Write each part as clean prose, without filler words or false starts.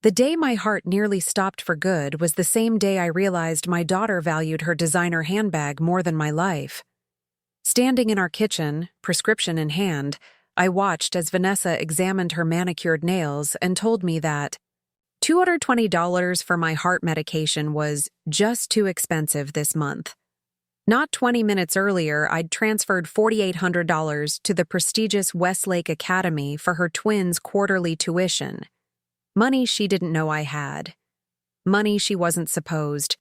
The day my heart nearly stopped for good was the same day I realized my daughter valued her designer handbag more than my life. Standing in our kitchen, prescription in hand, I watched as Vanessa examined her manicured nails and told me that $220 for my heart medication was just too expensive this month. Not 20 minutes earlier, I'd transferred $4,800 to the prestigious Westlake Academy for her twins' quarterly tuition. Money she didn't know I had. Money she wasn't supposed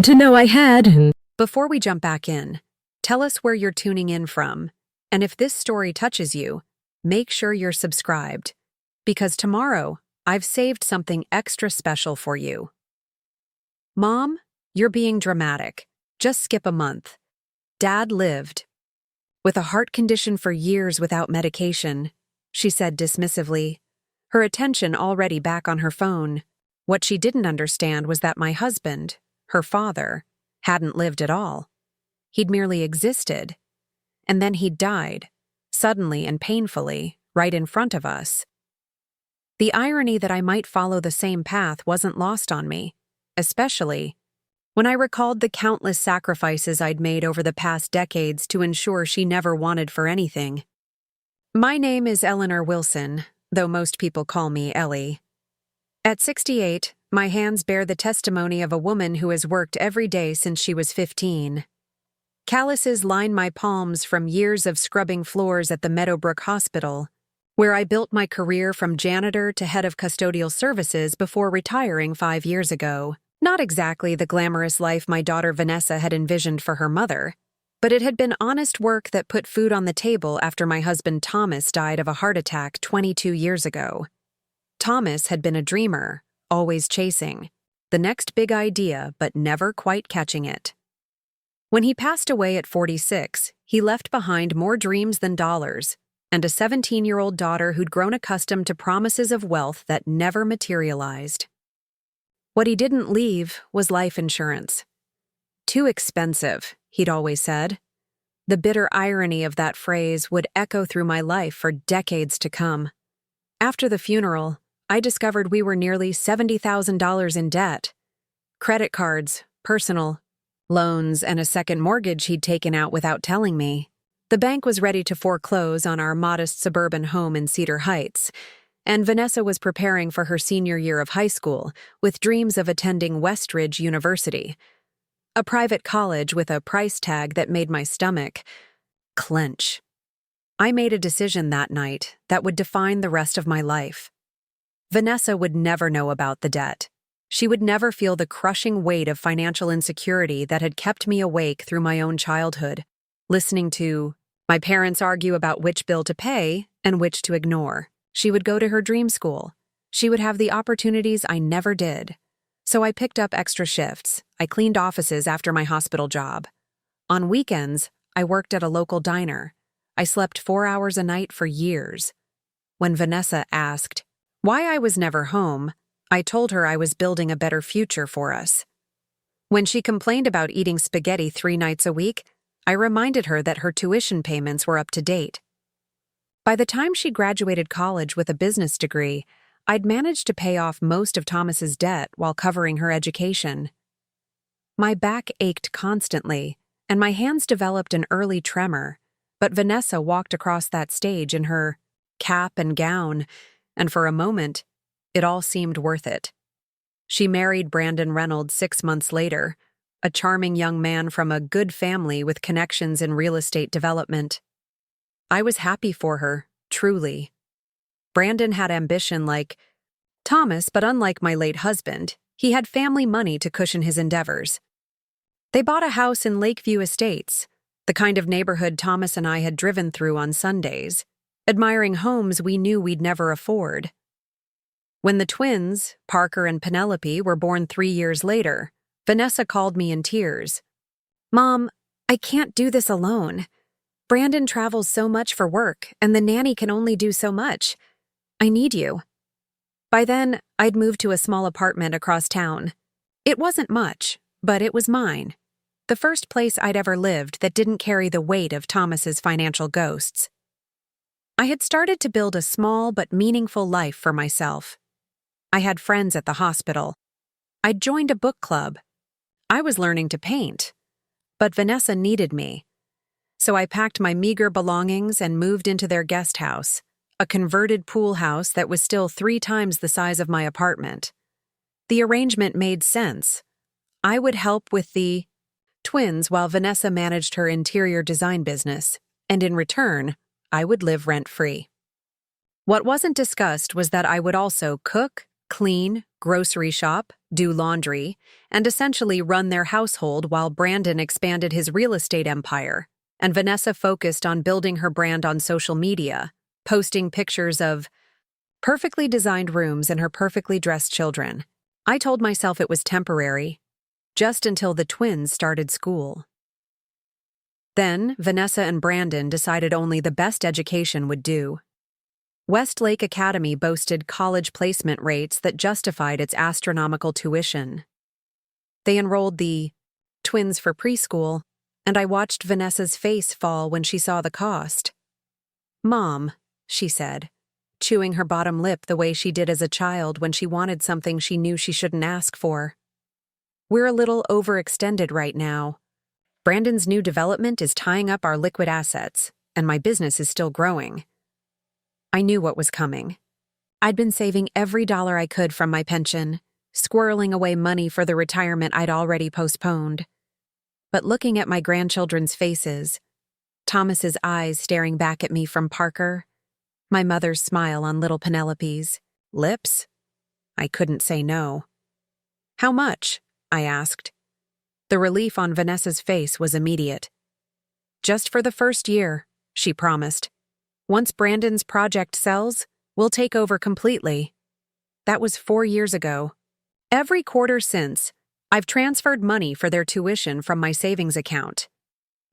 to know I had. Before we jump back in, tell us where you're tuning in from, and if this story touches you, make sure you're subscribed, because tomorrow I've saved something extra special for you. Mom, you're being dramatic. Just skip a month. Dad lived with a heart condition for years without medication, she said dismissively, her attention already back on her phone. What she didn't understand was that my husband, her father, hadn't lived at all. He'd merely existed. And then he'd died, suddenly and painfully, right in front of us. The irony that I might follow the same path wasn't lost on me, especially when I recalled the countless sacrifices I'd made over the past decades to ensure she never wanted for anything. My name is Eleanor Wilson, though most people call me Ellie. At 68, my hands bear the testimony of a woman who has worked every day since she was 15. Callouses line my palms from years of scrubbing floors at the Meadowbrook Hospital, where I built my career from janitor to head of custodial services before retiring 5 years ago. Not exactly the glamorous life my daughter Vanessa had envisioned for her mother, but it had been honest work that put food on the table after my husband Thomas died of a heart attack 22 years ago. Thomas had been a dreamer, always chasing the next big idea but never quite catching it. When he passed away at 46, he left behind more dreams than dollars, and a 17-year-old daughter who'd grown accustomed to promises of wealth that never materialized. What he didn't leave was life insurance. Too expensive, he'd always said. The bitter irony of that phrase would echo through my life for decades to come. After the funeral, I discovered we were nearly $70,000 in debt. Credit cards, personal loans, and a second mortgage he'd taken out without telling me. The bank was ready to foreclose on our modest suburban home in Cedar Heights, and Vanessa was preparing for her senior year of high school with dreams of attending Westridge University, a private college with a price tag that made my stomach clench. I made a decision that night that would define the rest of my life. Vanessa would never know about the debt. She would never feel the crushing weight of financial insecurity that had kept me awake through my own childhood, listening to my parents argue about which bill to pay and which to ignore. She would go to her dream school. She would have the opportunities I never did. So I picked up extra shifts. I cleaned offices after my hospital job. On weekends, I worked at a local diner. I slept 4 hours a night for years. When Vanessa asked why I was never home, I told her I was building a better future for us. When she complained about eating spaghetti 3 nights a week, I reminded her that her tuition payments were up to date. By the time she graduated college with a business degree, I'd managed to pay off most of Thomas's debt while covering her education. My back ached constantly, and my hands developed an early tremor, but Vanessa walked across that stage in her cap and gown, and for a moment, it all seemed worth it. She married Brandon Reynolds 6 months later, a charming young man from a good family with connections in real estate development. I was happy for her, truly. Brandon had ambition like Thomas, but unlike my late husband, he had family money to cushion his endeavors. They bought a house in Lakeview Estates, the kind of neighborhood Thomas and I had driven through on Sundays, admiring homes we knew we'd never afford. When the twins, Parker and Penelope, were born 3 years later, Vanessa called me in tears. "Mom, I can't do this alone. Brandon travels so much for work, and the nanny can only do so much. I need you." By then, I'd moved to a small apartment across town. It wasn't much, but it was mine. The first place I'd ever lived that didn't carry the weight of Thomas's financial ghosts. I had started to build a small but meaningful life for myself. I had friends at the hospital. I'd joined a book club. I was learning to paint. But Vanessa needed me. So I packed my meager belongings and moved into their guest house, a converted pool house that was still 3 times the size of my apartment. The arrangement made sense. I would help with the twins while Vanessa managed her interior design business, and in return, I would live rent-free. What wasn't discussed was that I would also cook, clean, grocery shop, do laundry, and essentially run their household while Brandon expanded his real estate empire, and Vanessa focused on building her brand on social media, posting pictures of perfectly designed rooms and her perfectly dressed children. I told myself it was temporary, just until the twins started school. Then, Vanessa and Brandon decided only the best education would do. Westlake Academy boasted college placement rates that justified its astronomical tuition. They enrolled the twins for preschool, and I watched Vanessa's face fall when she saw the cost. "Mom," she said, chewing her bottom lip the way she did as a child when she wanted something she knew she shouldn't ask for. "We're a little overextended right now. Brandon's new development is tying up our liquid assets, and my business is still growing." I knew what was coming. I'd been saving every dollar I could from my pension, squirreling away money for the retirement I'd already postponed. But looking at my grandchildren's faces, Thomas's eyes staring back at me from Parker, my mother's smile on little Penelope's lips, I couldn't say no. "How much?" I asked. The relief on Vanessa's face was immediate. "Just for the first year," she promised. "Once Brandon's project sells, we'll take over completely." That was 4 years ago. Every quarter since, I've transferred money for their tuition from my savings account,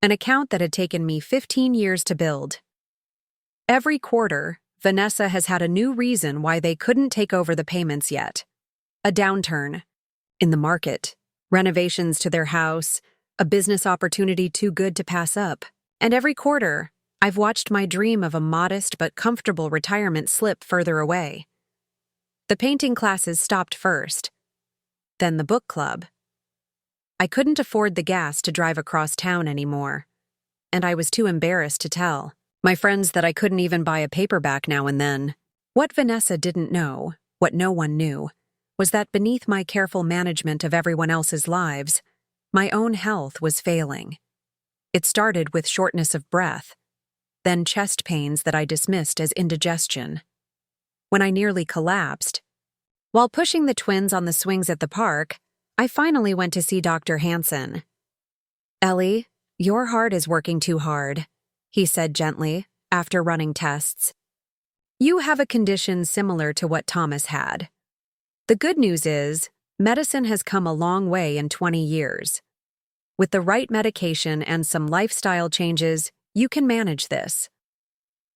an account that had taken me 15 years to build. Every quarter, Vanessa has had a new reason why they couldn't take over the payments yet. A downturn in the market, renovations to their house, a business opportunity too good to pass up. And every quarter, I've watched my dream of a modest but comfortable retirement slip further away. The painting classes stopped first, then the book club. I couldn't afford the gas to drive across town anymore, and I was too embarrassed to tell my friends that I couldn't even buy a paperback now and then. What Vanessa didn't know, what no one knew, was that beneath my careful management of everyone else's lives, my own health was failing. It started with shortness of breath, then chest pains that I dismissed as indigestion. When I nearly collapsed, while pushing the twins on the swings at the park, I finally went to see Dr. Hansen. "Ellie, your heart is working too hard," he said gently, after running tests. "You have a condition similar to what Thomas had. The good news is, medicine has come a long way in 20 years. With the right medication and some lifestyle changes, you can manage this."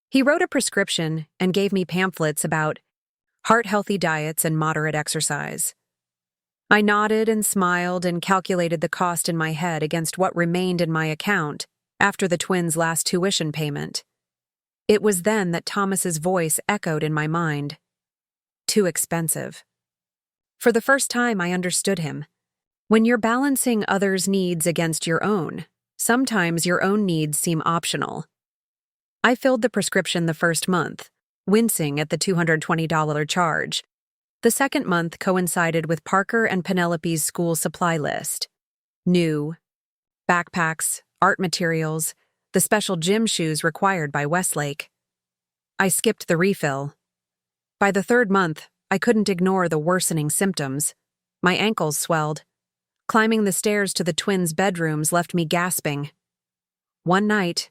He wrote a prescription and gave me pamphlets about heart-healthy diets and moderate exercise. I nodded and smiled and calculated the cost in my head against what remained in my account after the twins' last tuition payment. It was then that Thomas's voice echoed in my mind. Too expensive. For the first time, I understood him. When you're balancing others' needs against your own, sometimes your own needs seem optional. I filled the prescription the first month, wincing at the $220 charge. The second month coincided with Parker and Penelope's school supply list. New backpacks, art materials, the special gym shoes required by Westlake. I skipped the refill. By the third month, I couldn't ignore the worsening symptoms. My ankles swelled. Climbing the stairs to the twins' bedrooms left me gasping. One night,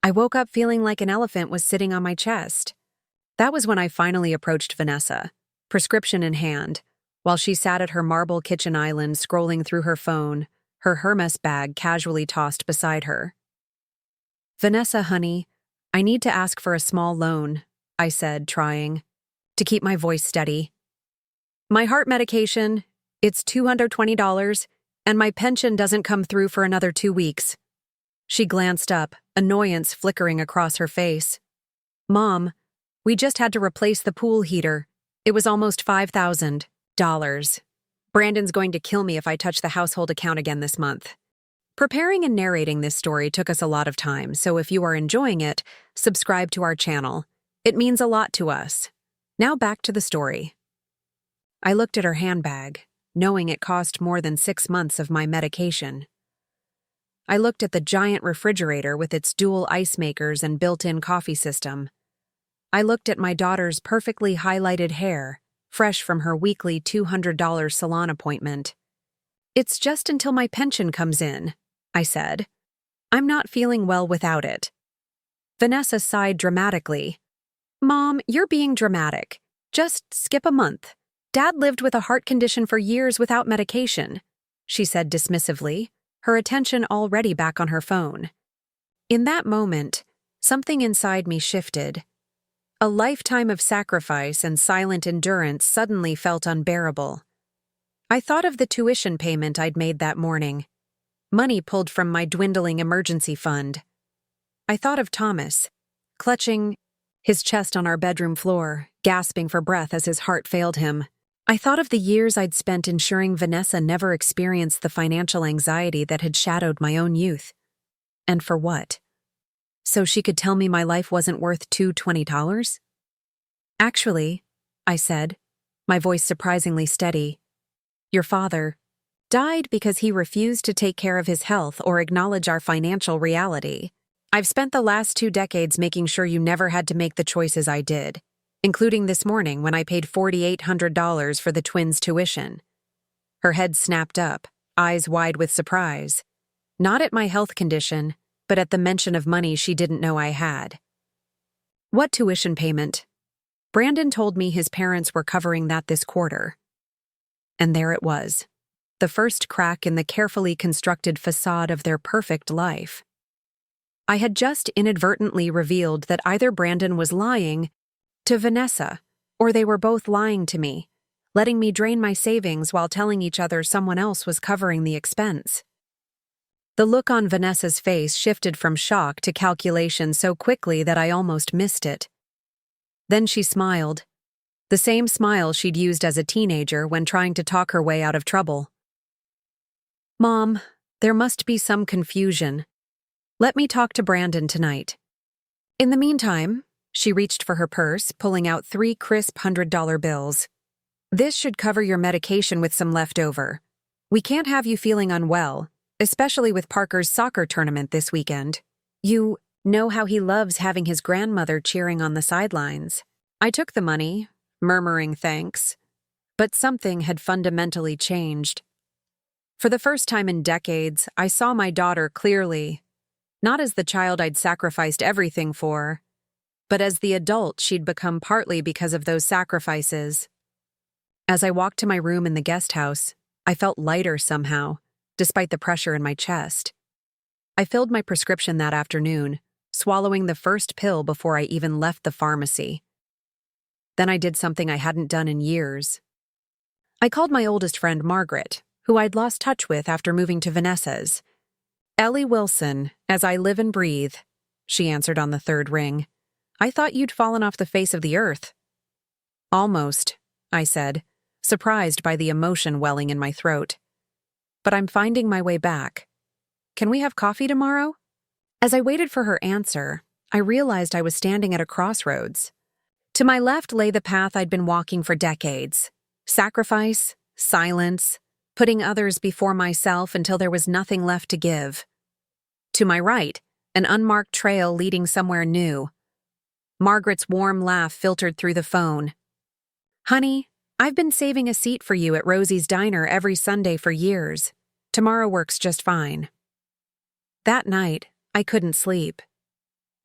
I woke up feeling like an elephant was sitting on my chest. That was when I finally approached Vanessa, prescription in hand, while she sat at her marble kitchen island scrolling through her phone, her Hermes bag casually tossed beside her. "Vanessa, honey, I need to ask for a small loan," I said, trying to keep my voice steady. "My heart medication, it's $220, and my pension doesn't come through for another 2 weeks." She glanced up, annoyance flickering across her face. "Mom, we just had to replace the pool heater. It was almost $5,000. Brandon's going to kill me if I touch the household account again this month. Preparing and narrating this story took us a lot of time, so if you are enjoying it, subscribe to our channel. It means a lot to us. Now back to the story. I looked at her handbag, knowing it cost more than 6 months of my medication. I looked at the giant refrigerator with its dual ice makers and built-in coffee system. I looked at my daughter's perfectly highlighted hair, fresh from her weekly $200 salon appointment. "It's just until my pension comes in," I said. "I'm not feeling well without it." Vanessa sighed dramatically. "Mom, you're being dramatic. Just skip a month. Dad lived with a heart condition for years without medication," she said dismissively, her attention already back on her phone. In that moment, something inside me shifted. A lifetime of sacrifice and silent endurance suddenly felt unbearable. I thought of the tuition payment I'd made that morning, money pulled from my dwindling emergency fund. I thought of Thomas, clutching his chest on our bedroom floor, gasping for breath as his heart failed him. I thought of the years I'd spent ensuring Vanessa never experienced the financial anxiety that had shadowed my own youth. And for what? So she could tell me my life wasn't worth $220? "Actually," I said, my voice surprisingly steady, "your father died because he refused to take care of his health or acknowledge our financial reality. I've spent the last 2 decades making sure you never had to make the choices I did, including this morning when I paid $4,800 for the twins' tuition." Her head snapped up, eyes wide with surprise. Not at my health condition, but at the mention of money she didn't know I had. "What tuition payment?" Brandon told me his parents were covering that this quarter. And there it was, the first crack in the carefully constructed facade of their perfect life. I had just inadvertently revealed that either Brandon was lying to Vanessa, or they were both lying to me, letting me drain my savings while telling each other someone else was covering the expense. The look on Vanessa's face shifted from shock to calculation so quickly that I almost missed it. Then she smiled, the same smile she'd used as a teenager when trying to talk her way out of trouble. "Mom, there must be some confusion. Let me talk to Brandon tonight." In the meantime, she reached for her purse, pulling out 3 crisp $100 bills. "This should cover your medication with some leftover. We can't have you feeling unwell, especially with Parker's soccer tournament this weekend. You know how he loves having his grandmother cheering on the sidelines." I took the money, murmuring thanks, but something had fundamentally changed. For the first time in decades, I saw my daughter clearly, not as the child I'd sacrificed everything for, but as the adult she'd become partly because of those sacrifices. As I walked to my room in the guest house, I felt lighter somehow, despite the pressure in my chest. I filled my prescription that afternoon, swallowing the first pill before I even left the pharmacy. Then I did something I hadn't done in years. I called my oldest friend Margaret, who I'd lost touch with after moving to Vanessa's. "Ellie Wilson, as I live and breathe," she answered on the 3rd ring. "I thought you'd fallen off the face of the earth." "Almost," I said, surprised by the emotion welling in my throat. "But I'm finding my way back. Can we have coffee tomorrow?" As I waited for her answer, I realized I was standing at a crossroads. To my left lay the path I'd been walking for decades. Sacrifice, silence, putting others before myself until there was nothing left to give. To my right, an unmarked trail leading somewhere new. Margaret's warm laugh filtered through the phone. "Honey, I've been saving a seat for you at Rosie's Diner every Sunday for years. Tomorrow works just fine." That night, I couldn't sleep.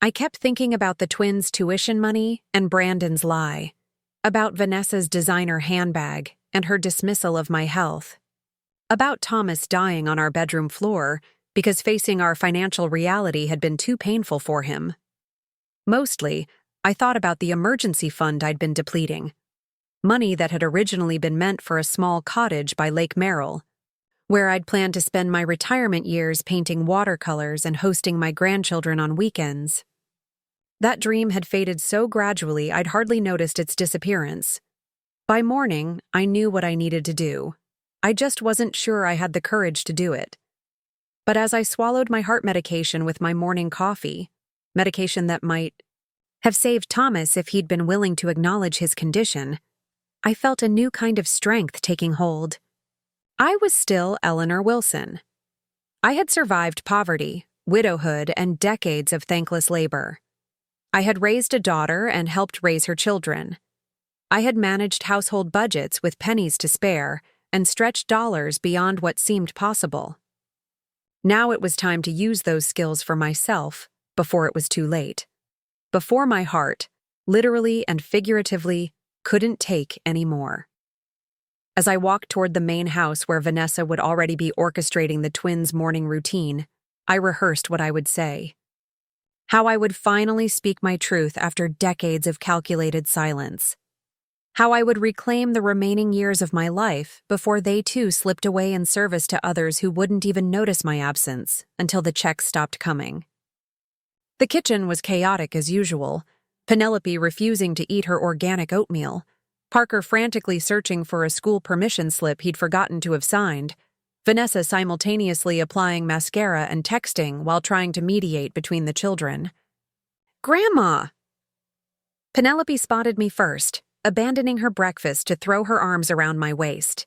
I kept thinking about the twins' tuition money and Brandon's lie, about Vanessa's designer handbag and her dismissal of my health, about Thomas dying on our bedroom floor because facing our financial reality had been too painful for him. Mostly, I thought about the emergency fund I'd been depleting, money that had originally been meant for a small cottage by Lake Merrill, where I'd planned to spend my retirement years painting watercolors and hosting my grandchildren on weekends. That dream had faded so gradually I'd hardly noticed its disappearance. By morning, I knew what I needed to do. I just wasn't sure I had the courage to do it. But as I swallowed my heart medication with my morning coffee, medication that might have saved Thomas if he'd been willing to acknowledge his condition, I felt a new kind of strength taking hold. I was still Eleanor Wilson. I had survived poverty, widowhood, and decades of thankless labor. I had raised a daughter and helped raise her children. I had managed household budgets with pennies to spare and stretched dollars beyond what seemed possible. Now it was time to use those skills for myself before it was too late. Before my heart, literally and figuratively, couldn't take any more. As I walked toward the main house where Vanessa would already be orchestrating the twins' morning routine, I rehearsed what I would say. How I would finally speak my truth after decades of calculated silence. How I would reclaim the remaining years of my life before they too slipped away in service to others who wouldn't even notice my absence until the checks stopped coming. The kitchen was chaotic as usual, Penelope refusing to eat her organic oatmeal, Parker frantically searching for a school permission slip he'd forgotten to have signed, Vanessa simultaneously applying mascara and texting while trying to mediate between the children. "Grandma!" Penelope spotted me first, abandoning her breakfast to throw her arms around my waist.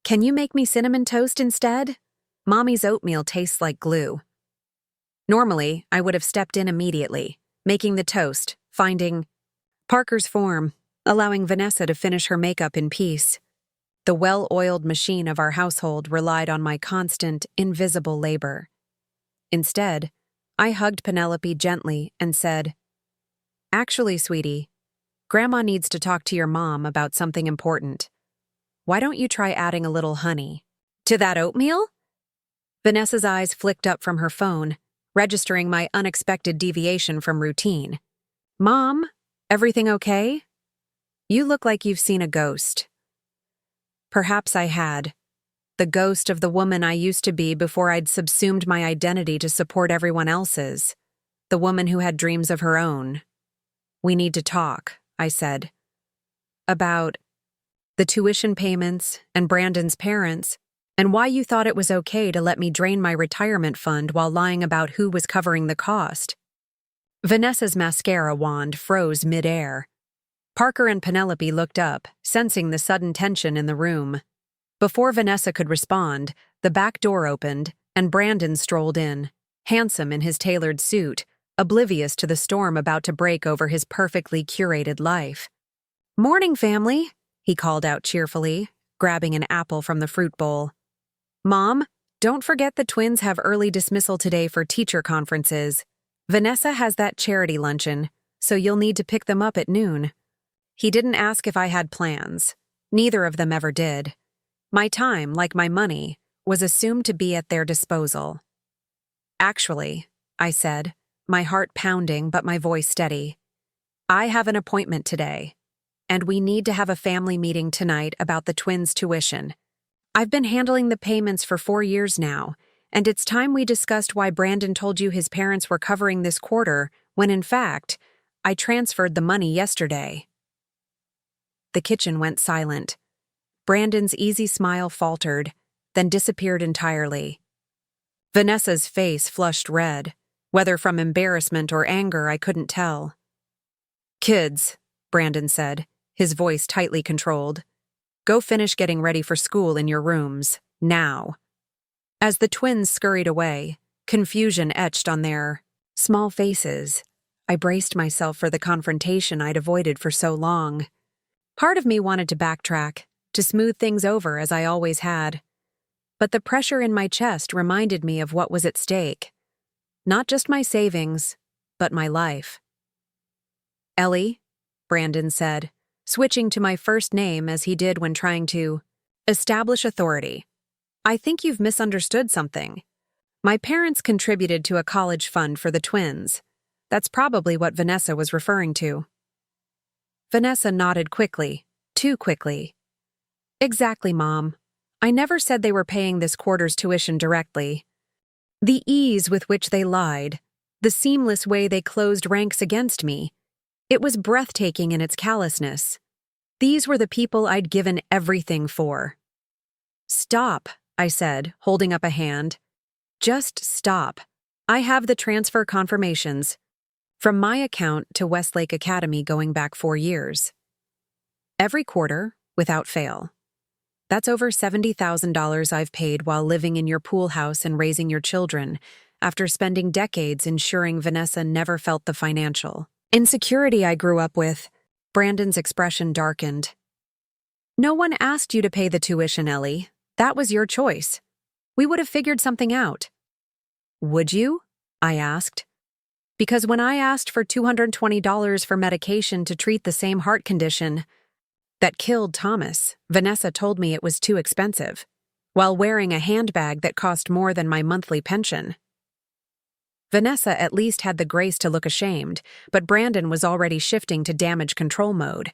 "Can you make me cinnamon toast instead? Mommy's oatmeal tastes like glue." Normally, I would have stepped in immediately, making the toast, finding Parker's form, allowing Vanessa to finish her makeup in peace. The well-oiled machine of our household relied on my constant, invisible labor. Instead, I hugged Penelope gently and said, "Actually, sweetie, Grandma needs to talk to your mom about something important. Why don't you try adding a little honey to that oatmeal?" Vanessa's eyes flicked up from her phone, registering my unexpected deviation from routine. "Mom, everything okay? You look like you've seen a ghost." Perhaps I had. The ghost of the woman I used to be before I'd subsumed my identity to support everyone else's. The woman who had dreams of her own. "We need to talk," I said. "About the tuition payments and Brandon's parents, and why you thought it was okay to let me drain my retirement fund while lying about who was covering the cost." Vanessa's mascara wand froze mid-air. Parker and Penelope looked up, sensing the sudden tension in the room. Before Vanessa could respond, the back door opened, and Brandon strolled in, handsome in his tailored suit, oblivious to the storm about to break over his perfectly curated life. "Morning, family," he called out cheerfully, grabbing an apple from the fruit bowl. "Mom, don't forget the twins have early dismissal today for teacher conferences. Vanessa has that charity luncheon, so you'll need to pick them up at noon." He didn't ask if I had plans. Neither of them ever did. My time, like my money, was assumed to be at their disposal. "Actually," I said, my heart pounding but my voice steady, "I have an appointment today, and we need to have a family meeting tonight about the twins' tuition. I've been handling the payments for 4 years now, and it's time we discussed why Brandon told you his parents were covering this quarter when, in fact, I transferred the money yesterday." The kitchen went silent. Brandon's easy smile faltered, then disappeared entirely. Vanessa's face flushed red, whether from embarrassment or anger I couldn't tell. "Kids," Brandon said, his voice tightly controlled, "go finish getting ready for school in your rooms, now." As the twins scurried away, confusion etched on their small faces, I braced myself for the confrontation I'd avoided for so long. Part of me wanted to backtrack, to smooth things over as I always had. But the pressure in my chest reminded me of what was at stake. Not just my savings, but my life. "Ellie," Brandon said, switching to my first name as he did when trying to establish authority. "I think you've misunderstood something. My parents contributed to a college fund for the twins. That's probably what Vanessa was referring to." Vanessa nodded quickly, too quickly. "Exactly, Mom. I never said they were paying this quarter's tuition directly. The ease with which they lied, the seamless way they closed ranks against me, it was breathtaking in its callousness. These were the people I'd given everything for. "Stop," I said, holding up a hand. "Just stop. I have the transfer confirmations. From my account to Westlake Academy going back 4 years. Every quarter, without fail. That's over $70,000 I've paid while living in your pool house and raising your children, after spending decades ensuring Vanessa never felt the financial insecurity I grew up with." Brandon's expression darkened. "No one asked you to pay the tuition, Ellie. That was your choice. We would have figured something out." "Would you?" I asked. Because when I asked for $220 for medication to treat the same heart condition that killed Thomas, Vanessa told me it was too expensive, while wearing a handbag that cost more than my monthly pension. Vanessa at least had the grace to look ashamed, but Brandon was already shifting to damage control mode.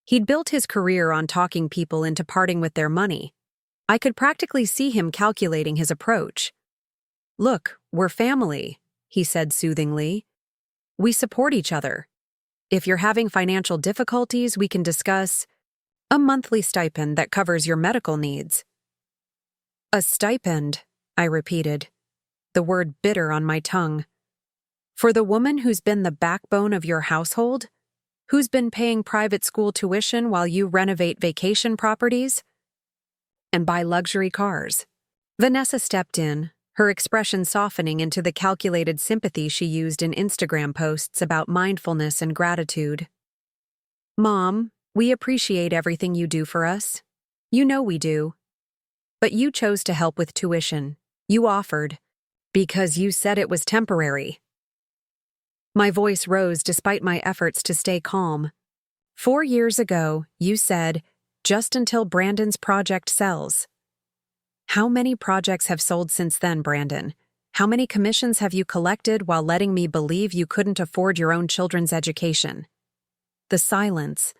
He'd built his career on talking people into parting with their money. I could practically see him calculating his approach. "Look, we're family," he said soothingly. "We support each other. If you're having financial difficulties, we can discuss a monthly stipend that covers your medical needs." "A stipend," I repeated, the word bitter on my tongue. "For the woman who's been the backbone of your household? Who's been paying private school tuition while you renovate vacation properties and buy luxury cars?" Vanessa stepped in, her expression softening into the calculated sympathy she used in Instagram posts about mindfulness and gratitude. "Mom, we appreciate everything you do for us. You know we do. But you chose to help with tuition. You offered. Because you said it was temporary." My voice rose despite my efforts to stay calm. 4 years ago, you said, "Just until Brandon's project sells." How many projects have sold since then, Brandon? How many commissions have you collected while letting me believe you couldn't afford your own children's education? The silence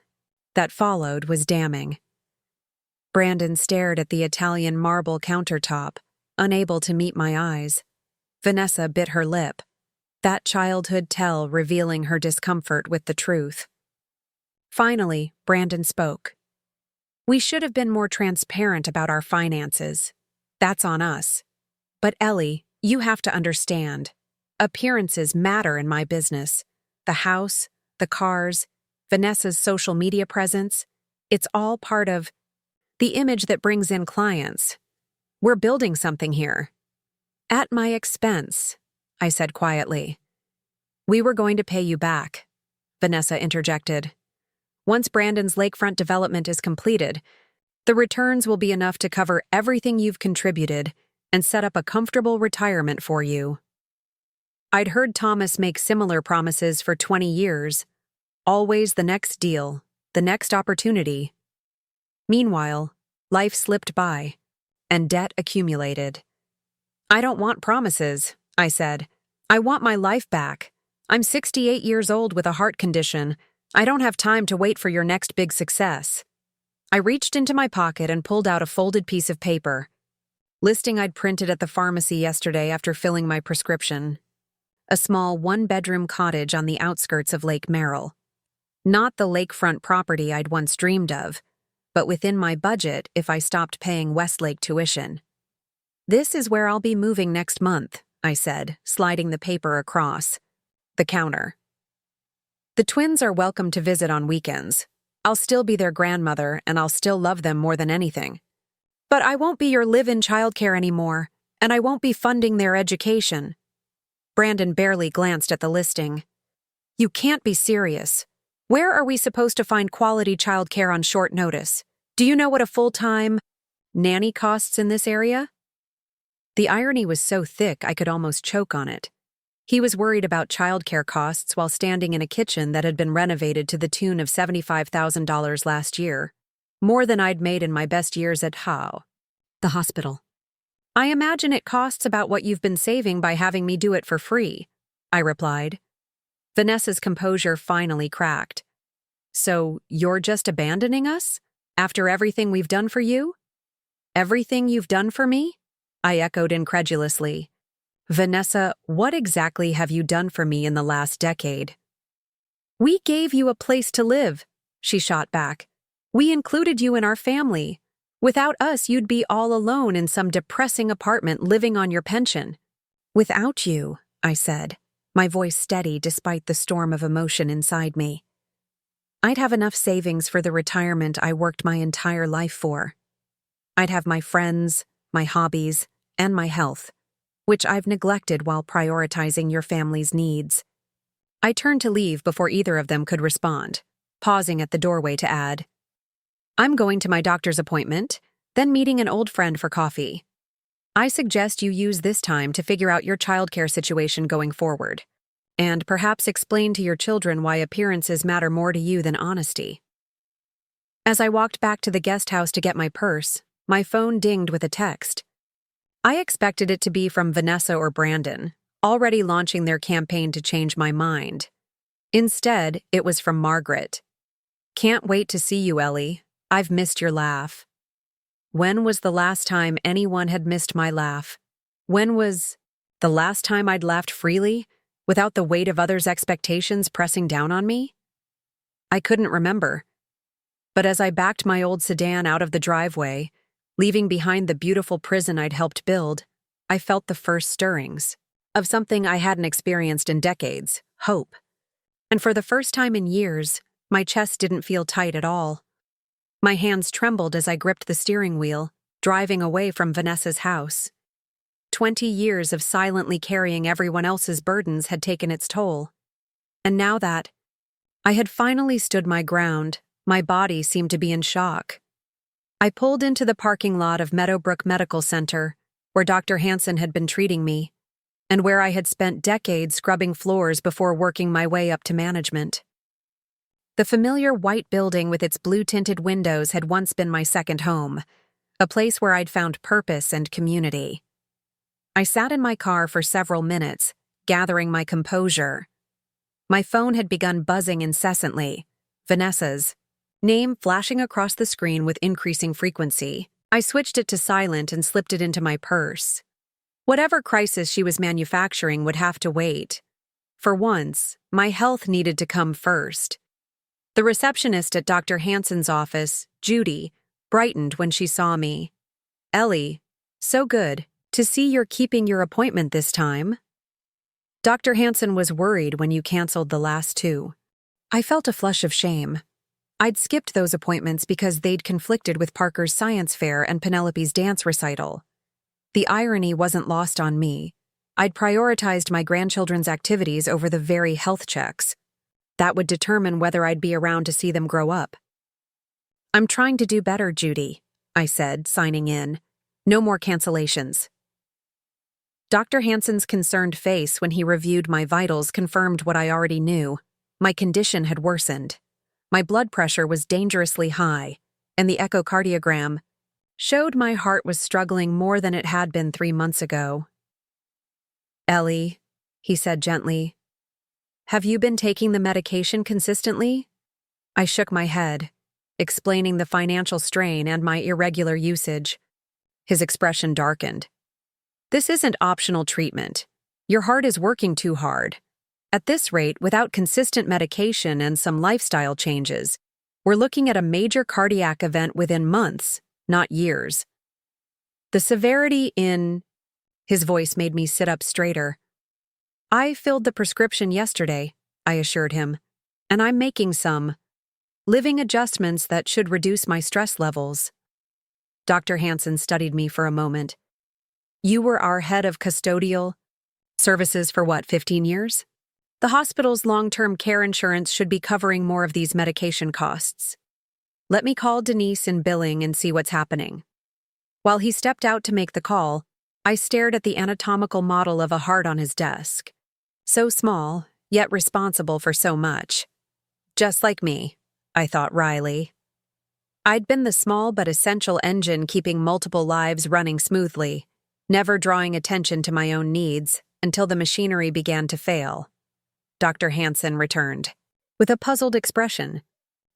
that followed was damning. Brandon stared at the Italian marble countertop, unable to meet my eyes. Vanessa bit her lip, that childhood tell revealing her discomfort with the truth. Finally, Brandon spoke. "We should have been more transparent about our finances. That's on us. But Ellie, you have to understand. Appearances matter in my business. The house, the cars, Vanessa's social media presence, it's all part of the image that brings in clients. We're building something here." "At my expense," I said quietly. "We were going to pay you back," Vanessa interjected. "Once Brandon's lakefront development is completed, the returns will be enough to cover everything you've contributed and set up a comfortable retirement for you." I'd heard Thomas make similar promises for 20 years. Always the next deal, the next opportunity. Meanwhile, life slipped by, and debt accumulated. "I don't want promises," I said. "I want my life back. I'm 68 years old with a heart condition. I don't have time to wait for your next big success." I reached into my pocket and pulled out a folded piece of paper. Listing I'd printed at the pharmacy yesterday after filling my prescription. A small one-bedroom cottage on the outskirts of Lake Merrill. Not the lakefront property I'd once dreamed of, but within my budget if I stopped paying Westlake tuition. "This is where I'll be moving next month," I said, sliding the paper across the counter. "The twins are welcome to visit on weekends. I'll still be their grandmother, and I'll still love them more than anything. But I won't be your live-in childcare anymore, and I won't be funding their education." Brandon barely glanced at the listing. "You can't be serious. Where are we supposed to find quality childcare on short notice? Do you know what a full-time nanny costs in this area?" The irony was so thick I could almost choke on it. He was worried about childcare costs while standing in a kitchen that had been renovated to the tune of $75,000 last year, more than I'd made in my best years at the hospital. "I imagine it costs about what you've been saving by having me do it for free," I replied. Vanessa's composure finally cracked. "So you're just abandoning us? After everything we've done for you?" "Everything you've done for me?" I echoed incredulously. "Vanessa, what exactly have you done for me in the last decade?" "We gave you a place to live," she shot back. We included you in our family. Without us, you'd be all alone in some depressing apartment living on your pension. Without you, I said, my voice steady despite the storm of emotion inside me. I'd have enough savings for the retirement I worked my entire life for. I'd have my friends, my hobbies, and my health, which I've neglected while prioritizing your family's needs. I turned to leave before either of them could respond, pausing at the doorway to add, I'm going to my doctor's appointment, then meeting an old friend for coffee. I suggest you use this time to figure out your childcare situation going forward, and perhaps explain to your children why appearances matter more to you than honesty. As I walked back to the guest house to get my purse, my phone dinged with a text. I expected it to be from Vanessa or Brandon, already launching their campaign to change my mind. Instead, it was from Margaret. Can't wait to see you, Ellie. I've missed your laugh. When was the last time anyone had missed my laugh? When was the last time I'd laughed freely, without the weight of others' expectations pressing down on me? I couldn't remember. But as I backed my old sedan out of the driveway, leaving behind the beautiful prison I'd helped build, I felt the first stirrings of something I hadn't experienced in decades, hope. And for the first time in years, my chest didn't feel tight at all. My hands trembled as I gripped the steering wheel, driving away from Vanessa's house. 20 years of silently carrying everyone else's burdens had taken its toll. And now that I had finally stood my ground, my body seemed to be in shock. I pulled into the parking lot of Meadowbrook Medical Center, where Dr. Hansen had been treating me, and where I had spent decades scrubbing floors before working my way up to management. The familiar white building with its blue-tinted windows had once been my second home, a place where I'd found purpose and community. I sat in my car for several minutes, gathering my composure. My phone had begun buzzing incessantly, Vanessa's name flashing across the screen with increasing frequency. I switched it to silent and slipped it into my purse. Whatever crisis she was manufacturing would have to wait. For once, my health needed to come first. The receptionist at Dr. Hansen's office, Judy, brightened when she saw me. Ellie, so good to see you're keeping your appointment this time. Dr. Hansen was worried when you canceled the last two. I felt a flush of shame. I'd skipped those appointments because they'd conflicted with Parker's science fair and Penelope's dance recital. The irony wasn't lost on me. I'd prioritized my grandchildren's activities over the very health checks. That would determine whether I'd be around to see them grow up. I'm trying to do better, Judy, I said, signing in. No more cancellations. Dr. Hansen's concerned face when he reviewed my vitals confirmed what I already knew. My condition had worsened. My blood pressure was dangerously high, and the echocardiogram showed my heart was struggling more than it had been 3 months ago. Ellie, he said gently, have you been taking the medication consistently? I shook my head, explaining the financial strain and my irregular usage. His expression darkened. This isn't optional treatment. Your heart is working too hard. At this rate, without consistent medication and some lifestyle changes, we're looking at a major cardiac event within months, not years. The severity in... His voice made me sit up straighter. I filled the prescription yesterday, I assured him, and I'm making some living adjustments that should reduce my stress levels. Dr. Hansen studied me for a moment. You were our head of custodial services for 15 years? The hospital's long-term care insurance should be covering more of these medication costs. Let me call Denise in billing and see what's happening. While he stepped out to make the call, I stared at the anatomical model of a heart on his desk. So small, yet responsible for so much. Just like me, I thought wryly. I'd been the small but essential engine keeping multiple lives running smoothly, never drawing attention to my own needs until the machinery began to fail. Dr. Hansen returned, with a puzzled expression.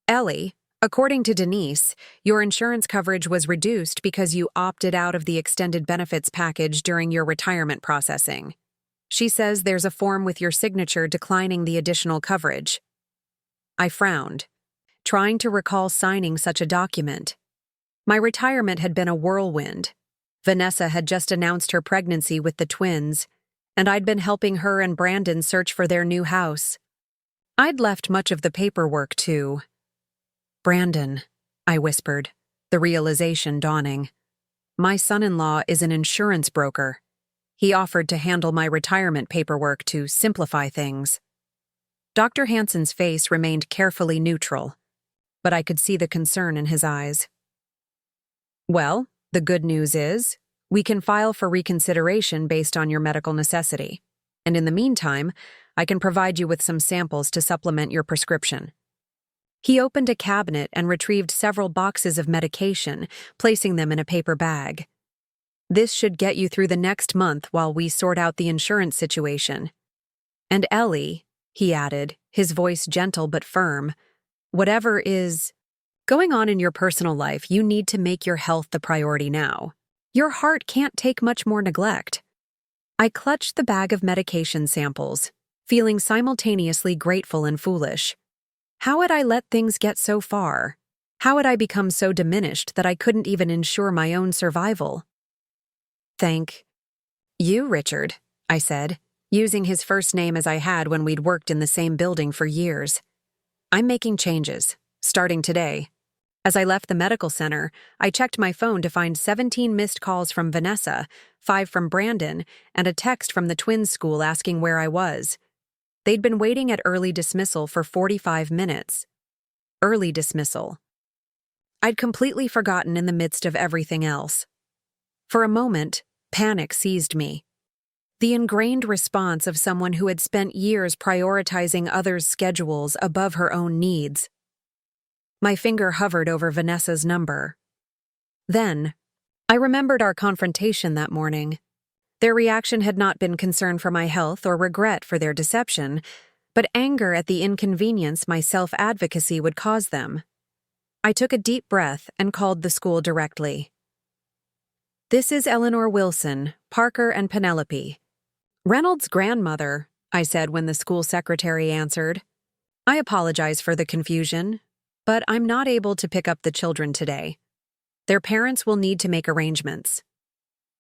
Ellie, according to Denise, your insurance coverage was reduced because you opted out of the extended benefits package during your retirement processing. She says there's a form with your signature declining the additional coverage. I frowned. trying to recall signing such a document. My retirement had been a whirlwind. Vanessa had just announced her pregnancy with the twins, and I'd been helping her and Brandon search for their new house. I'd left much of the paperwork to Brandon, I whispered, the realization dawning. My son-in-law is an insurance broker. He offered to handle my retirement paperwork to simplify things. Dr. Hansen's face remained carefully neutral, but I could see the concern in his eyes. Well, the good news is, we can file for reconsideration based on your medical necessity. And in the meantime, I can provide you with some samples to supplement your prescription. He opened a cabinet and retrieved several boxes of medication, placing them in a paper bag. This should get you through the next month while we sort out the insurance situation. And Ellie, he added, his voice gentle but firm, whatever is going on in your personal life, you need to make your health the priority now. Your heart can't take much more neglect. I clutched the bag of medication samples, feeling simultaneously grateful and foolish. How had I let things get so far? How had I become so diminished that I couldn't even ensure my own survival? Thank you, Richard, I said, using his first name as I had when we'd worked in the same building for years. I'm making changes, starting today. As I left the medical center, I checked my phone to find 17 missed calls from Vanessa, 5 from Brandon, and a text from the twins' school asking where I was. They'd been waiting at early dismissal for 45 minutes. Early dismissal. I'd completely forgotten in the midst of everything else. For a moment, panic seized me. The ingrained response of someone who had spent years prioritizing others' schedules above her own needs. My finger hovered over Vanessa's number. Then, I remembered our confrontation that morning. Their reaction had not been concern for my health or regret for their deception, but anger at the inconvenience my self-advocacy would cause them. I took a deep breath and called the school directly. This is Eleanor Wilson, Parker and Penelope. Reynolds' grandmother, I said when the school secretary answered. I apologize for the confusion, but I'm not able to pick up the children today. Their parents will need to make arrangements.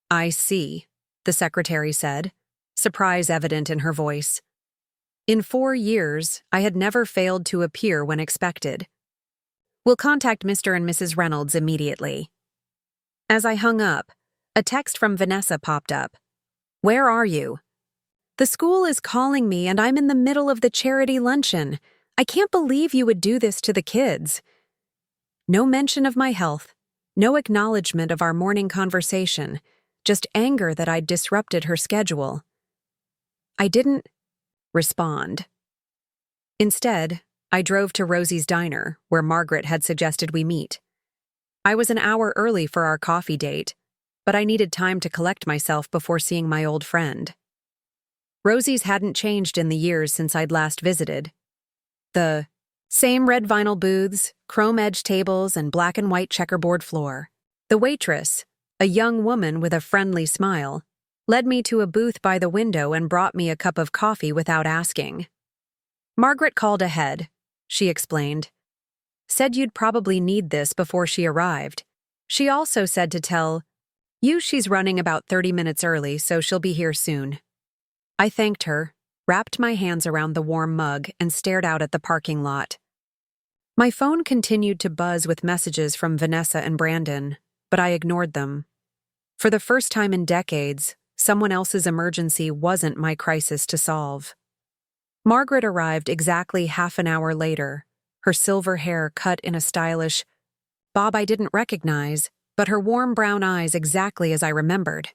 I see, the secretary said, surprise evident in her voice. In 4 years, I had never failed to appear when expected. We'll contact Mr. and Mrs. Reynolds immediately. As I hung up, a text from Vanessa popped up. Where are you? The school is calling me and I'm in the middle of the charity luncheon. I can't believe you would do this to the kids. No mention of my health, no acknowledgement of our morning conversation, just anger that I'd disrupted her schedule. I didn't respond. Instead, I drove to Rosie's diner, where Margaret had suggested we meet. I was an hour early for our coffee date, but I needed time to collect myself before seeing my old friend. Rosie's hadn't changed in the years since I'd last visited. The same red vinyl booths, chrome-edged tables, and black and white checkerboard floor. The waitress, a young woman with a friendly smile, led me to a booth by the window and brought me a cup of coffee without asking. Margaret called ahead, she explained. Said you'd probably need this before she arrived. She also said to tell you she's running about 30 minutes early, so she'll be here soon. I thanked her, wrapped my hands around the warm mug, and stared out at the parking lot. My phone continued to buzz with messages from Vanessa and Brandon, but I ignored them. For the first time in decades, someone else's emergency wasn't my crisis to solve. Margaret arrived exactly half an hour later, her silver hair cut in a stylish bob I didn't recognize, but her warm brown eyes exactly as I remembered.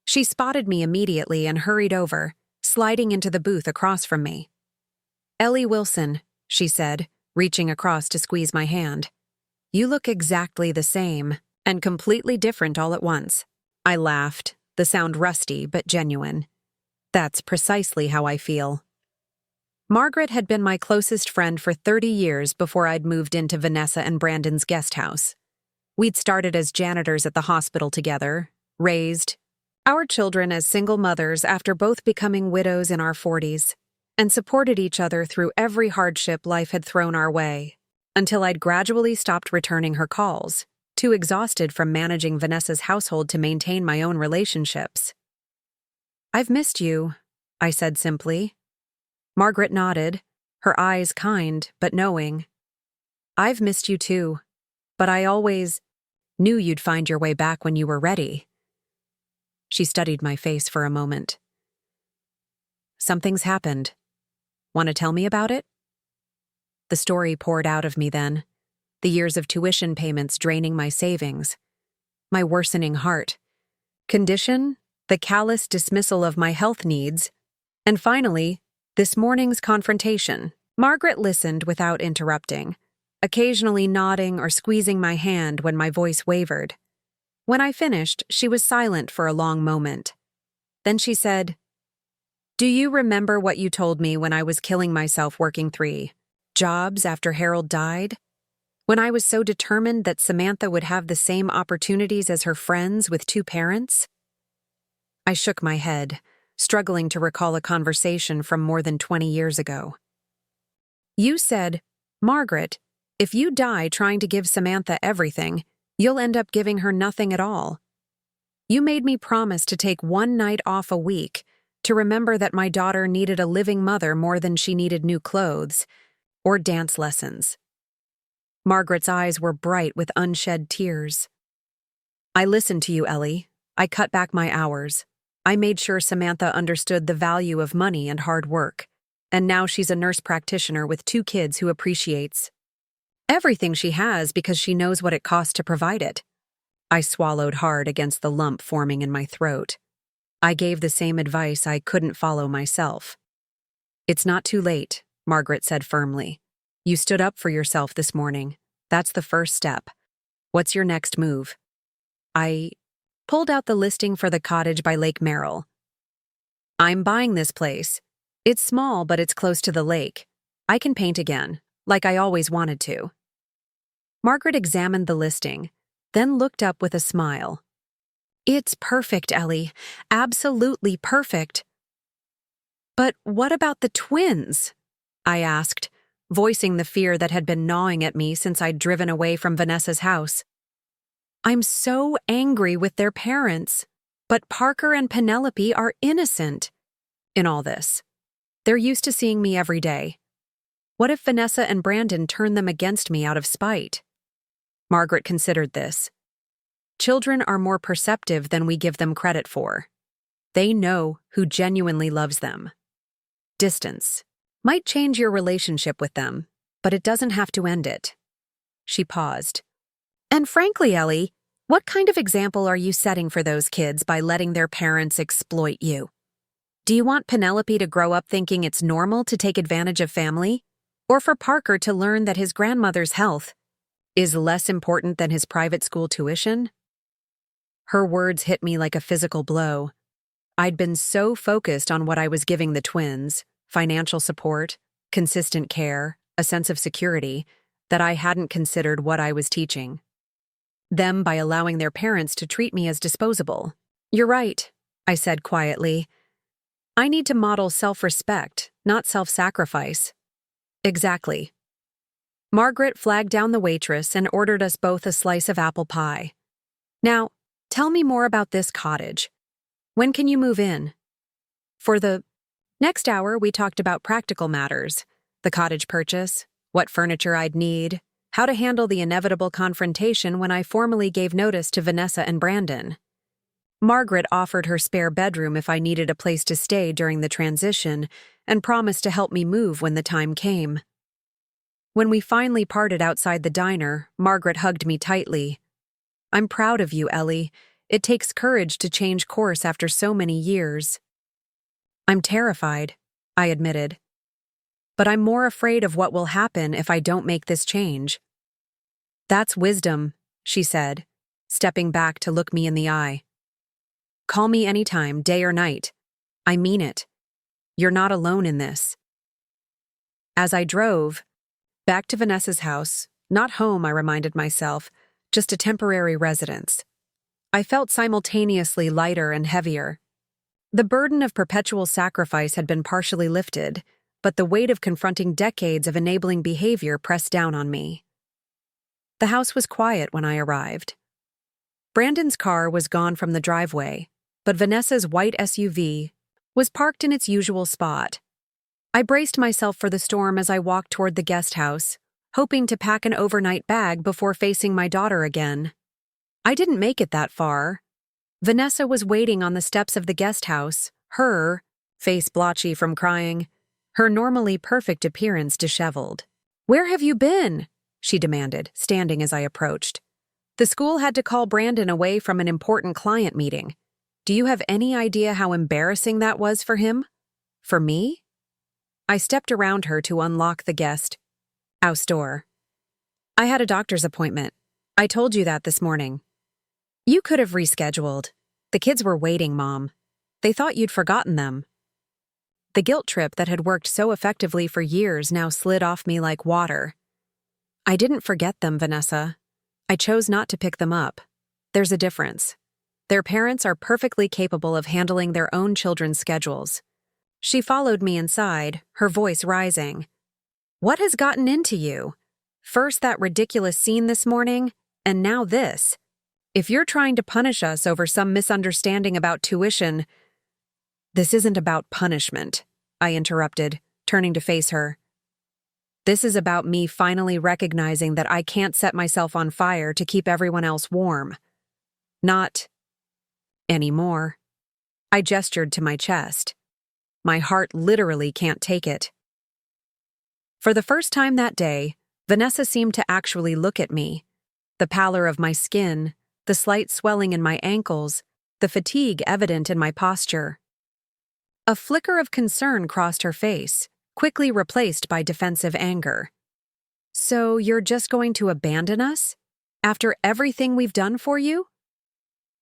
She spotted me immediately and hurried over, sliding into the booth across from me. Ellie Wilson, she said, reaching across to squeeze my hand. You look exactly the same, and completely different all at once. I laughed, the sound rusty but genuine. That's precisely how I feel. Margaret had been my closest friend for 30 years before I'd moved into Vanessa and Brandon's guest house. We'd started as janitors at the hospital together, raised our children as single mothers after both becoming widows in our 40s, and supported each other through every hardship life had thrown our way. until I'd gradually stopped returning her calls, too exhausted from managing Vanessa's household to maintain my own relationships. "I've missed you," I said simply. Margaret nodded, her eyes kind but knowing. "I've missed you too, but I always knew you'd find your way back when you were ready." She studied my face for a moment. "Something's happened. Want to tell me about it?" The story poured out of me then, the years of tuition payments draining my savings, my worsening heart, condition, the callous dismissal of my health needs, and finally, this morning's confrontation. Margaret listened without interrupting, occasionally nodding or squeezing my hand when my voice wavered. When I finished, she was silent for a long moment. Then she said, "Do you remember what you told me when I was killing myself working 3 jobs after Harold died? When I was so determined that Samantha would have the same opportunities as her friends with 2 parents?" I shook my head, struggling to recall a conversation from more than 20 years ago. "You said, 'Margaret, if you die trying to give Samantha everything, you'll end up giving her nothing at all.' You made me promise to take 1 night off a week, to remember that my daughter needed a living mother more than she needed new clothes or dance lessons." Margaret's eyes were bright with unshed tears. "I listened to you, Ellie. I cut back my hours. I made sure Samantha understood the value of money and hard work. And now she's a nurse practitioner with 2 kids who appreciates everything she has because she knows what it costs to provide it." I swallowed hard against the lump forming in my throat. I gave the same advice I couldn't follow myself. "It's not too late," Margaret said firmly. "You stood up for yourself this morning. That's the first step. What's your next move?" I pulled out the listing for the cottage by Lake Merrill. "I'm buying this place. It's small, but it's close to the lake. I can paint again, like I always wanted to." Margaret examined the listing, then looked up with a smile. "It's perfect, Ellie. Absolutely perfect." "But what about the twins?" I asked, voicing the fear that had been gnawing at me since I'd driven away from Vanessa's house. "I'm so angry with their parents, but Parker and Penelope are innocent in all this. They're used to seeing me every day. What if Vanessa and Brandon turn them against me out of spite?" Margaret considered this. "Children are more perceptive than we give them credit for. They know who genuinely loves them. Distance might change your relationship with them, but it doesn't have to end it." She paused. "And frankly, Ellie, what kind of example are you setting for those kids by letting their parents exploit you? Do you want Penelope to grow up thinking it's normal to take advantage of family? Or for Parker to learn that his grandmother's health is less important than his private school tuition?" Her words hit me like a physical blow. I'd been so focused on what I was giving the twins, financial support, consistent care, a sense of security, that I hadn't considered what I was teaching them by allowing their parents to treat me as disposable. "You're right," I said quietly. "I need to model self-respect, not self-sacrifice." "Exactly." Margaret flagged down the waitress and ordered us both a slice of apple pie. "Now, tell me more about this cottage. When can you move in?" For the next hour, we talked about practical matters, the cottage purchase, what furniture I'd need, how to handle the inevitable confrontation when I formally gave notice to Vanessa and Brandon. Margaret offered her spare bedroom if I needed a place to stay during the transition and promised to help me move when the time came. When we finally parted outside the diner, Margaret hugged me tightly. "I'm proud of you, Ellie. It takes courage to change course after so many years." "I'm terrified," I admitted. "But I'm more afraid of what will happen if I don't make this change." "That's wisdom," she said, stepping back to look me in the eye. "Call me anytime, day or night. I mean it. You're not alone in this." As I drove back to Vanessa's house, not home, I reminded myself, just a temporary residence, I felt simultaneously lighter and heavier. The burden of perpetual sacrifice had been partially lifted, but the weight of confronting decades of enabling behavior pressed down on me. The house was quiet when I arrived. Brandon's car was gone from the driveway, but Vanessa's white SUV was parked in its usual spot. I braced myself for the storm as I walked toward the guest house, hoping to pack an overnight bag before facing my daughter again. I didn't make it that far. Vanessa was waiting on the steps of the guest house, her face blotchy from crying, her normally perfect appearance disheveled. "Where have you been?" she demanded, standing as I approached. "The school had to call Brandon away from an important client meeting. Do you have any idea how embarrassing that was for him? For me?" I stepped around her to unlock the guest house door. "I had a doctor's appointment. I told you that this morning." "You could have rescheduled. The kids were waiting, Mom. They thought you'd forgotten them." The guilt trip that had worked so effectively for years now slid off me like water. "I didn't forget them, Vanessa. I chose not to pick them up. There's a difference. Their parents are perfectly capable of handling their own children's schedules." She followed me inside, her voice rising. "What has gotten into you? First that ridiculous scene this morning, and now this. If you're trying to punish us over some misunderstanding about tuition—" "This isn't about punishment," I interrupted, turning to face her. "This is about me finally recognizing that I can't set myself on fire to keep everyone else warm. Not anymore." I gestured to my chest. My heart literally can't take it. For the first time that day, Vanessa seemed to actually look at me. The pallor of my skin, the slight swelling in my ankles, the fatigue evident in my posture. A flicker of concern crossed her face, quickly replaced by defensive anger. "So you're just going to abandon us? After everything we've done for you?"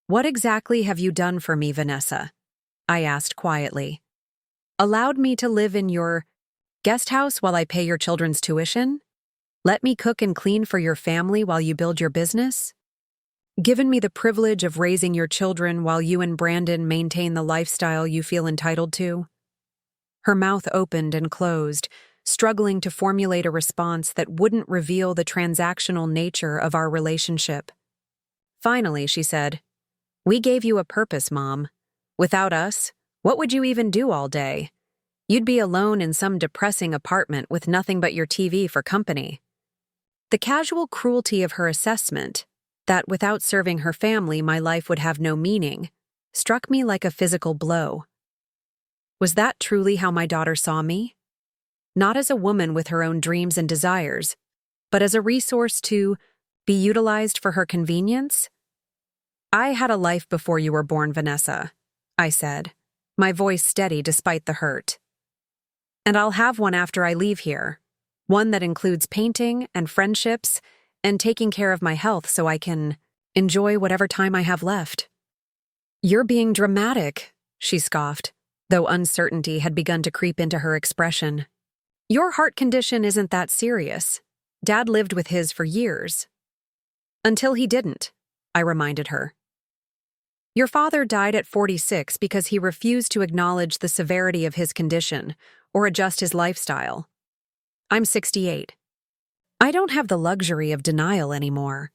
"What exactly have you done for me, Vanessa?" I asked quietly. "Allowed me to live in your guest house while I pay your children's tuition? Let me cook and clean for your family while you build your business? Given me the privilege of raising your children while you and Brandon maintain the lifestyle you feel entitled to?" Her mouth opened and closed, struggling to formulate a response that wouldn't reveal the transactional nature of our relationship. Finally, she said, "We gave you a purpose, Mom. Without us, what would you even do all day? You'd be alone in some depressing apartment with nothing but your TV for company." The casual cruelty of her assessment, that without serving her family my life would have no meaning, struck me like a physical blow. Was that truly how my daughter saw me? Not as a woman with her own dreams and desires, but as a resource to be utilized for her convenience? "I had a life before you were born, Vanessa," I said, my voice steady despite the hurt. "And I'll have one after I leave here, one that includes painting and friendships and taking care of my health so I can enjoy whatever time I have left." "You're being dramatic," she scoffed, though uncertainty had begun to creep into her expression. "Your heart condition isn't that serious. Dad lived with his for years." "Until he didn't," I reminded her. "Your father died at 46 because he refused to acknowledge the severity of his condition or adjust his lifestyle. I'm 68. I don't have the luxury of denial anymore."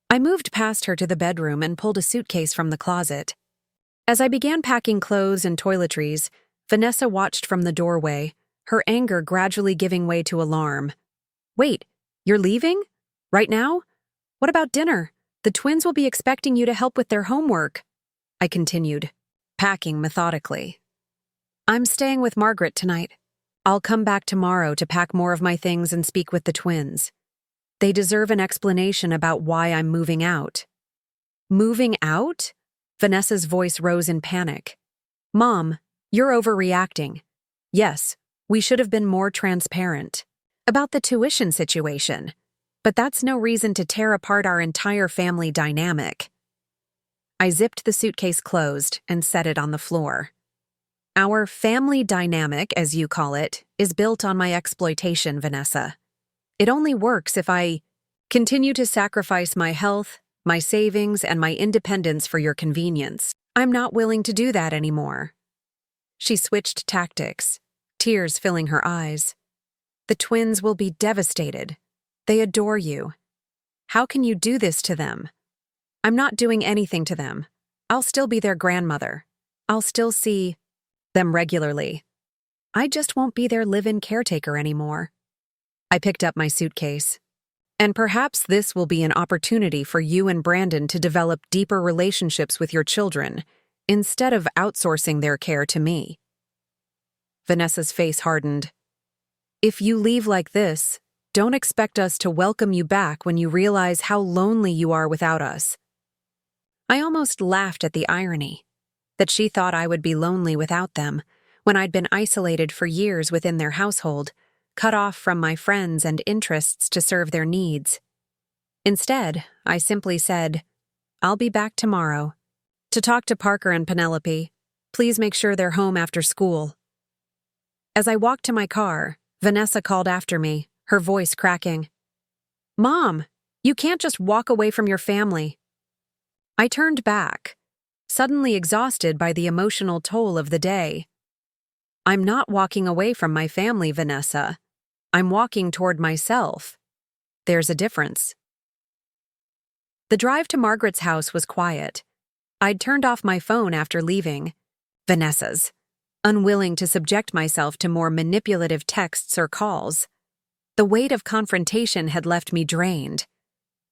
I moved past her to the bedroom and pulled a suitcase from the closet. As I began packing clothes and toiletries, Vanessa watched from the doorway, her anger gradually giving way to alarm. "Wait, you're leaving? Right now? What about dinner? The twins will be expecting you to help with their homework," I continued, packing methodically. "I'm staying with Margaret tonight. I'll come back tomorrow to pack more of my things and speak with the twins. They deserve an explanation about why I'm moving out." "Moving out?" Vanessa's voice rose in panic. "Mom, you're overreacting. Yes, we should have been more transparent about the tuition situation, but that's no reason to tear apart our entire family dynamic." I zipped the suitcase closed and set it on the floor. "Our family dynamic, as you call it, is built on my exploitation, Vanessa. It only works if I continue to sacrifice my health, my savings, and my independence for your convenience. I'm not willing to do that anymore." She switched tactics. tears filling her eyes. The twins will be devastated. They adore you. How can you do this to them? I'm not doing anything to them. I'll still be their grandmother. I'll still see them regularly. I just won't be their live-in caretaker anymore. I picked up my suitcase. And perhaps this will be an opportunity for you and Brandon to develop deeper relationships with your children, instead of outsourcing their care to me. Vanessa's face hardened. If you leave like this, don't expect us to welcome you back when you realize how lonely you are without us. I almost laughed at the irony, that she thought I would be lonely without them, when I'd been isolated for years within their household, cut off from my friends and interests to serve their needs. Instead, I simply said, I'll be back tomorrow. To talk to Parker and Penelope. Please make sure they're home after school. As I walked to my car, Vanessa called after me, her voice cracking. Mom, you can't just walk away from your family. I turned back, suddenly exhausted by the emotional toll of the day. I'm not walking away from my family, Vanessa. I'm walking toward myself. There's a difference. The drive to Margaret's house was quiet. I'd turned off my phone after leaving Vanessa's, unwilling to subject myself to more manipulative texts or calls. The weight of confrontation had left me drained,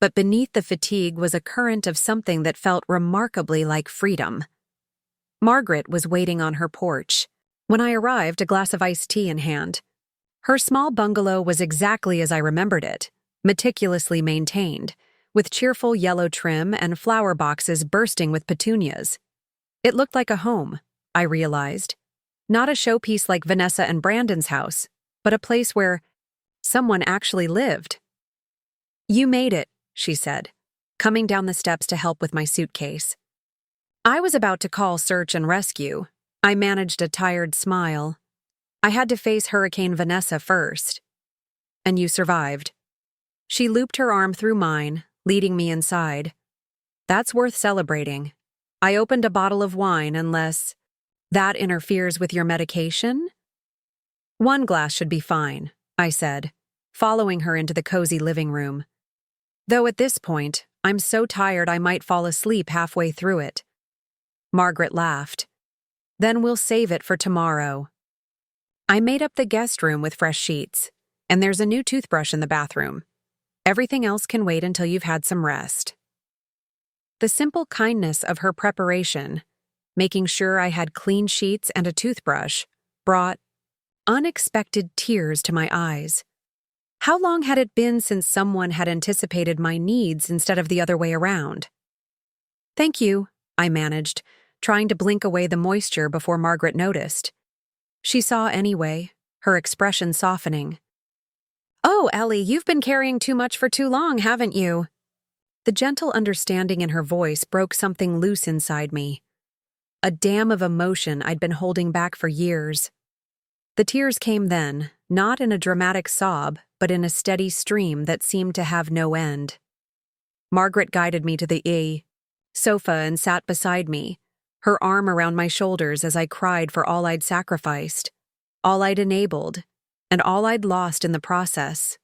but beneath the fatigue was a current of something that felt remarkably like freedom. Margaret was waiting on her porch. When I arrived, a glass of iced tea in hand. Her small bungalow was exactly as I remembered it, meticulously maintained, with cheerful yellow trim and flower boxes bursting with petunias. It looked like a home, I realized. Not a showpiece like Vanessa and Brandon's house, but a place where someone actually lived. You made it, she said, coming down the steps to help with my suitcase. I was about to call search and rescue. I managed a tired smile. I had to face Hurricane Vanessa first. And you survived. She looped her arm through mine, leading me inside. That's worth celebrating. I opened a bottle of wine unless that interferes with your medication? One glass should be fine, I said, following her into the cozy living room. Though at this point, I'm so tired I might fall asleep halfway through it. Margaret laughed. Then we'll save it for tomorrow. I made up the guest room with fresh sheets, and there's a new toothbrush in the bathroom. Everything else can wait until you've had some rest. The simple kindness of her preparation, making sure I had clean sheets and a toothbrush, brought unexpected tears to my eyes. How long had it been since someone had anticipated my needs instead of the other way around? Thank you, I managed, trying to blink away the moisture before Margaret noticed. She saw anyway, her expression softening. Oh, Ellie, you've been carrying too much for too long, haven't you? The gentle understanding in her voice broke something loose inside me. A dam of emotion I'd been holding back for years. The tears came then, not in a dramatic sob, but in a steady stream that seemed to have no end. Margaret guided me to the sofa and sat beside me, her arm around my shoulders as I cried for all I'd sacrificed, all I'd enabled, and all I'd lost in the process.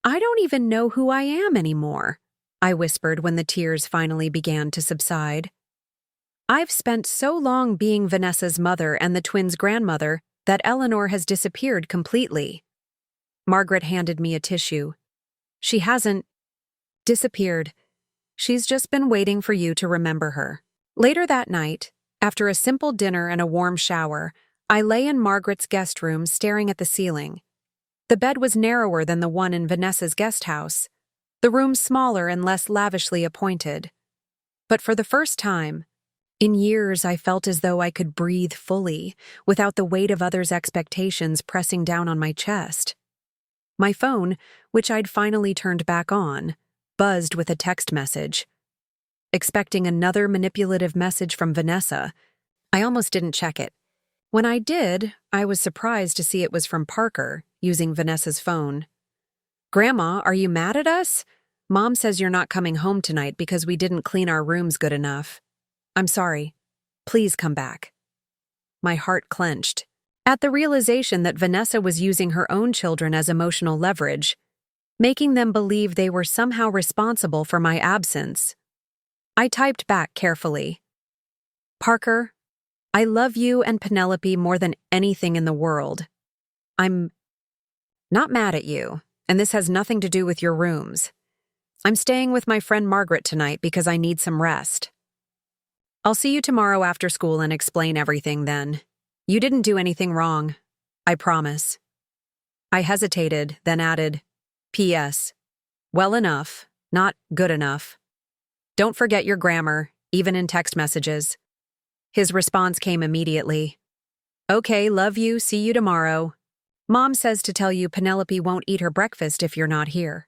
I don't even know who I am anymore, I whispered when the tears finally began to subside. I've spent so long being Vanessa's mother and the twins' grandmother that Eleanor has disappeared completely. Margaret handed me a tissue. She hasn't disappeared. She's just been waiting for you to remember her. Later that night, after a simple dinner and a warm shower, I lay in Margaret's guest room staring at the ceiling. The bed was narrower than the one in Vanessa's guest house, the room smaller and less lavishly appointed. But for the first time, in years, I felt as though I could breathe fully, without the weight of others' expectations pressing down on my chest. My phone, which I'd finally turned back on, buzzed with a text message. Expecting another manipulative message from Vanessa, I almost didn't check it. When I did, I was surprised to see it was from Parker, using Vanessa's phone. Grandma, are you mad at us? Mom says you're not coming home tonight because we didn't clean our rooms good enough. I'm sorry. Please come back. My heart clenched. At the realization that Vanessa was using her own children as emotional leverage, making them believe they were somehow responsible for my absence, I typed back carefully. Parker, I love you and Penelope more than anything in the world. I'm not mad at you, and this has nothing to do with your rooms. I'm staying with my friend Margaret tonight because I need some rest. I'll see you tomorrow after school and explain everything then. You didn't do anything wrong. I promise. I hesitated, then added, P.S. Well enough, not good enough. Don't forget your grammar, even in text messages. His response came immediately. Okay, love you, see you tomorrow. Mom says to tell you Penelope won't eat her breakfast if you're not here.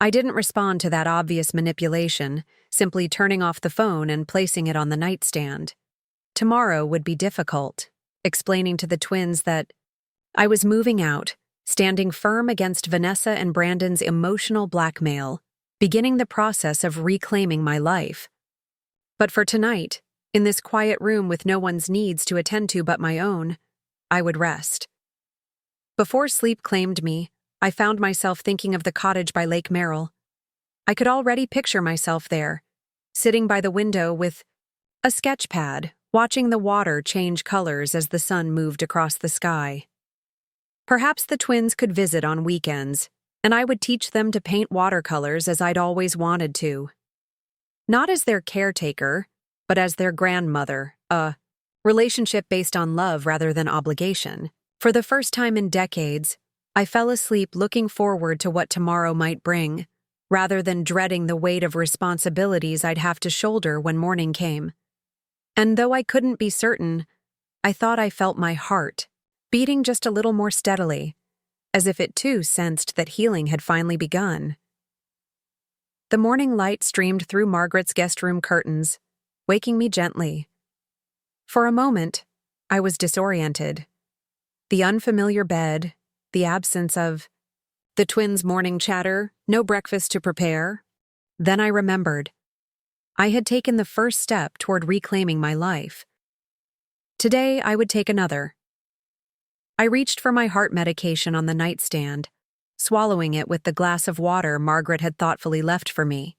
I didn't respond to that obvious manipulation, simply turning off the phone and placing it on the nightstand. Tomorrow would be difficult, explaining to the twins that I was moving out, standing firm against Vanessa and Brandon's emotional blackmail, beginning the process of reclaiming my life. But for tonight, in this quiet room with no one's needs to attend to but my own, I would rest. Before sleep claimed me, I found myself thinking of the cottage by Lake Merrill. I could already picture myself there, sitting by the window with a sketch pad, watching the water change colors as the sun moved across the sky. Perhaps the twins could visit on weekends, and I would teach them to paint watercolors as I'd always wanted to. Not as their caretaker, but as their grandmother, a relationship based on love rather than obligation. For the first time in decades, I fell asleep looking forward to what tomorrow might bring, rather than dreading the weight of responsibilities I'd have to shoulder when morning came. And though I couldn't be certain, I thought I felt my heart beating just a little more steadily, as if it too sensed that healing had finally begun. The morning light streamed through Margaret's guest room curtains, waking me gently. For a moment, I was disoriented. The unfamiliar bed, the absence of the twins' morning chatter, no breakfast to prepare. Then I remembered. I had taken the first step toward reclaiming my life. Today, I would take another. I reached for my heart medication on the nightstand, swallowing it with the glass of water Margaret had thoughtfully left for me.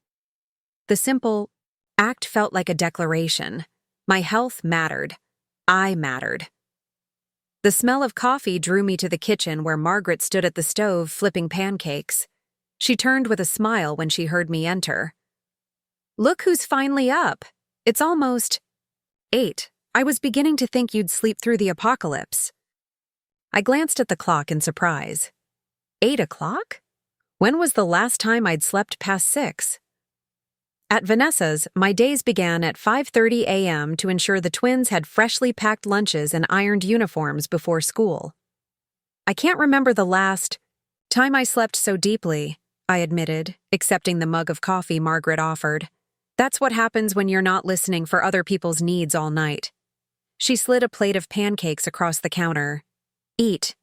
The simple act felt like a declaration. My health mattered. I mattered. The smell of coffee drew me to the kitchen where Margaret stood at the stove flipping pancakes. She turned with a smile when she heard me enter. Look who's finally up. It's almost 8. I was beginning to think you'd sleep through the apocalypse. I glanced at the clock in surprise. 8 o'clock? When was the last time I'd slept past 6? At Vanessa's, my days began at 5:30 a.m. to ensure the twins had freshly packed lunches and ironed uniforms before school. I can't remember the last time I slept so deeply, I admitted, accepting the mug of coffee Margaret offered. That's what happens when you're not listening for other people's needs all night. She slid a plate of pancakes across the counter. Eat.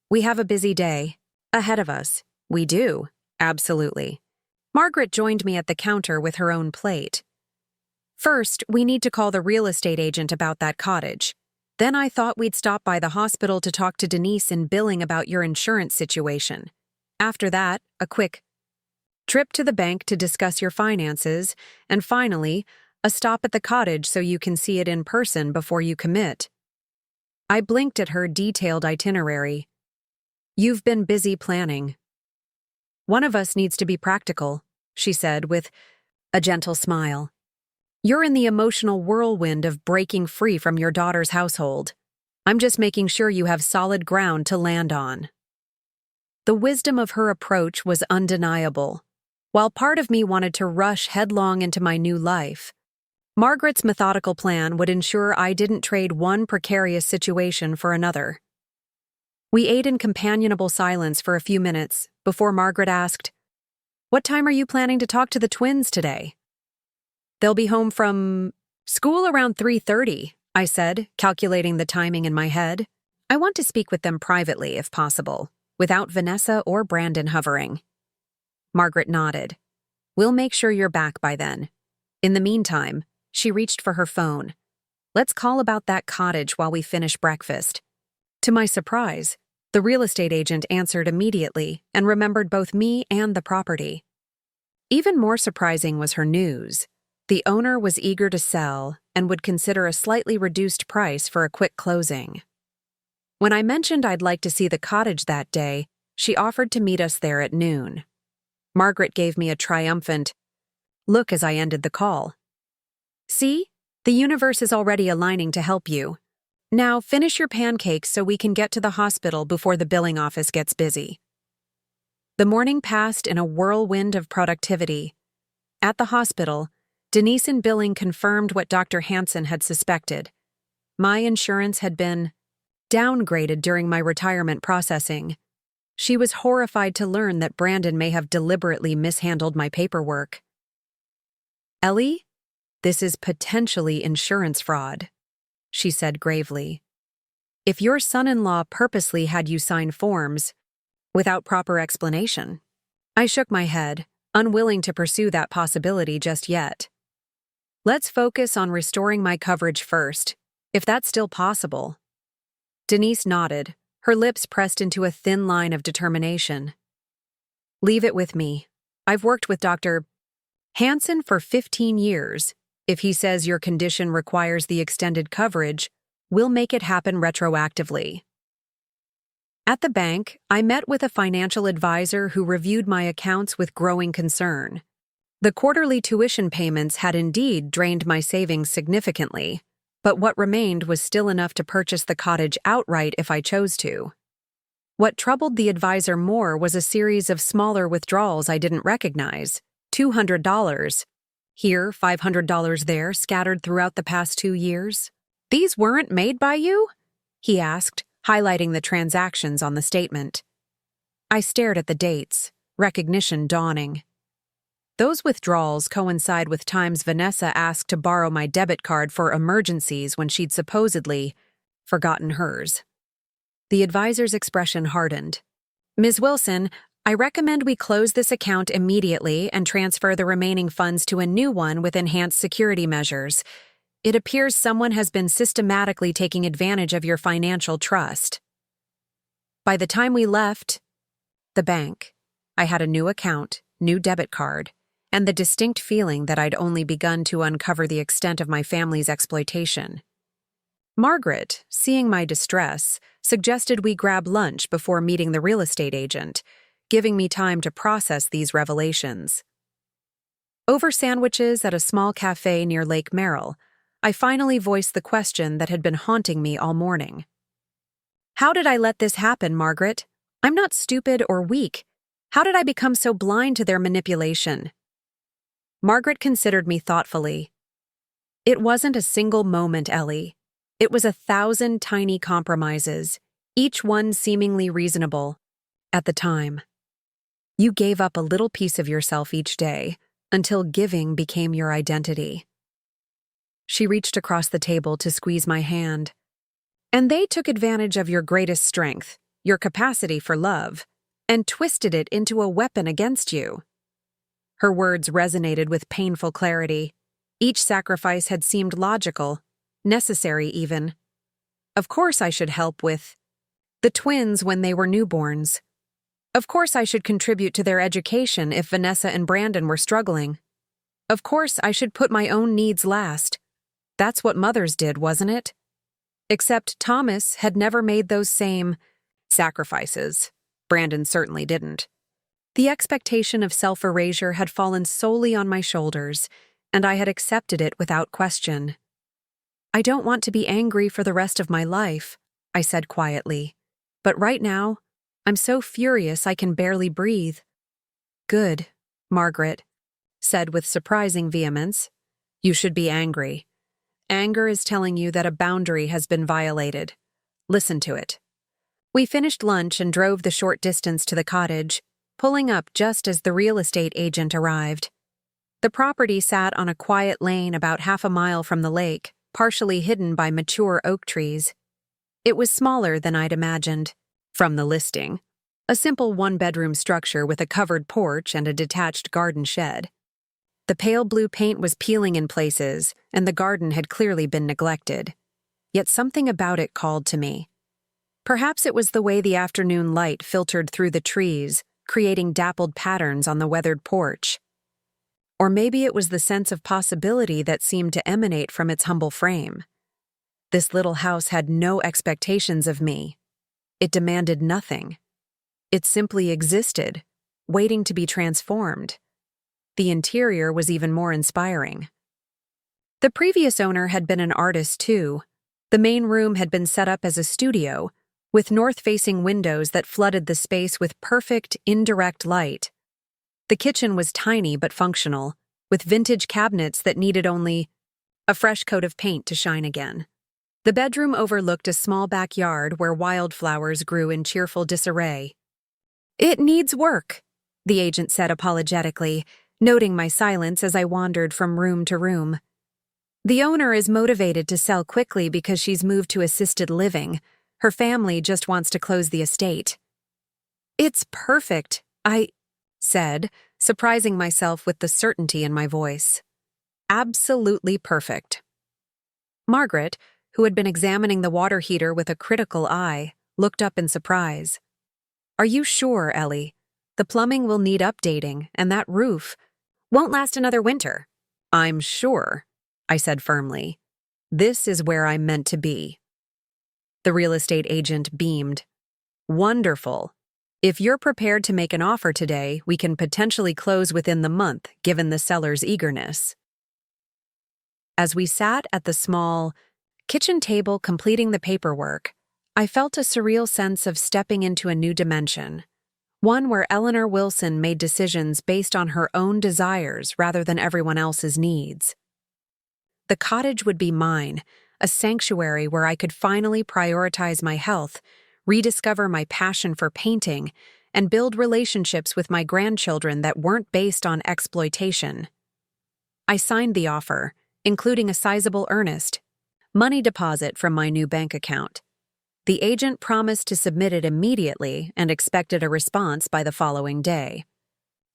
We have a busy day ahead of us. We do, absolutely. Margaret joined me at the counter with her own plate. First, we need to call the real estate agent about that cottage. Then I thought we'd stop by the hospital to talk to Denise in billing about your insurance situation. After that, a quick trip to the bank to discuss your finances, and finally, a stop at the cottage so you can see it in person before you commit. I blinked at her detailed itinerary. You've been busy planning. One of us needs to be practical, she said with a gentle smile. You're in the emotional whirlwind of breaking free from your daughter's household. I'm just making sure you have solid ground to land on. The wisdom of her approach was undeniable. While part of me wanted to rush headlong into my new life, Margaret's methodical plan would ensure I didn't trade one precarious situation for another. We ate in companionable silence for a few minutes before Margaret asked, What time are you planning to talk to the twins today? They'll be home from school around 3:30, I said, calculating the timing in my head. I want to speak with them privately, if possible, without Vanessa or Brandon hovering. Margaret nodded. We'll make sure you're back by then. In the meantime, she reached for her phone. Let's call about that cottage while we finish breakfast." To my surprise, the real estate agent answered immediately and remembered both me and the property. Even more surprising was her news. The owner was eager to sell and would consider a slightly reduced price for a quick closing. When I mentioned I'd like to see the cottage that day, she offered to meet us there at noon. Margaret gave me a triumphant look as I ended the call. "See? The universe is already aligning to help you. Now finish your pancakes so we can get to the hospital before the billing office gets busy." The morning passed in a whirlwind of productivity. At the hospital, Denise in billing confirmed what Dr. Hansen had suspected. My insurance had been downgraded during my retirement processing. She was horrified to learn that Brandon may have deliberately mishandled my paperwork. "Ellie, this is potentially insurance fraud," she said gravely. "If your son-in-law purposely had you sign forms without proper explanation." I shook my head, unwilling to pursue that possibility just yet. "Let's focus on restoring my coverage first, if that's still possible." Denise nodded, her lips pressed into a thin line of determination. "Leave it with me. I've worked with Dr. Hansen for 15 years. If he says your condition requires the extended coverage, we'll make it happen retroactively." At the bank, I met with a financial advisor who reviewed my accounts with growing concern. The quarterly tuition payments had indeed drained my savings significantly, but what remained was still enough to purchase the cottage outright if I chose to. What troubled the advisor more was a series of smaller withdrawals I didn't recognize. $200 here, $500 there, scattered throughout the past 2 years. "These weren't made by you?" he asked, highlighting the transactions on the statement. I stared at the dates, recognition dawning. Those withdrawals coincide with times Vanessa asked to borrow my debit card for emergencies when she'd supposedly forgotten hers. The advisor's expression hardened. "Ms. Wilson, I recommend we close this account immediately and transfer the remaining funds to a new one with enhanced security measures. It appears someone has been systematically taking advantage of your financial trust." By the time we left the bank, I had a new account, new debit card, and the distinct feeling that I'd only begun to uncover the extent of my family's exploitation. Margaret, seeing my distress, suggested we grab lunch before meeting the real estate agent, giving me time to process these revelations. Over sandwiches at a small cafe near Lake Merrill, I finally voiced the question that had been haunting me all morning. "How did I let this happen, Margaret? I'm not stupid or weak. How did I become so blind to their manipulation?" Margaret considered me thoughtfully. "It wasn't a single moment, Ellie. It was 1,000 tiny compromises, each one seemingly reasonable at the time. You gave up a little piece of yourself each day until giving became your identity." She reached across the table to squeeze my hand. "And they took advantage of your greatest strength, your capacity for love, and twisted it into a weapon against you." Her words resonated with painful clarity. Each sacrifice had seemed logical, necessary even. Of course I should help with the twins when they were newborns. Of course I should contribute to their education if Vanessa and Brandon were struggling. Of course I should put my own needs last. That's what mothers did, wasn't it? Except Thomas had never made those same sacrifices. Brandon certainly didn't. The expectation of self-erasure had fallen solely on my shoulders, and I had accepted it without question. "I don't want to be angry for the rest of my life," I said quietly. "But right now, I'm so furious I can barely breathe." "Good," Margaret said with surprising vehemence. "You should be angry. Anger is telling you that a boundary has been violated. Listen to it." We finished lunch and drove the short distance to the cottage, pulling up just as the real estate agent arrived. The property sat on a quiet lane about half a mile from the lake, partially hidden by mature oak trees. It was smaller than I'd imagined. From the listing, a simple one-bedroom structure with a covered porch and a detached garden shed. The pale blue paint was peeling in places, and the garden had clearly been neglected. Yet something about it called to me. Perhaps it was the way the afternoon light filtered through the trees, creating dappled patterns on the weathered porch. Or maybe it was the sense of possibility that seemed to emanate from its humble frame. This little house had no expectations of me. It demanded nothing. It simply existed, waiting to be transformed. The interior was even more inspiring. The previous owner had been an artist too. The main room had been set up as a studio, with north-facing windows that flooded the space with perfect, indirect light. The kitchen was tiny but functional, with vintage cabinets that needed only a fresh coat of paint to shine again. The bedroom overlooked a small backyard where wildflowers grew in cheerful disarray. "It needs work," the agent said apologetically, noting my silence as I wandered from room to room. "The owner is motivated to sell quickly because she's moved to assisted living. Her family just wants to close the estate." "It's perfect," I said, surprising myself with the certainty in my voice. "Absolutely perfect." Margaret, who had been examining the water heater with a critical eye, looked up in surprise. "Are you sure, Ellie? The plumbing will need updating, and that roof won't last another winter." "I'm sure," I said firmly. "This is where I'm meant to be." The real estate agent beamed. "Wonderful. If you're prepared to make an offer today, we can potentially close within the month, given the seller's eagerness." As we sat at the small kitchen table completing the paperwork, I felt a surreal sense of stepping into a new dimension, one where Eleanor Wilson made decisions based on her own desires rather than everyone else's needs. The cottage would be mine, a sanctuary where I could finally prioritize my health, rediscover my passion for painting, and build relationships with my grandchildren that weren't based on exploitation. I signed the offer, including a sizable earnest money deposit from my new bank account. The agent promised to submit it immediately and expected a response by the following day.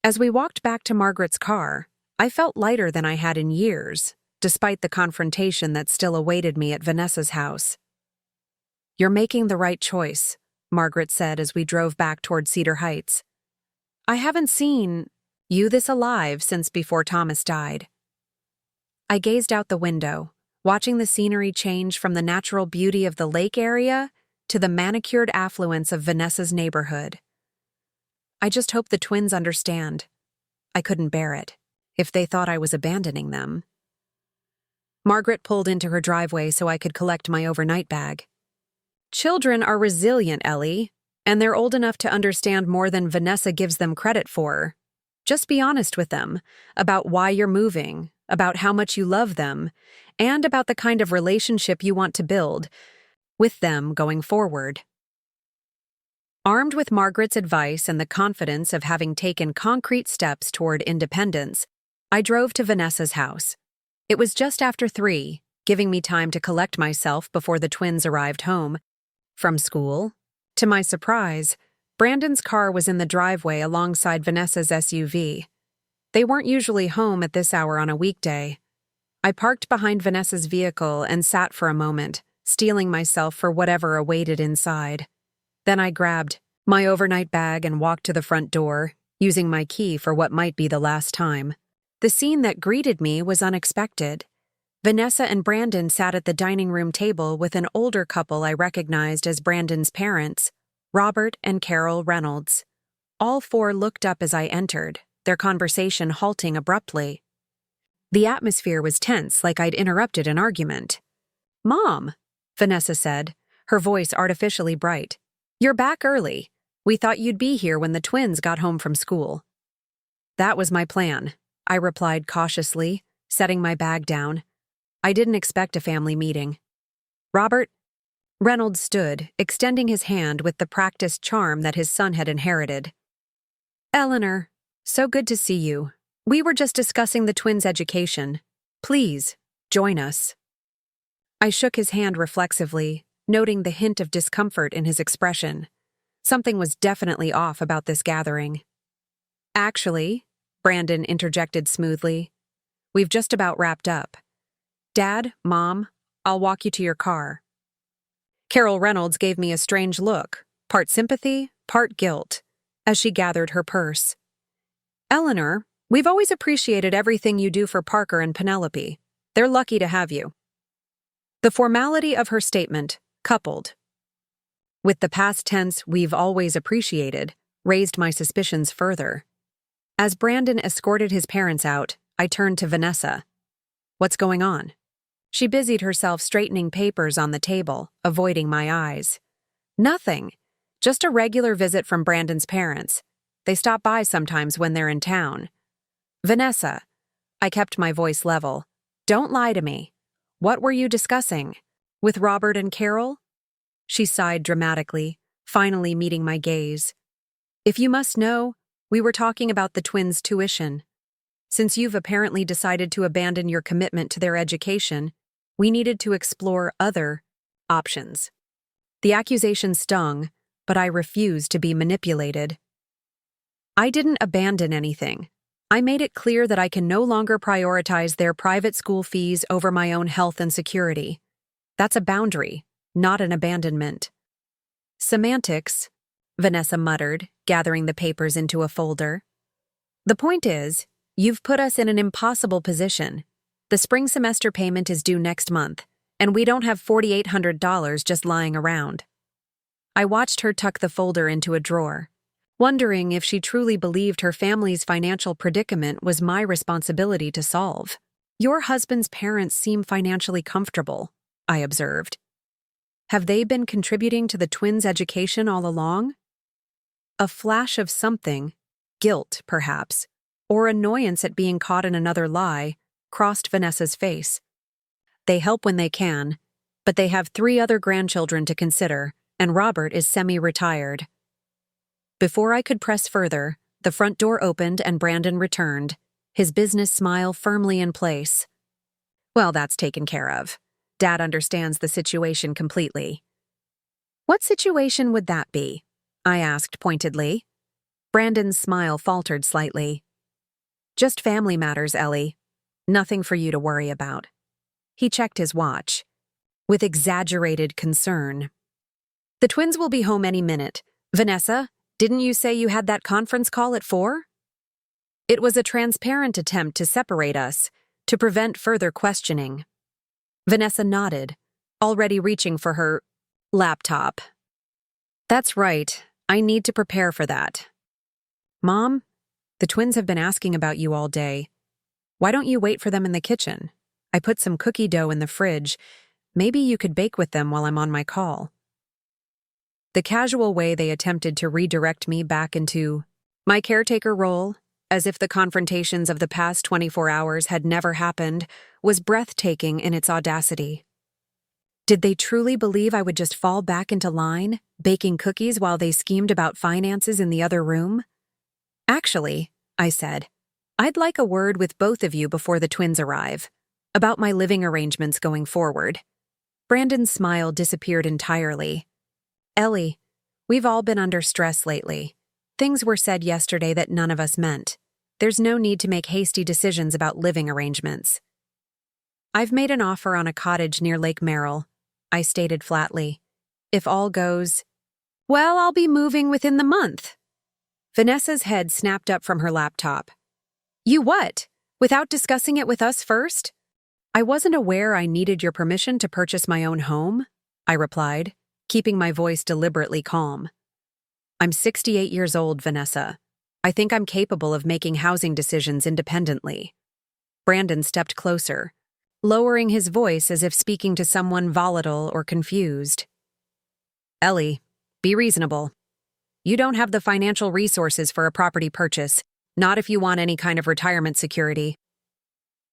As we walked back to Margaret's car, I felt lighter than I had in years, despite the confrontation that still awaited me at Vanessa's house. "You're making the right choice," Margaret said as we drove back toward Cedar Heights. "I haven't seen you this alive since before Thomas died." I gazed out the window, watching the scenery change from the natural beauty of the lake area to the manicured affluence of Vanessa's neighborhood. I just hope the twins understand. I couldn't bear it, if they thought I was abandoning them. Margaret pulled into her driveway so I could collect my overnight bag. "Children are resilient, Ellie, and they're old enough to understand more than Vanessa gives them credit for. Just be honest with them about why you're moving, about how much you love them, and about the kind of relationship you want to build with them going forward." Armed with Margaret's advice and the confidence of having taken concrete steps toward independence, I drove to Vanessa's house. It was just after 3, giving me time to collect myself before the twins arrived home from school. To my surprise, Brandon's car was in the driveway alongside Vanessa's SUV. They weren't usually home at this hour on a weekday. I parked behind Vanessa's vehicle and sat for a moment, steeling myself for whatever awaited inside. Then I grabbed my overnight bag and walked to the front door, using my key for what might be the last time. The scene that greeted me was unexpected. Vanessa and Brandon sat at the dining room table with an older couple I recognized as Brandon's parents, Robert and Carol Reynolds. All 4 looked up as I entered, their conversation halting abruptly. The atmosphere was tense, like I'd interrupted an argument. "Mom," Vanessa said, her voice artificially bright. "You're back early. We thought you'd be here when the twins got home from school." "That was my plan," I replied cautiously, setting my bag down. I didn't expect a family meeting. "Robert?" Reynolds stood, extending his hand with the practiced charm that his son had inherited. "Eleanor, so good to see you. We were just discussing the twins' education. Please, join us." I shook his hand reflexively, noting the hint of discomfort in his expression. Something was definitely off about this gathering. "Actually," Brandon interjected smoothly, We've just about wrapped up. Dad, Mom, I'll walk you to your car. Carol Reynolds gave me a strange look, part sympathy, part guilt, as she gathered her purse. Eleanor, we've always appreciated everything you do for Parker and Penelope. They're lucky to have you. The formality of her statement, coupled with the past tense "we've always appreciated," raised my suspicions further. As Brandon escorted his parents out, I turned to Vanessa. What's going on? She busied herself straightening papers on the table, avoiding my eyes. Nothing. Just a regular visit from Brandon's parents. They stop by sometimes when they're in town. Vanessa. I kept my voice level. Don't lie to me. What were you discussing? With Robert and Carol? She sighed dramatically, finally meeting my gaze. If you must know, we were talking about the twins' tuition. Since you've apparently decided to abandon your commitment to their education, we needed to explore other options. The accusation stung, but I refused to be manipulated. I didn't abandon anything. I made it clear that I can no longer prioritize their private school fees over my own health and security. That's a boundary, not an abandonment. Semantics, Vanessa muttered, gathering the papers into a folder. The point is, you've put us in an impossible position. The spring semester payment is due next month, and we don't have $4,800 just lying around. I watched her tuck the folder into a drawer, wondering if she truly believed her family's financial predicament was my responsibility to solve. Your husband's parents seem financially comfortable, I observed. Have they been contributing to the twins' education all along? A flash of something, guilt perhaps, or annoyance at being caught in another lie, crossed Vanessa's face. They help when they can, but they have 3 other grandchildren to consider, and Robert is semi-retired. Before I could press further, the front door opened and Brandon returned, his business smile firmly in place. Well, that's taken care of. Dad understands the situation completely. What situation would that be? I asked pointedly. Brandon's smile faltered slightly. Just family matters, Ellie. Nothing for you to worry about. He checked his watch, with exaggerated concern. The twins will be home any minute. Vanessa, didn't you say you had that conference call at 4? It was a transparent attempt to separate us, to prevent further questioning. Vanessa nodded, already reaching for her laptop. That's right. I need to prepare for that. Mom, the twins have been asking about you all day. Why don't you wait for them in the kitchen? I put some cookie dough in the fridge. Maybe you could bake with them while I'm on my call. The casual way they attempted to redirect me back into my caretaker role, as if the confrontations of the past 24 hours had never happened, was breathtaking in its audacity. Did they truly believe I would just fall back into line, baking cookies while they schemed about finances in the other room? Actually, I said, I'd like a word with both of you before the twins arrive, about my living arrangements going forward. Brandon's smile disappeared entirely. Ellie, we've all been under stress lately. Things were said yesterday that none of us meant. There's no need to make hasty decisions about living arrangements. I've made an offer on a cottage near Lake Merrill, I stated flatly. If all goes, well, I'll be moving within the month. Vanessa's head snapped up from her laptop. You what? Without discussing it with us first? I wasn't aware I needed your permission to purchase my own home, I replied, keeping my voice deliberately calm. I'm 68 years old, Vanessa. I think I'm capable of making housing decisions independently. Brandon stepped closer, lowering his voice as if speaking to someone volatile or confused. Ellie, be reasonable. You don't have the financial resources for a property purchase, not if you want any kind of retirement security.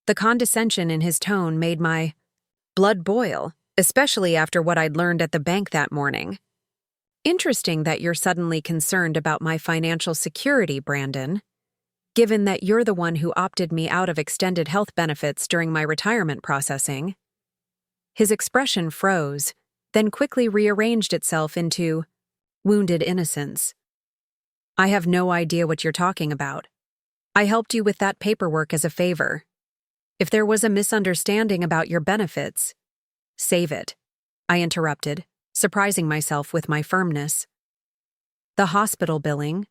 The condescension in his tone made my blood boil, especially after what I'd learned at the bank that morning. Interesting that you're suddenly concerned about my financial security, Brandon, given that you're the one who opted me out of extended health benefits during my retirement processing. His expression froze, then quickly rearranged itself into wounded innocence. I have no idea what you're talking about. I helped you with that paperwork as a favor. If there was a misunderstanding about your benefits, save it, I interrupted, surprising myself with my firmness. The hospital billing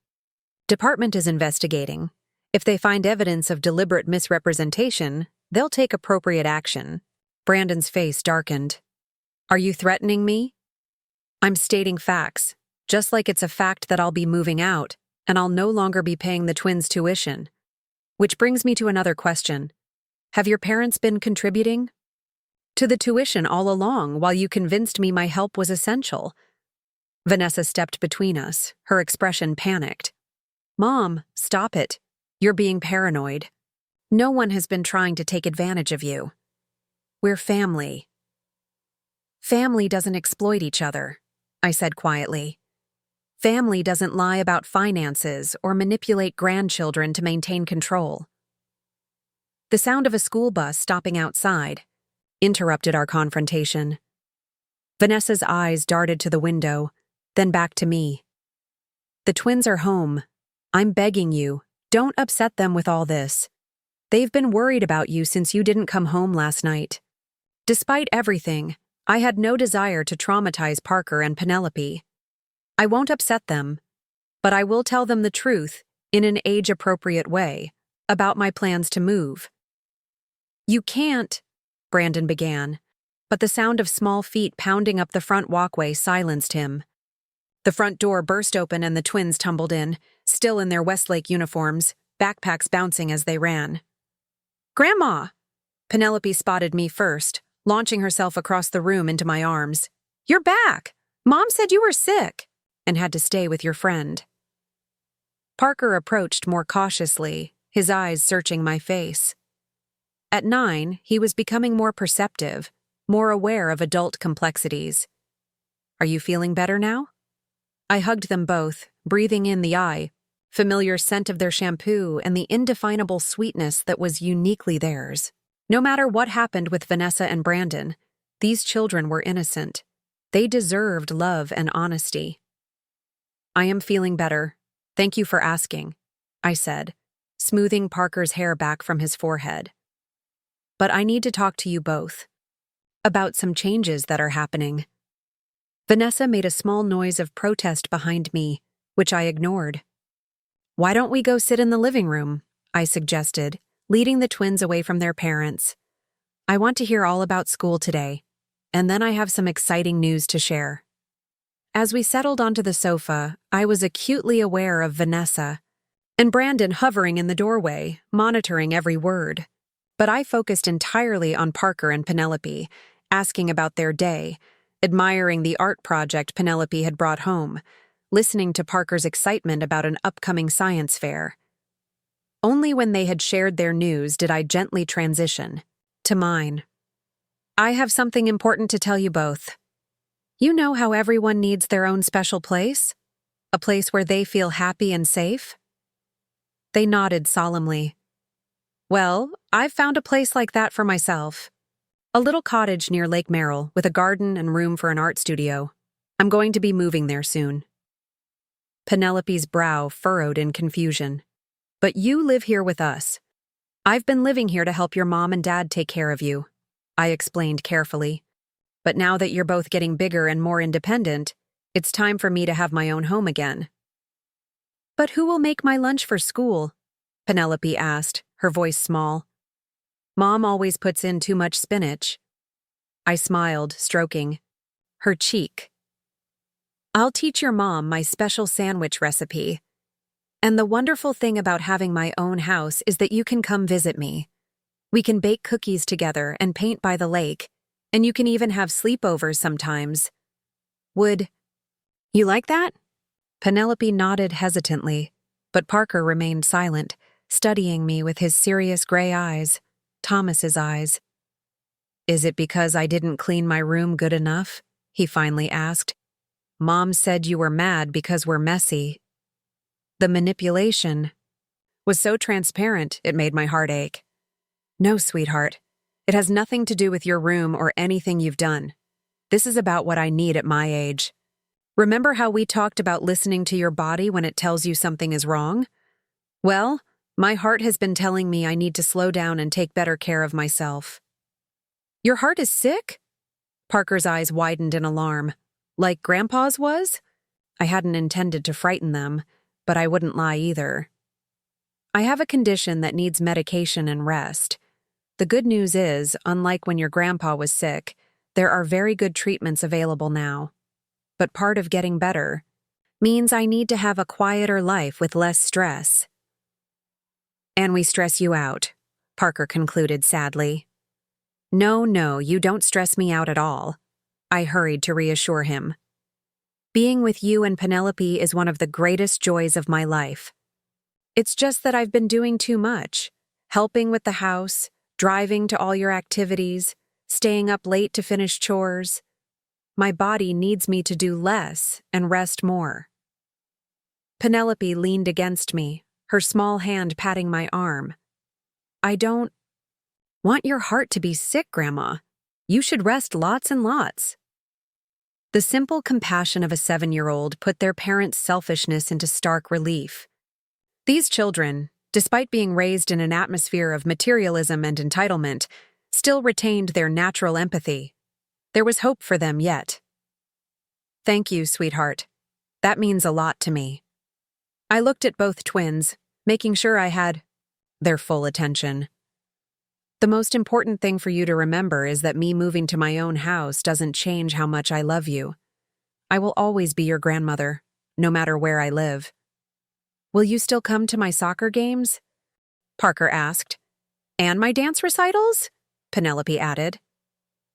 department is investigating. If they find evidence of deliberate misrepresentation, they'll take appropriate action. Brandon's face darkened. Are you threatening me? I'm stating facts, just like it's a fact that I'll be moving out, and I'll no longer be paying the twins' tuition. Which brings me to another question. Have your parents been contributing to the tuition all along while you convinced me my help was essential? Vanessa stepped between us, her expression panicked. Mom, stop it. You're being paranoid. No one has been trying to take advantage of you. We're family. Family doesn't exploit each other, I said quietly. Family doesn't lie about finances or manipulate grandchildren to maintain control. The sound of a school bus stopping outside interrupted our confrontation. Vanessa's eyes darted to the window, then back to me. The twins are home. I'm begging you, don't upset them with all this. They've been worried about you since you didn't come home last night. Despite everything, I had no desire to traumatize Parker and Penelope. I won't upset them, but I will tell them the truth in an age-appropriate way about my plans to move. You can't, Brandon began, but the sound of small feet pounding up the front walkway silenced him. The front door burst open and the twins tumbled in, still in their Westlake uniforms, backpacks bouncing as they ran. Grandma! Penelope spotted me first, launching herself across the room into my arms. You're back! Mom said you were sick and had to stay with your friend. Parker approached more cautiously, his eyes searching my face. At 9, he was becoming more perceptive, more aware of adult complexities. Are you feeling better now? I hugged them both, breathing in the familiar scent of their shampoo and the indefinable sweetness that was uniquely theirs. No matter what happened with Vanessa and Brandon, these children were innocent. They deserved love and honesty. I am feeling better. Thank you for asking, I said, smoothing Parker's hair back from his forehead. But I need to talk to you both about some changes that are happening. Vanessa made a small noise of protest behind me, which I ignored. Why don't we go sit in the living room? I suggested, leading the twins away from their parents. I want to hear all about school today, and then I have some exciting news to share. As we settled onto the sofa, I was acutely aware of Vanessa and Brandon hovering in the doorway, monitoring every word. But I focused entirely on Parker and Penelope, asking about their day, admiring the art project Penelope had brought home, listening to Parker's excitement about an upcoming science fair. Only when they had shared their news did I gently transition to mine. I have something important to tell you both. You know how everyone needs their own special place? A place where they feel happy and safe? They nodded solemnly. Well, I've found a place like that for myself. A little cottage near Lake Merrill with a garden and room for an art studio. I'm going to be moving there soon. Penelope's brow furrowed in confusion. But you live here with us. I've been living here to help your mom and dad take care of you, I explained carefully. But now that you're both getting bigger and more independent, it's time for me to have my own home again. But who will make my lunch for school? Penelope asked, her voice small. Mom always puts in too much spinach. I smiled, stroking her cheek. I'll teach your mom my special sandwich recipe. And the wonderful thing about having my own house is that you can come visit me. We can bake cookies together and paint by the lake, and you can even have sleepovers sometimes. Would you like that? Penelope nodded hesitantly, but Parker remained silent, studying me with his serious gray eyes, Thomas's eyes. Is it because I didn't clean my room good enough? He finally asked. Mom said you were mad because we're messy. The manipulation was so transparent it made my heart ache. No, sweetheart. It has nothing to do with your room or anything you've done. This is about what I need at my age. Remember how we talked about listening to your body when it tells you something is wrong? Well, My heart has been telling me I need to slow down and take better care of myself. Your heart is sick? Parker's eyes widened in alarm. Like Grandpa's was? I hadn't intended to frighten them, but I wouldn't lie either. I have a condition that needs medication and rest. The good news is, unlike when your grandpa was sick, there are very good treatments available now. But part of getting better means I need to have a quieter life with less stress. And we stress you out, Parker concluded sadly. No, you don't stress me out at all. I hurried to reassure him. Being with you and Penelope is one of the greatest joys of my life. It's just that I've been doing too much, helping with the house, driving to all your activities, staying up late to finish chores. My body needs me to do less and rest more. Penelope leaned against me, her small hand patting my arm. I don't want your heart to be sick, Grandma. You should rest lots and lots. The simple compassion of a 7-year-old put their parents' selfishness into stark relief. These children, despite being raised in an atmosphere of materialism and entitlement, still retained their natural empathy. There was hope for them yet. Thank you, sweetheart. That means a lot to me. I looked at both twins, making sure I had their full attention. The most important thing for you to remember is that me moving to my own house doesn't change how much I love you. I will always be your grandmother, no matter where I live. Will you still come to my soccer games? Parker asked. And my dance recitals? Penelope added.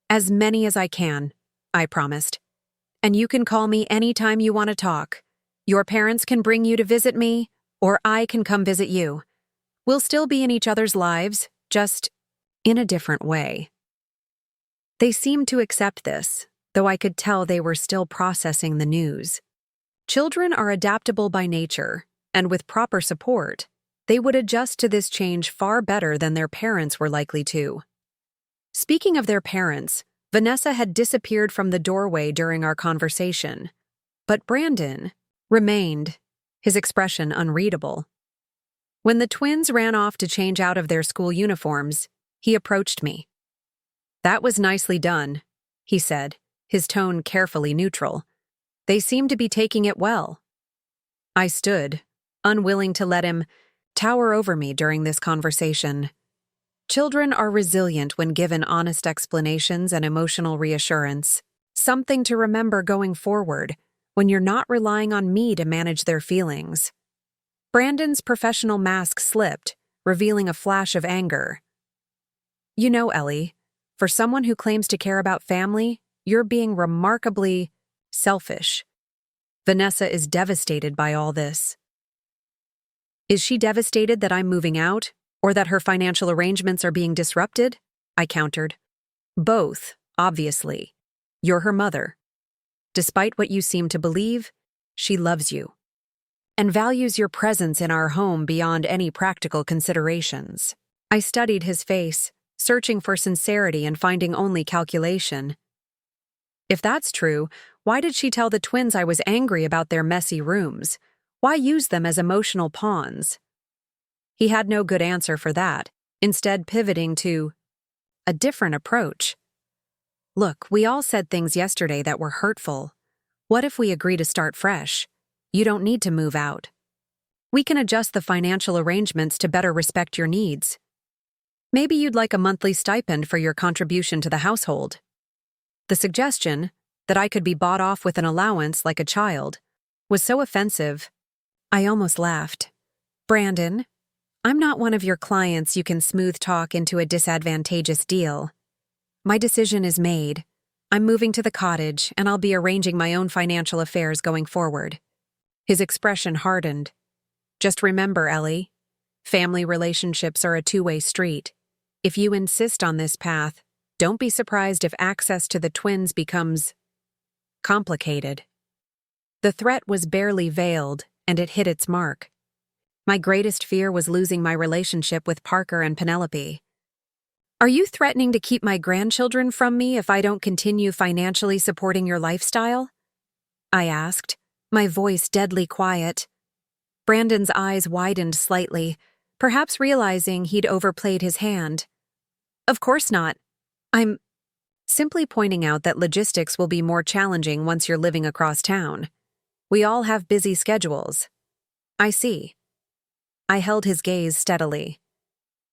As many as I can, I promised. And you can call me anytime you want to talk. Your parents can bring you to visit me, or I can come visit you. We'll still be in each other's lives, just in a different way. They seemed to accept this, though I could tell they were still processing the news. Children are adaptable by nature, and with proper support, they would adjust to this change far better than their parents were likely to. Speaking of their parents, Vanessa had disappeared from the doorway during our conversation, but Brandon remained, his expression unreadable. When the twins ran off to change out of their school uniforms, he approached me. That was nicely done, he said, his tone carefully neutral. They seemed to be taking it well. I stood, unwilling to let him tower over me during this conversation. Children are resilient when given honest explanations and emotional reassurance, something to remember going forward when you're not relying on me to manage their feelings. Brandon's professional mask slipped, revealing a flash of anger. You know, Ellie, for someone who claims to care about family, you're being remarkably selfish. Vanessa is devastated by all this. Is she devastated that I'm moving out, or that her financial arrangements are being disrupted? I countered. Both, obviously. You're her mother. Despite what you seem to believe, she loves you and values your presence in our home beyond any practical considerations. I studied his face, searching for sincerity and finding only calculation. If that's true, why did she tell the twins I was angry about their messy rooms? Why use them as emotional pawns? He had no good answer for that, instead pivoting to a different approach. Look, we all said things yesterday that were hurtful. What if we agree to start fresh? You don't need to move out. We can adjust the financial arrangements to better respect your needs. Maybe you'd like a monthly stipend for your contribution to the household. The suggestion, that I could be bought off with an allowance like a child, was so offensive, I almost laughed. Brandon, I'm not one of your clients you can smooth talk into a disadvantageous deal. My decision is made. I'm moving to the cottage, and I'll be arranging my own financial affairs going forward. His expression hardened. Just remember, Ellie, family relationships are a two-way street. If you insist on this path, don't be surprised if access to the twins becomes complicated. The threat was barely veiled, and it hit its mark. My greatest fear was losing my relationship with Parker and Penelope. Are you threatening to keep my grandchildren from me if I don't continue financially supporting your lifestyle? I asked, my voice deadly quiet. Brandon's eyes widened slightly, perhaps realizing he'd overplayed his hand. Of course not. I'm simply pointing out that logistics will be more challenging once you're living across town. We all have busy schedules. I see. I held his gaze steadily.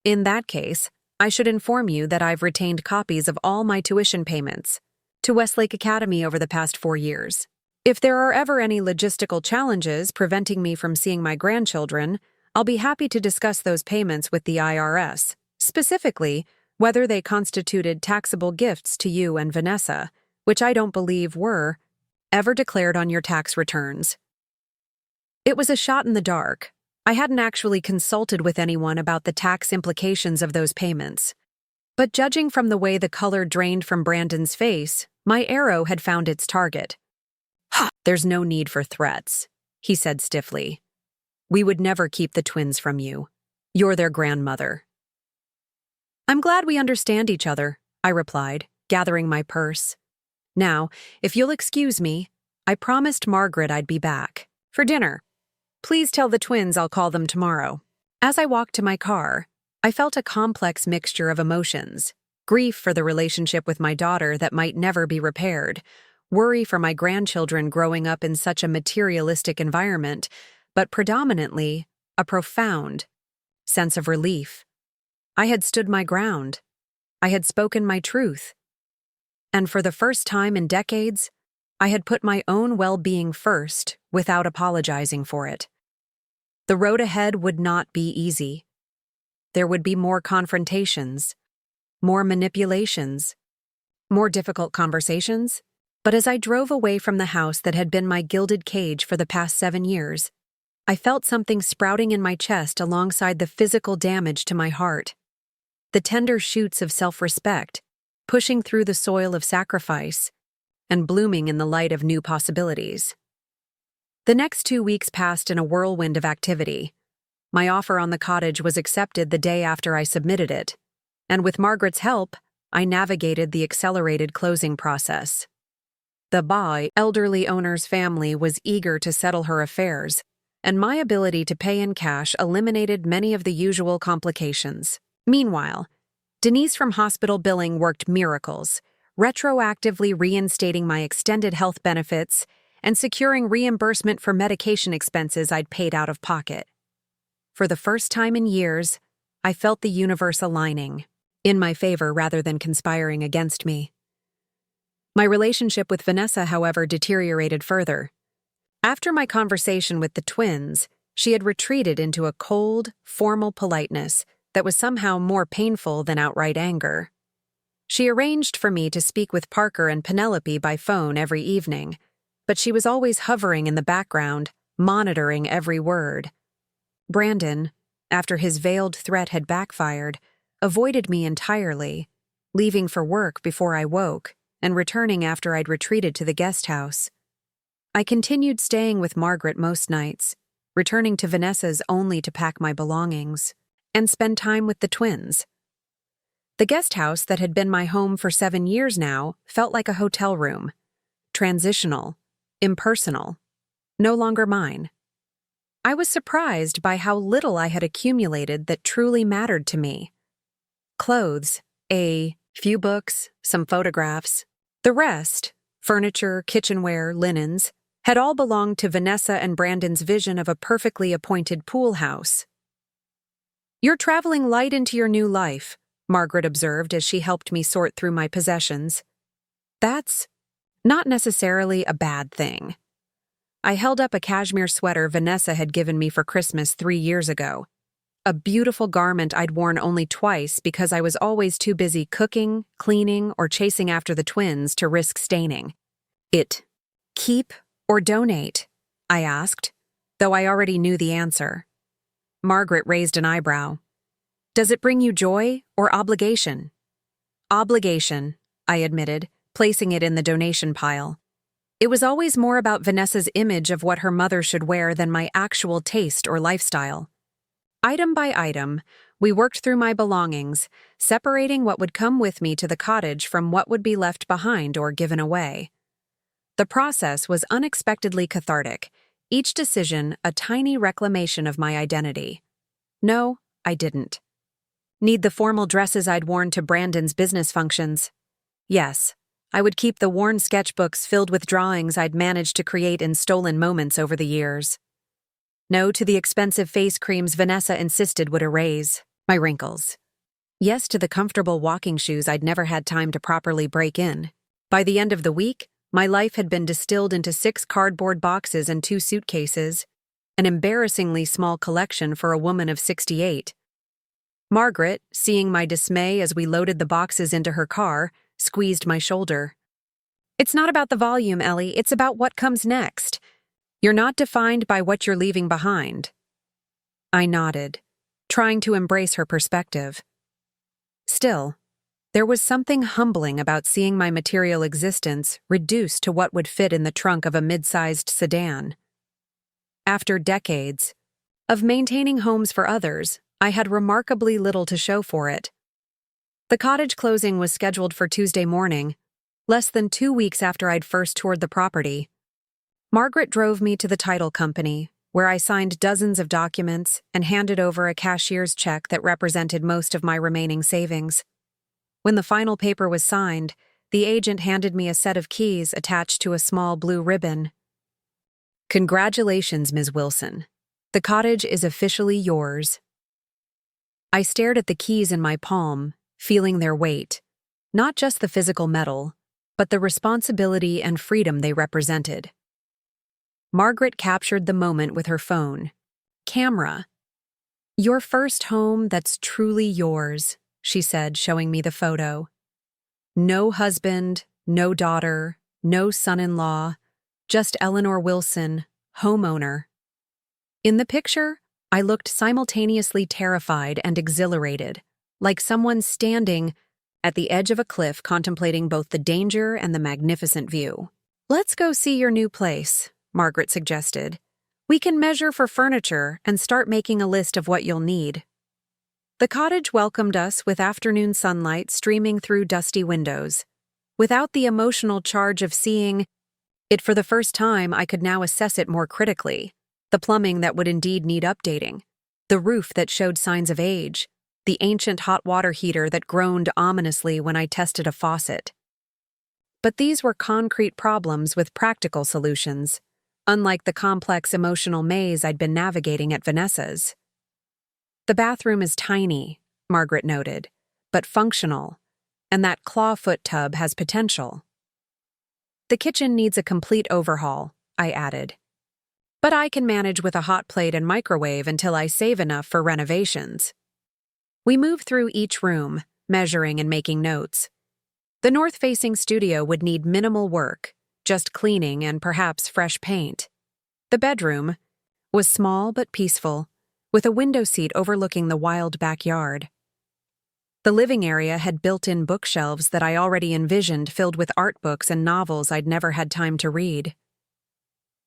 In that case, I should inform you that I've retained copies of all my tuition payments to Westlake Academy over the past 4 years. If there are ever any logistical challenges preventing me from seeing my grandchildren, I'll be happy to discuss those payments with the IRS, specifically whether they constituted taxable gifts to you and Vanessa, which I don't believe were ever declared on your tax returns. It was a shot in the dark. I hadn't actually consulted with anyone about the tax implications of those payments. But judging from the way the color drained from Brandon's face, my arrow had found its target. There's no need for threats, he said stiffly. We would never keep the twins from you. You're their grandmother. I'm glad we understand each other, I replied, gathering my purse. Now, if you'll excuse me, I promised Margaret I'd be back for dinner. Please tell the twins I'll call them tomorrow. As I walked to my car, I felt a complex mixture of emotions: grief for the relationship with my daughter that might never be repaired, worry for my grandchildren growing up in such a materialistic environment, but predominantly a profound sense of relief. I had stood my ground. I had spoken my truth. And for the first time in decades, I had put my own well-being first without apologizing for it. The road ahead would not be easy. There would be more confrontations, more manipulations, more difficult conversations. But as I drove away from the house that had been my gilded cage for the past 7 years, I felt something sprouting in my chest alongside the physical damage to my heart. The tender shoots of self-respect, pushing through the soil of sacrifice and blooming in the light of new possibilities. The next 2 weeks passed in a whirlwind of activity. My offer on the cottage was accepted the day after I submitted it, and with Margaret's help, I navigated the accelerated closing process. The elderly owner's family was eager to settle her affairs, and my ability to pay in cash eliminated many of the usual complications. Meanwhile, Denise from hospital billing worked miracles, retroactively reinstating my extended health benefits and securing reimbursement for medication expenses I'd paid out of pocket. For the first time in years, I felt the universe aligning in my favor rather than conspiring against me. My relationship with Vanessa, however, deteriorated further. After my conversation with the twins, she had retreated into a cold, formal politeness that was somehow more painful than outright anger. She arranged for me to speak with Parker and Penelope by phone every evening, but she was always hovering in the background, monitoring every word. Brandon, after his veiled threat had backfired, avoided me entirely, leaving for work before I woke and returning after I'd retreated to the guest house. I continued staying with Margaret most nights, returning to Vanessa's only to pack my belongings and spend time with the twins. The guest house that had been my home for 7 years now felt like a hotel room, transitional, impersonal, no longer mine. I was surprised by how little I had accumulated that truly mattered to me. Clothes, a few books, some photographs. The rest, furniture, kitchenware, linens, had all belonged to Vanessa and Brandon's vision of a perfectly appointed pool house. "You're traveling light into your new life," Margaret observed as she helped me sort through my possessions. That's not necessarily a bad thing. I held up a cashmere sweater Vanessa had given me for Christmas 3 years ago, a beautiful garment I'd worn only twice because I was always too busy cooking, cleaning, or chasing after the twins to risk staining. Keep or donate? I asked, though I already knew the answer. Margaret raised an eyebrow. "Does it bring you joy or obligation?" "Obligation," I admitted, placing it in the donation pile. It was always more about Vanessa's image of what her mother should wear than my actual taste or lifestyle. Item by item, we worked through my belongings, separating what would come with me to the cottage from what would be left behind or given away. The process was unexpectedly cathartic, each decision a tiny reclamation of my identity. No, I didn't. Need the formal dresses I'd worn to Brandon's business functions? Yes. I would keep the worn sketchbooks filled with drawings I'd managed to create in stolen moments over the years. No to the expensive face creams Vanessa insisted would erase my wrinkles. Yes to the comfortable walking shoes I'd never had time to properly break in. By the end of the week, my life had been distilled into 6 cardboard boxes and 2 suitcases, an embarrassingly small collection for a woman of 68. Margaret, seeing my dismay as we loaded the boxes into her car, squeezed my shoulder. "It's not about the volume, Ellie, it's about what comes next. You're not defined by what you're leaving behind." I nodded, trying to embrace her perspective. Still, there was something humbling about seeing my material existence reduced to what would fit in the trunk of a mid-sized sedan. After decades of maintaining homes for others, I had remarkably little to show for it. The cottage closing was scheduled for Tuesday morning, less than 2 weeks after I'd first toured the property. Margaret drove me to the title company, where I signed dozens of documents and handed over a cashier's check that represented most of my remaining savings. When the final paper was signed, the agent handed me a set of keys attached to a small blue ribbon. "Congratulations, Ms. Wilson. The cottage is officially yours." I stared at the keys in my palm, feeling their weight, not just the physical metal, but the responsibility and freedom they represented. Margaret captured the moment with her phone. "Camera. Your first home that's truly yours," she said, showing me the photo. No husband, no daughter, no son-in-law, just Eleanor Wilson, homeowner. In the picture, I looked simultaneously terrified and exhilarated, like someone standing at the edge of a cliff contemplating both the danger and the magnificent view. "Let's go see your new place," Margaret suggested. "We can measure for furniture and start making a list of what you'll need." The cottage welcomed us with afternoon sunlight streaming through dusty windows. Without the emotional charge of seeing it for the first time, I could now assess it more critically. The plumbing that would indeed need updating, the roof that showed signs of age, the ancient hot water heater that groaned ominously when I tested a faucet. But these were concrete problems with practical solutions, unlike the complex emotional maze I'd been navigating at Vanessa's. "The bathroom is tiny," Margaret noted, "but functional, and that clawfoot tub has potential." "The kitchen needs a complete overhaul," I added. "But I can manage with a hot plate and microwave until I save enough for renovations." We moved through each room, measuring and making notes. The north-facing studio would need minimal work, just cleaning and perhaps fresh paint. The bedroom was small but peaceful, with a window seat overlooking the wild backyard. The living area had built-in bookshelves that I already envisioned filled with art books and novels I'd never had time to read.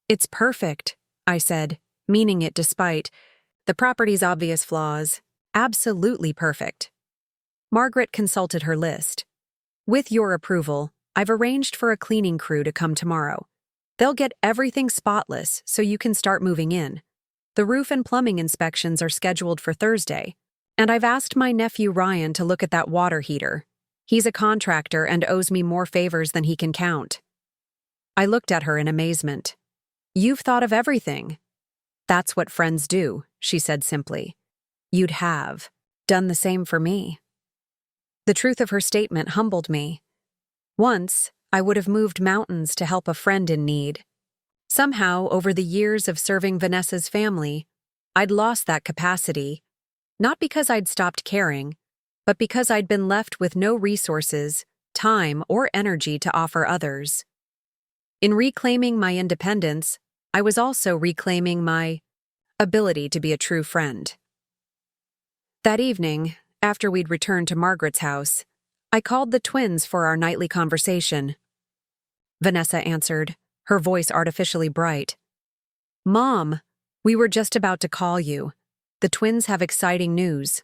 "It's perfect," I said, meaning it despite the property's obvious flaws. "Absolutely perfect." Margaret consulted her list. "With your approval, I've arranged for a cleaning crew to come tomorrow. They'll get everything spotless so you can start moving in. The roof and plumbing inspections are scheduled for Thursday, and I've asked my nephew Ryan to look at that water heater. He's a contractor and owes me more favors than he can count." I looked at her in amazement. "You've thought of everything." "That's what friends do," she said simply. "You'd have done the same for me." The truth of her statement humbled me. Once, I would have moved mountains to help a friend in need. Somehow, over the years of serving Vanessa's family, I'd lost that capacity, not because I'd stopped caring, but because I'd been left with no resources, time, or energy to offer others. In reclaiming my independence, I was also reclaiming my ability to be a true friend. That evening, after we'd returned to Margaret's house, I called the twins for our nightly conversation. Vanessa answered, her voice artificially bright. "Mom, we were just about to call you. The twins have exciting news."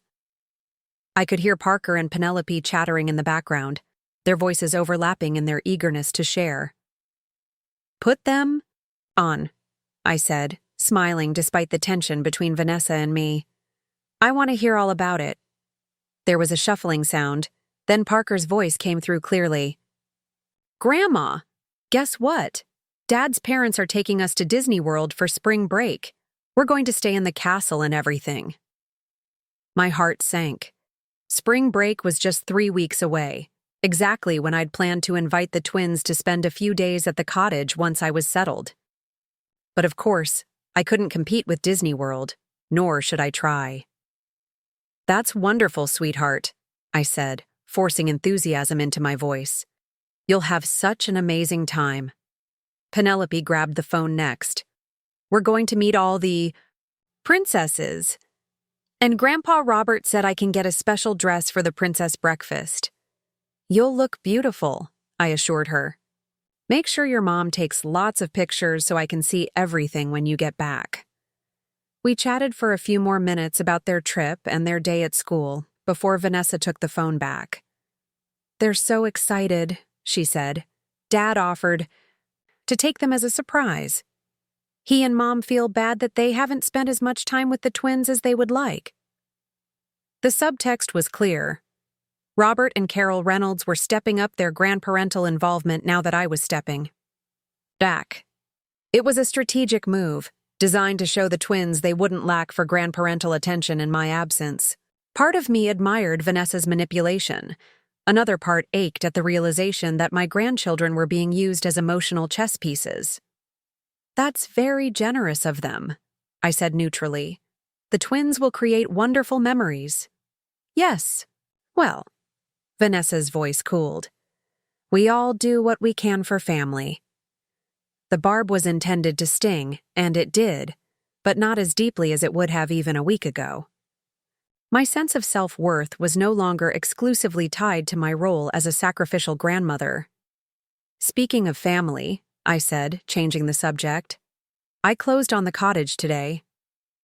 I could hear Parker and Penelope chattering in the background, their voices overlapping in their eagerness to share. "Put them on," I said, smiling despite the tension between Vanessa and me. I want to hear all about it. There was a shuffling sound, then Parker's voice came through clearly. Grandma, guess what? Dad's parents are taking us to Disney World for spring break. We're going to stay in the castle and everything. My heart sank. Spring break was just 3 weeks away, exactly when I'd planned to invite the twins to spend a few days at the cottage once I was settled. But of course, I couldn't compete with Disney World, nor should I try. That's wonderful, sweetheart, I said, forcing enthusiasm into my voice. You'll have such an amazing time. Penelope grabbed the phone next. We're going to meet all the princesses. And Grandpa Robert said I can get a special dress for the princess breakfast. You'll look beautiful, I assured her. Make sure your mom takes lots of pictures so I can see everything when you get back. We chatted for a few more minutes about their trip and their day at school before Vanessa took the phone back. They're so excited, she said. Dad offered to take them as a surprise. He and Mom feel bad that they haven't spent as much time with the twins as they would like. The subtext was clear. Robert and Carol Reynolds were stepping up their grandparental involvement now that I was stepping back. It was a strategic move, designed to show the twins they wouldn't lack for grandparental attention in my absence. Part of me admired Vanessa's manipulation. Another part ached at the realization that my grandchildren were being used as emotional chess pieces. That's very generous of them, I said neutrally. The twins will create wonderful memories. Yes. Well, Vanessa's voice cooled. We all do what we can for family. The barb was intended to sting, and it did, but not as deeply as it would have even a week ago. My sense of self-worth was no longer exclusively tied to my role as a sacrificial grandmother. Speaking of family, I said, changing the subject, I closed on the cottage today.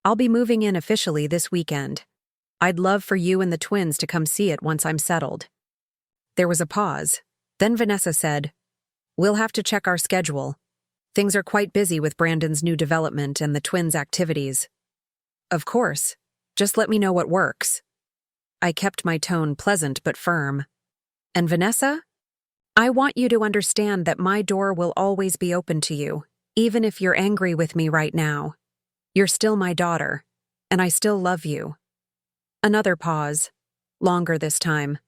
I'll be moving in officially this weekend. I'd love for you and the twins to come see it once I'm settled. There was a pause. Then Vanessa said, We'll have to check our schedule. Things are quite busy with Brandon's new development and the twins' activities. Of course. Just let me know what works. I kept my tone pleasant but firm. And Vanessa? I want you to understand that my door will always be open to you, even if you're angry with me right now. You're still my daughter, and I still love you. Another pause, longer this time.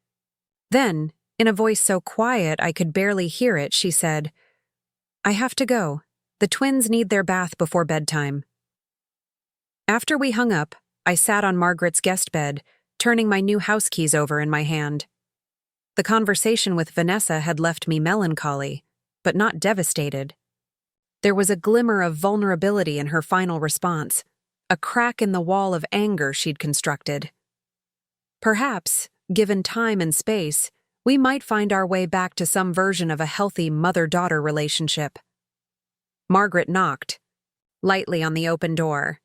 Then, in a voice so quiet I could barely hear it, she said, I have to go. The twins need their bath before bedtime. After we hung up, I sat on Margaret's guest bed, turning my new house keys over in my hand. The conversation with Vanessa had left me melancholy, but not devastated. There was a glimmer of vulnerability in her final response, a crack in the wall of anger she'd constructed. Perhaps, given time and space, we might find our way back to some version of a healthy mother-daughter relationship. Margaret knocked, lightly on the open door.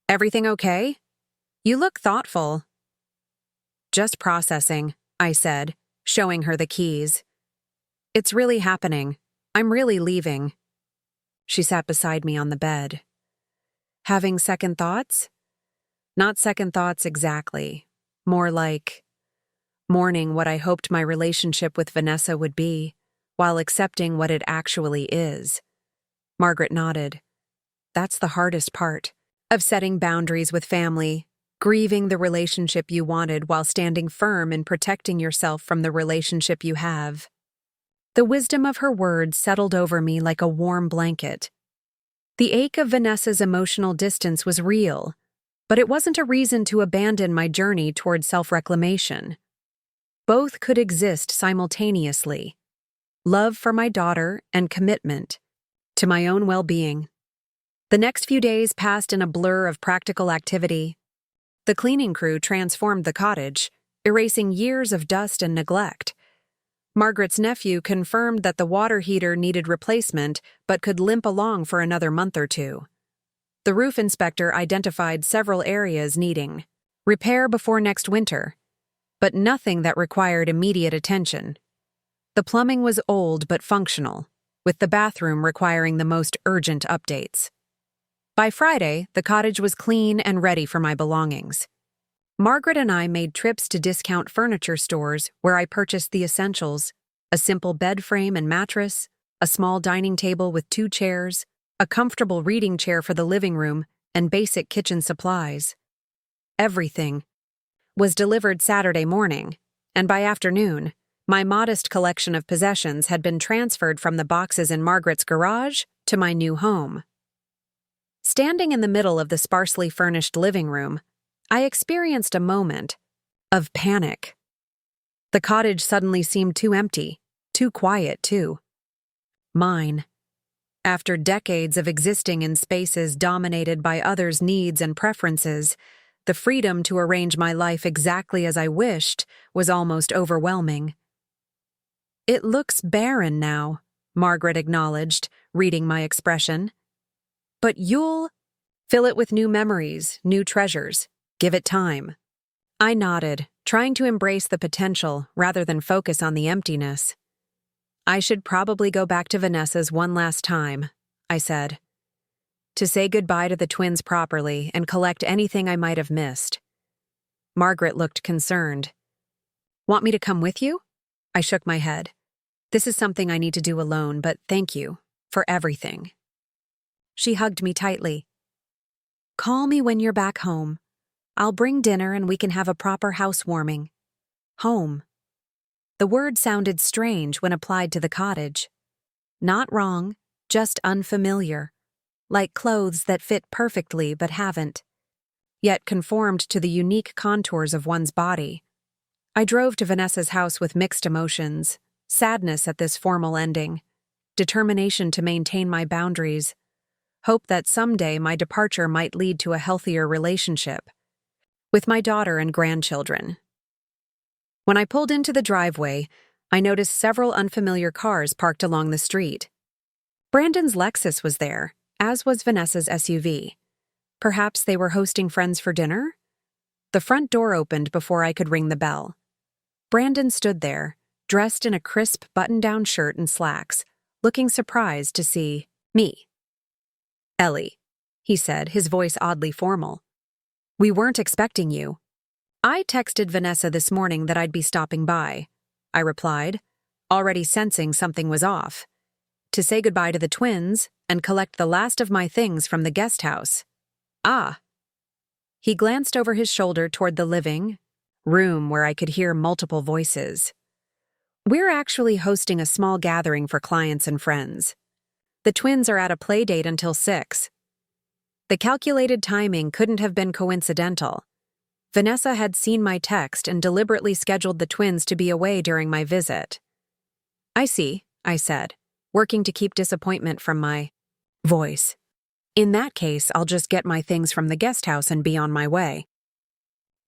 Everything okay? You look thoughtful. Just processing, I said, showing her the keys. It's really happening. I'm really leaving. She sat beside me on the bed. Having second thoughts? Not second thoughts exactly. More like mourning what I hoped my relationship with Vanessa would be, while accepting what it actually is. Margaret nodded. That's the hardest part, of setting boundaries with family, grieving the relationship you wanted while standing firm in protecting yourself from the relationship you have. The wisdom of her words settled over me like a warm blanket. The ache of Vanessa's emotional distance was real, but it wasn't a reason to abandon my journey toward self-reclamation. Both could exist simultaneously. Love for my daughter and commitment to my own well-being. The next few days passed in a blur of practical activity. The cleaning crew transformed the cottage, erasing years of dust and neglect. Margaret's nephew confirmed that the water heater needed replacement but could limp along for another month or two. The roof inspector identified several areas needing repair before next winter, but nothing that required immediate attention. The plumbing was old but functional, with the bathroom requiring the most urgent updates. By Friday, the cottage was clean and ready for my belongings. Margaret and I made trips to discount furniture stores where I purchased the essentials: a simple bed frame and mattress, a small dining table with 2 chairs, a comfortable reading chair for the living room, and basic kitchen supplies. Everything was delivered Saturday morning, and by afternoon, my modest collection of possessions had been transferred from the boxes in Margaret's garage to my new home. Standing in the middle of the sparsely furnished living room, I experienced a moment of panic. The cottage suddenly seemed too empty, too quiet, too mine. After decades of existing in spaces dominated by others' needs and preferences, the freedom to arrange my life exactly as I wished was almost overwhelming. "It looks barren now," Margaret acknowledged, reading my expression. "But you'll fill it with new memories, new treasures. Give it time." I nodded, trying to embrace the potential rather than focus on the emptiness. "I should probably go back to Vanessa's one last time," I said, "to say goodbye to the twins properly and collect anything I might have missed." Margaret looked concerned. "Want me to come with you?" I shook my head. "This is something I need to do alone, but thank you for everything." She hugged me tightly. "Call me when you're back home. I'll bring dinner and we can have a proper housewarming." Home. The word sounded strange when applied to the cottage. Not wrong, just unfamiliar, like clothes that fit perfectly but haven't, yet conformed to the unique contours of one's body. I drove to Vanessa's house with mixed emotions: sadness at this formal ending, determination to maintain my boundaries, hope that someday my departure might lead to a healthier relationship with my daughter and grandchildren. When I pulled into the driveway, I noticed several unfamiliar cars parked along the street. Brandon's Lexus was there, as was Vanessa's SUV. Perhaps they were hosting friends for dinner? The front door opened before I could ring the bell. Brandon stood there, dressed in a crisp button-down shirt and slacks, looking surprised to see me. "Ellie," he said, his voice oddly formal. "We weren't expecting you." "I texted Vanessa this morning that I'd be stopping by," I replied, already sensing something was off, "to say goodbye to the twins and collect the last of my things from the guest house." "Ah." He glanced over his shoulder toward the living room where I could hear multiple voices. "We're actually hosting a small gathering for clients and friends. The twins are at a play date until 6. The calculated timing couldn't have been coincidental. Vanessa had seen my text and deliberately scheduled the twins to be away during my visit." "I see," I said, working to keep disappointment from my voice. "In that case, I'll just get my things from the guest house and be on my way.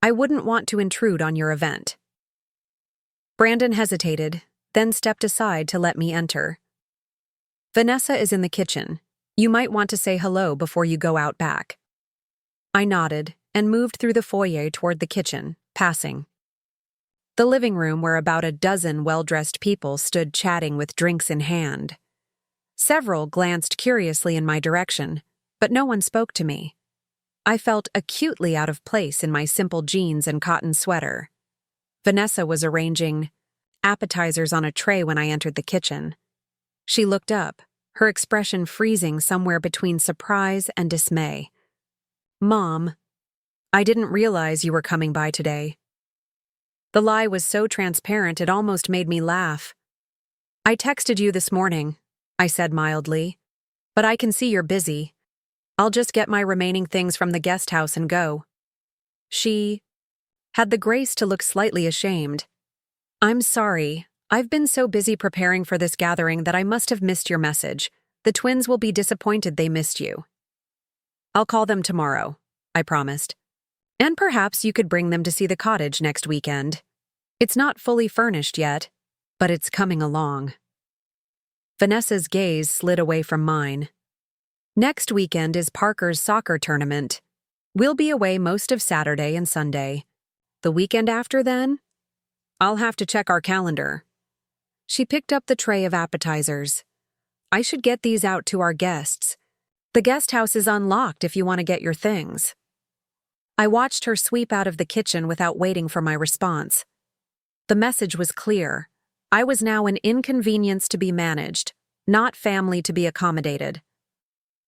I wouldn't want to intrude on your event." Brandon hesitated, then stepped aside to let me enter. "Vanessa is in the kitchen. You might want to say hello before you go out back." I nodded and moved through the foyer toward the kitchen, passing the living room where about a dozen well-dressed people stood chatting with drinks in hand. Several glanced curiously in my direction, but no one spoke to me. I felt acutely out of place in my simple jeans and cotton sweater. Vanessa was arranging appetizers on a tray when I entered the kitchen. She looked up, her expression freezing somewhere between surprise and dismay. "Mom, I didn't realize you were coming by today." The lie was so transparent it almost made me laugh. "I texted you this morning," I said mildly, "but I can see you're busy. I'll just get my remaining things from the guest house and go." She had the grace to look slightly ashamed. "I'm sorry. I've been so busy preparing for this gathering that I must have missed your message. The twins will be disappointed they missed you." "I'll call them tomorrow," I promised. "And perhaps you could bring them to see the cottage next weekend. It's not fully furnished yet, but it's coming along." Vanessa's gaze slid away from mine. "Next weekend is Parker's soccer tournament. We'll be away most of Saturday and Sunday. The weekend after then? I'll have to check our calendar." She picked up the tray of appetizers. "I should get these out to our guests. The guest house is unlocked if you want to get your things." I watched her sweep out of the kitchen without waiting for my response. The message was clear. I was now an inconvenience to be managed, not family to be accommodated.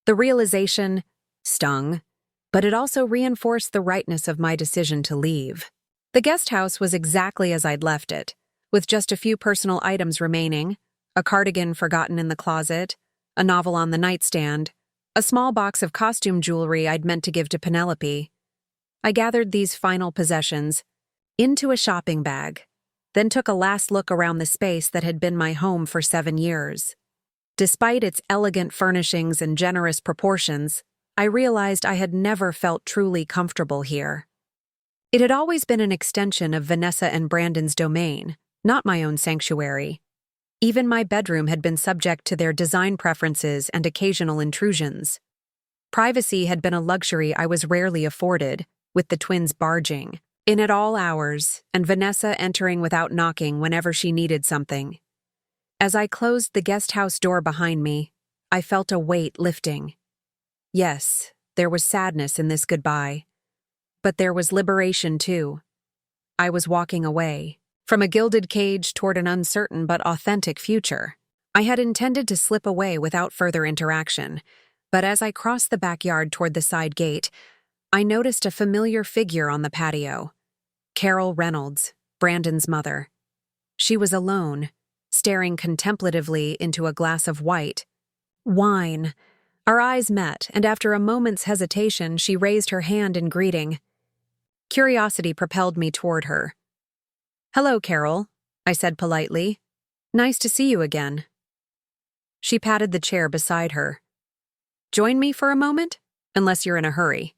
The realization stung, but it also reinforced the rightness of my decision to leave. The guest house was exactly as I'd left it, with just a few personal items remaining, a cardigan forgotten in the closet, a novel on the nightstand, a small box of costume jewelry I'd meant to give to Penelope. I gathered these final possessions into a shopping bag, then took a last look around the space that had been my home for 7 years. Despite its elegant furnishings and generous proportions, I realized I had never felt truly comfortable here. It had always been an extension of Vanessa and Brandon's domain, not my own sanctuary. Even my bedroom had been subject to their design preferences and occasional intrusions. Privacy had been a luxury I was rarely afforded, with the twins barging in at all hours and Vanessa entering without knocking whenever she needed something. As I closed the guest house door behind me, I felt a weight lifting. Yes, there was sadness in this goodbye. But there was liberation, too. I was walking away, from a gilded cage toward an uncertain but authentic future. I had intended to slip away without further interaction, but as I crossed the backyard toward the side gate, I noticed a familiar figure on the patio. Carol Reynolds, Brandon's mother. She was alone, staring contemplatively into a glass of white wine. Our eyes met, and after a moment's hesitation, she raised her hand in greeting. Curiosity propelled me toward her. "Hello, Carol," I said politely. "Nice to see you again." She patted the chair beside her. "Join me for a moment, unless you're in a hurry."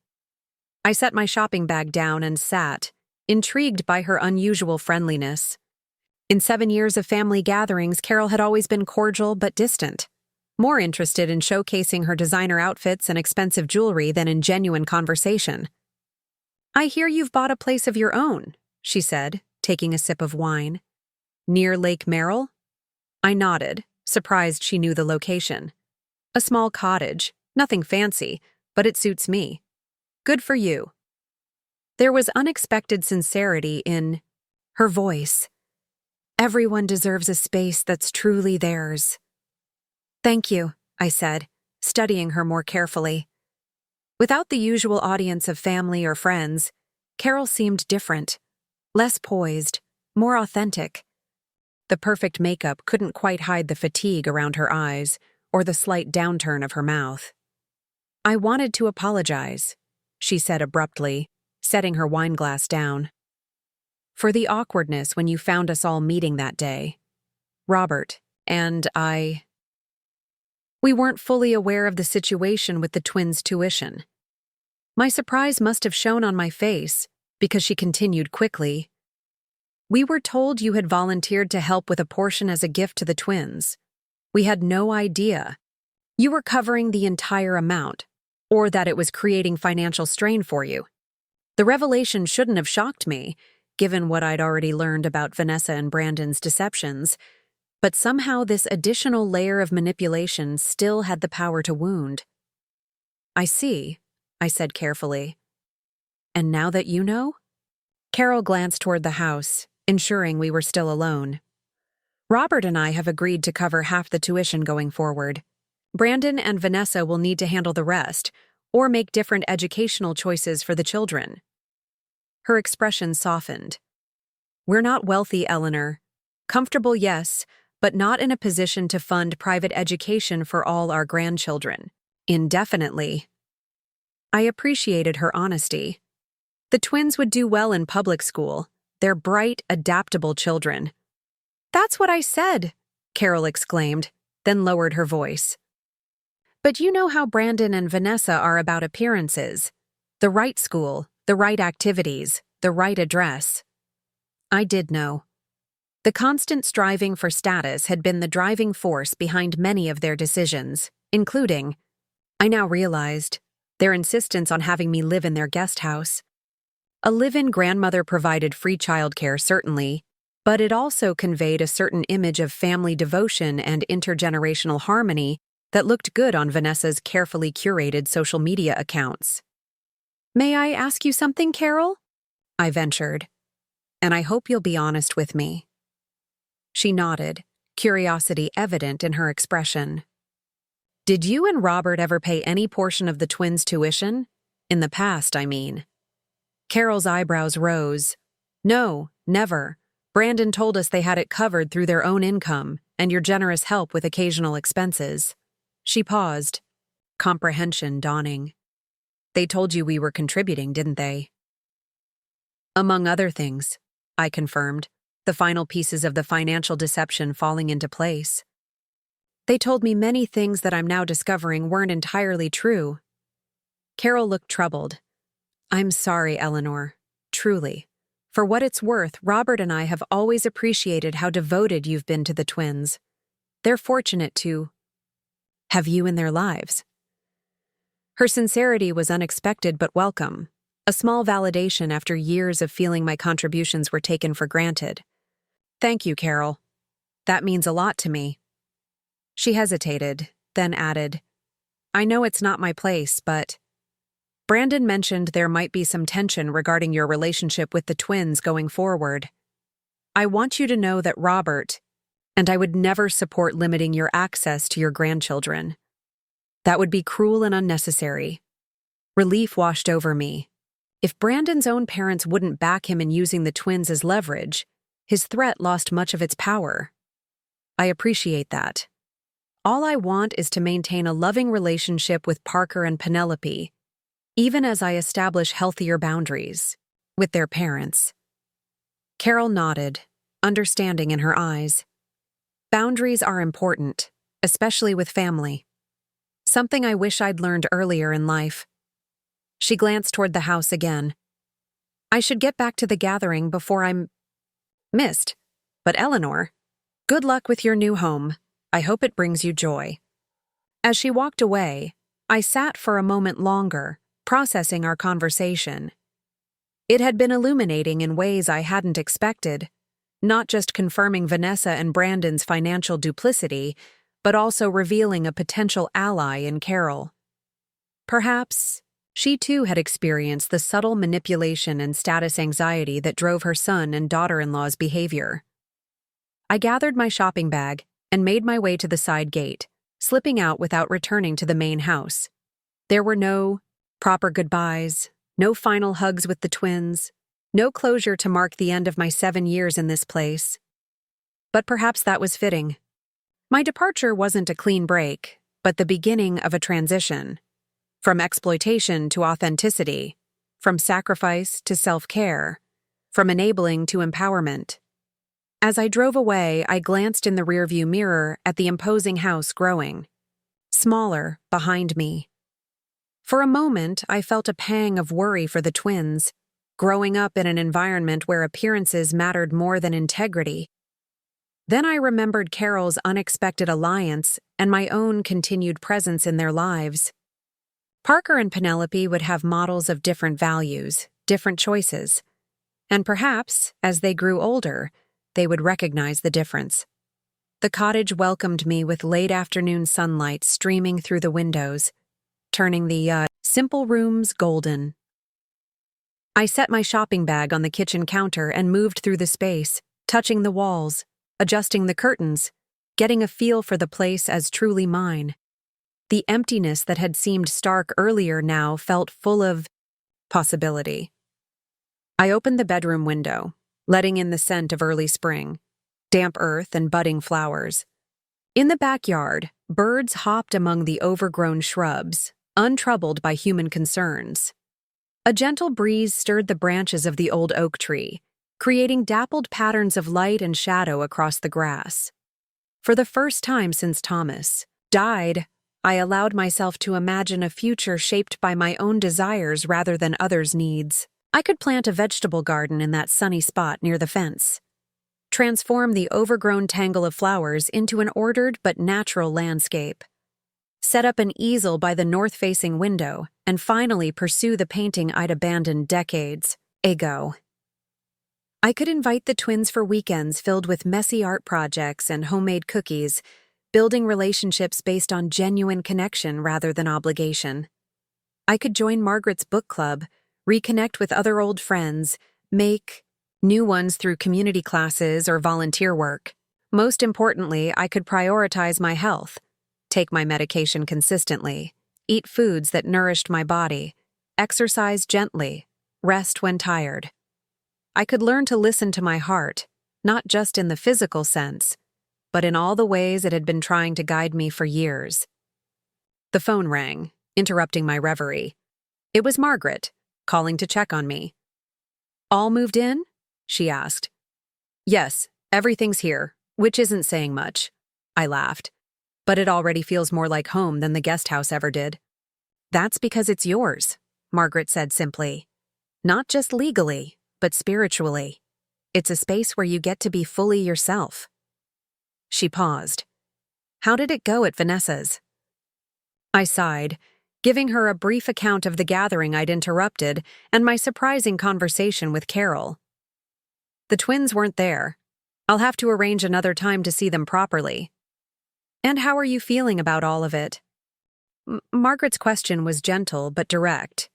I set my shopping bag down and sat, intrigued by her unusual friendliness. In 7 years of family gatherings, Carol had always been cordial but distant, more interested in showcasing her designer outfits and expensive jewelry than in genuine conversation. "I hear you've bought a place of your own," she said, taking a sip of wine. "Near Lake Merrill?" I nodded, surprised she knew the location. "A small cottage, nothing fancy, but it suits me." "Good for you." There was unexpected sincerity in her voice. "Everyone deserves a space that's truly theirs." "Thank you," I said, studying her more carefully. Without the usual audience of family or friends, Carol seemed different, less poised, more authentic. The perfect makeup couldn't quite hide the fatigue around her eyes or the slight downturn of her mouth. "I wanted to apologize," she said abruptly, setting her wineglass down, "for the awkwardness when you found us all meeting that day. Robert and we weren't fully aware of the situation with the twins' tuition." My surprise must have shown on my face, because she continued quickly. "We were told you had volunteered to help with a portion as a gift to the twins. We had no idea you were covering the entire amount, or that it was creating financial strain for you. The revelation shouldn't have shocked me, given what I'd already learned about Vanessa and Brandon's deceptions, but somehow this additional layer of manipulation still had the power to wound." "I see," I said carefully. "And now that you know?" Carol glanced toward the house, ensuring we were still alone. "Robert and I have agreed to cover half the tuition going forward. Brandon and Vanessa will need to handle the rest, or make different educational choices for the children." Her expression softened. "We're not wealthy, Eleanor. Comfortable, yes, but not in a position to fund private education for all our grandchildren. Indefinitely." I appreciated her honesty. The twins would do well in public school. They're bright, adaptable children. "That's what I said," Carol exclaimed, then lowered her voice. "But you know how Brandon and Vanessa are about appearances. The right school, the right activities, the right address." I did know. The constant striving for status had been the driving force behind many of their decisions, including, I now realized, their insistence on having me live in their guest house. A live-in grandmother provided free childcare, certainly, but it also conveyed a certain image of family devotion and intergenerational harmony that looked good on Vanessa's carefully curated social media accounts. May I ask you something, Carol? I ventured. And I hope you'll be honest with me. She nodded, curiosity evident in her expression. Did you and Robert ever pay any portion of the twins' tuition? In the past, I mean. Carol's eyebrows rose. No, never. Brandon told us they had it covered through their own income and your generous help with occasional expenses. She paused, comprehension dawning. They told you we were contributing, didn't they? Among other things, I confirmed, the final pieces of the financial deception falling into place. They told me many things that I'm now discovering weren't entirely true. Carol looked troubled. I'm sorry, Eleanor. Truly. For what it's worth, Robert and I have always appreciated how devoted you've been to the twins. They're fortunate to have you in their lives. Her sincerity was unexpected but welcome, a small validation after years of feeling my contributions were taken for granted. Thank you, Carol. That means a lot to me. She hesitated, then added, I know it's not my place, but Brandon mentioned there might be some tension regarding your relationship with the twins going forward. I want you to know that Robert and I would never support limiting your access to your grandchildren. That would be cruel and unnecessary. Relief washed over me. If Brandon's own parents wouldn't back him in using the twins as leverage, his threat lost much of its power. I appreciate that. All I want is to maintain a loving relationship with Parker and Penelope, even as I establish healthier boundaries with their parents. Carol nodded, understanding in her eyes. Boundaries are important, especially with family. Something I wish I'd learned earlier in life. She glanced toward the house again. I should get back to the gathering before I'm missed. But Eleanor, good luck with your new home. I hope it brings you joy. As she walked away, I sat for a moment longer, processing our conversation. It had been illuminating in ways I hadn't expected, not just confirming Vanessa and Brandon's financial duplicity, but also revealing a potential ally in Carol. Perhaps she too had experienced the subtle manipulation and status anxiety that drove her son and daughter-in-law's behavior. I gathered my shopping bag and made my way to the side gate, slipping out without returning to the main house. There were no proper goodbyes, no final hugs with the twins, no closure to mark the end of my 7 years in this place. But perhaps that was fitting. My departure wasn't a clean break, but the beginning of a transition. From exploitation to authenticity, from sacrifice to self-care, from enabling to empowerment. As I drove away, I glanced in the rearview mirror at the imposing house growing, smaller behind me. For a moment, I felt a pang of worry for the twins, growing up in an environment where appearances mattered more than integrity. Then I remembered Carol's unexpected alliance and my own continued presence in their lives. Parker and Penelope would have models of different values, different choices. And perhaps, as they grew older, they would recognize the difference. The cottage welcomed me with late afternoon sunlight streaming through the windows, turning the simple rooms golden. I set my shopping bag on the kitchen counter and moved through the space, touching the walls, adjusting the curtains, getting a feel for the place as truly mine. The emptiness that had seemed stark earlier now felt full of possibility. I opened the bedroom window, letting in the scent of early spring, damp earth and budding flowers. In the backyard, birds hopped among the overgrown shrubs, untroubled by human concerns. A gentle breeze stirred the branches of the old oak tree, creating dappled patterns of light and shadow across the grass. For the first time since Thomas died, I allowed myself to imagine a future shaped by my own desires rather than others' needs. I could plant a vegetable garden in that sunny spot near the fence, transform the overgrown tangle of flowers into an ordered but natural landscape, set up an easel by the north-facing window, and finally pursue the painting I'd abandoned decades ago. I could invite the twins for weekends filled with messy art projects and homemade cookies, building relationships based on genuine connection rather than obligation. I could join Margaret's book club, reconnect with other old friends, make new ones through community classes or volunteer work. Most importantly, I could prioritize my health, take my medication consistently, eat foods that nourished my body, exercise gently, rest when tired. I could learn to listen to my heart, not just in the physical sense, but in all the ways it had been trying to guide me for years. The phone rang, interrupting my reverie. It was Margaret, calling to check on me. "All moved in?" she asked. "Yes, everything's here, which isn't saying much," I laughed. "But it already feels more like home than the guest house ever did." "That's because it's yours," Margaret said simply. "Not just legally, but spiritually. It's a space where you get to be fully yourself." She paused. "How did it go at Vanessa's?" I sighed, giving her a brief account of the gathering I'd interrupted and my surprising conversation with Carol. "The twins weren't there. I'll have to arrange another time to see them properly." "And how are you feeling about all of it?" Margaret's question was gentle but direct.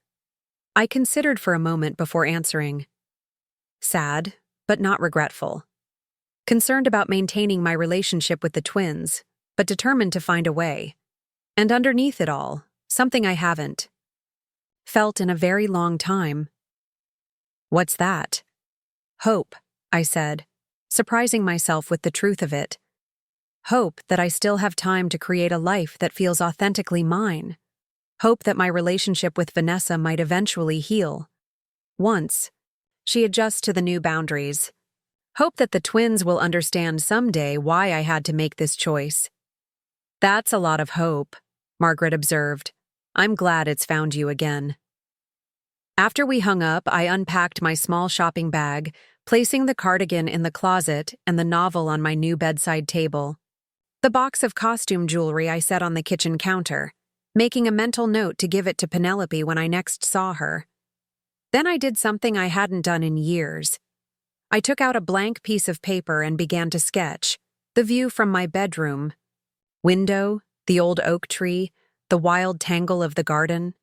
I considered for a moment before answering. Sad, but not regretful. Concerned about maintaining my relationship with the twins, but determined to find a way. And underneath it all, something I haven't felt in a very long time. "What's that?" "Hope," I said, surprising myself with the truth of it. Hope that I still have time to create a life that feels authentically mine. Hope that my relationship with Vanessa might eventually heal. Once she adjusts to the new boundaries. Hope that the twins will understand someday why I had to make this choice. "That's a lot of hope," Margaret observed. "I'm glad it's found you again." After we hung up, I unpacked my small shopping bag, placing the cardigan in the closet and the novel on my new bedside table. The box of costume jewelry I set on the kitchen counter, making a mental note to give it to Penelope when I next saw her. Then I did something I hadn't done in years. I took out a blank piece of paper and began to sketch the view from my bedroom. Window, the old oak tree, the wild tangle of the garden.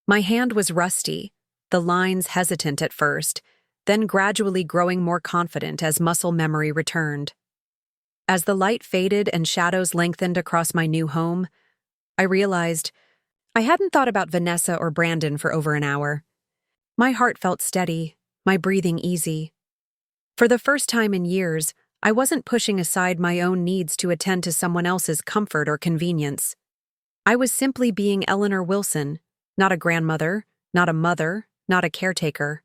My hand was rusty, the lines hesitant at first, then gradually growing more confident as muscle memory returned. As the light faded and shadows lengthened across my new home, I realized I hadn't thought about Vanessa or Brandon for over an hour. My heart felt steady, my breathing easy. For the first time in years, I wasn't pushing aside my own needs to attend to someone else's comfort or convenience. I was simply being Eleanor Wilson, not a grandmother, not a mother, not a caretaker.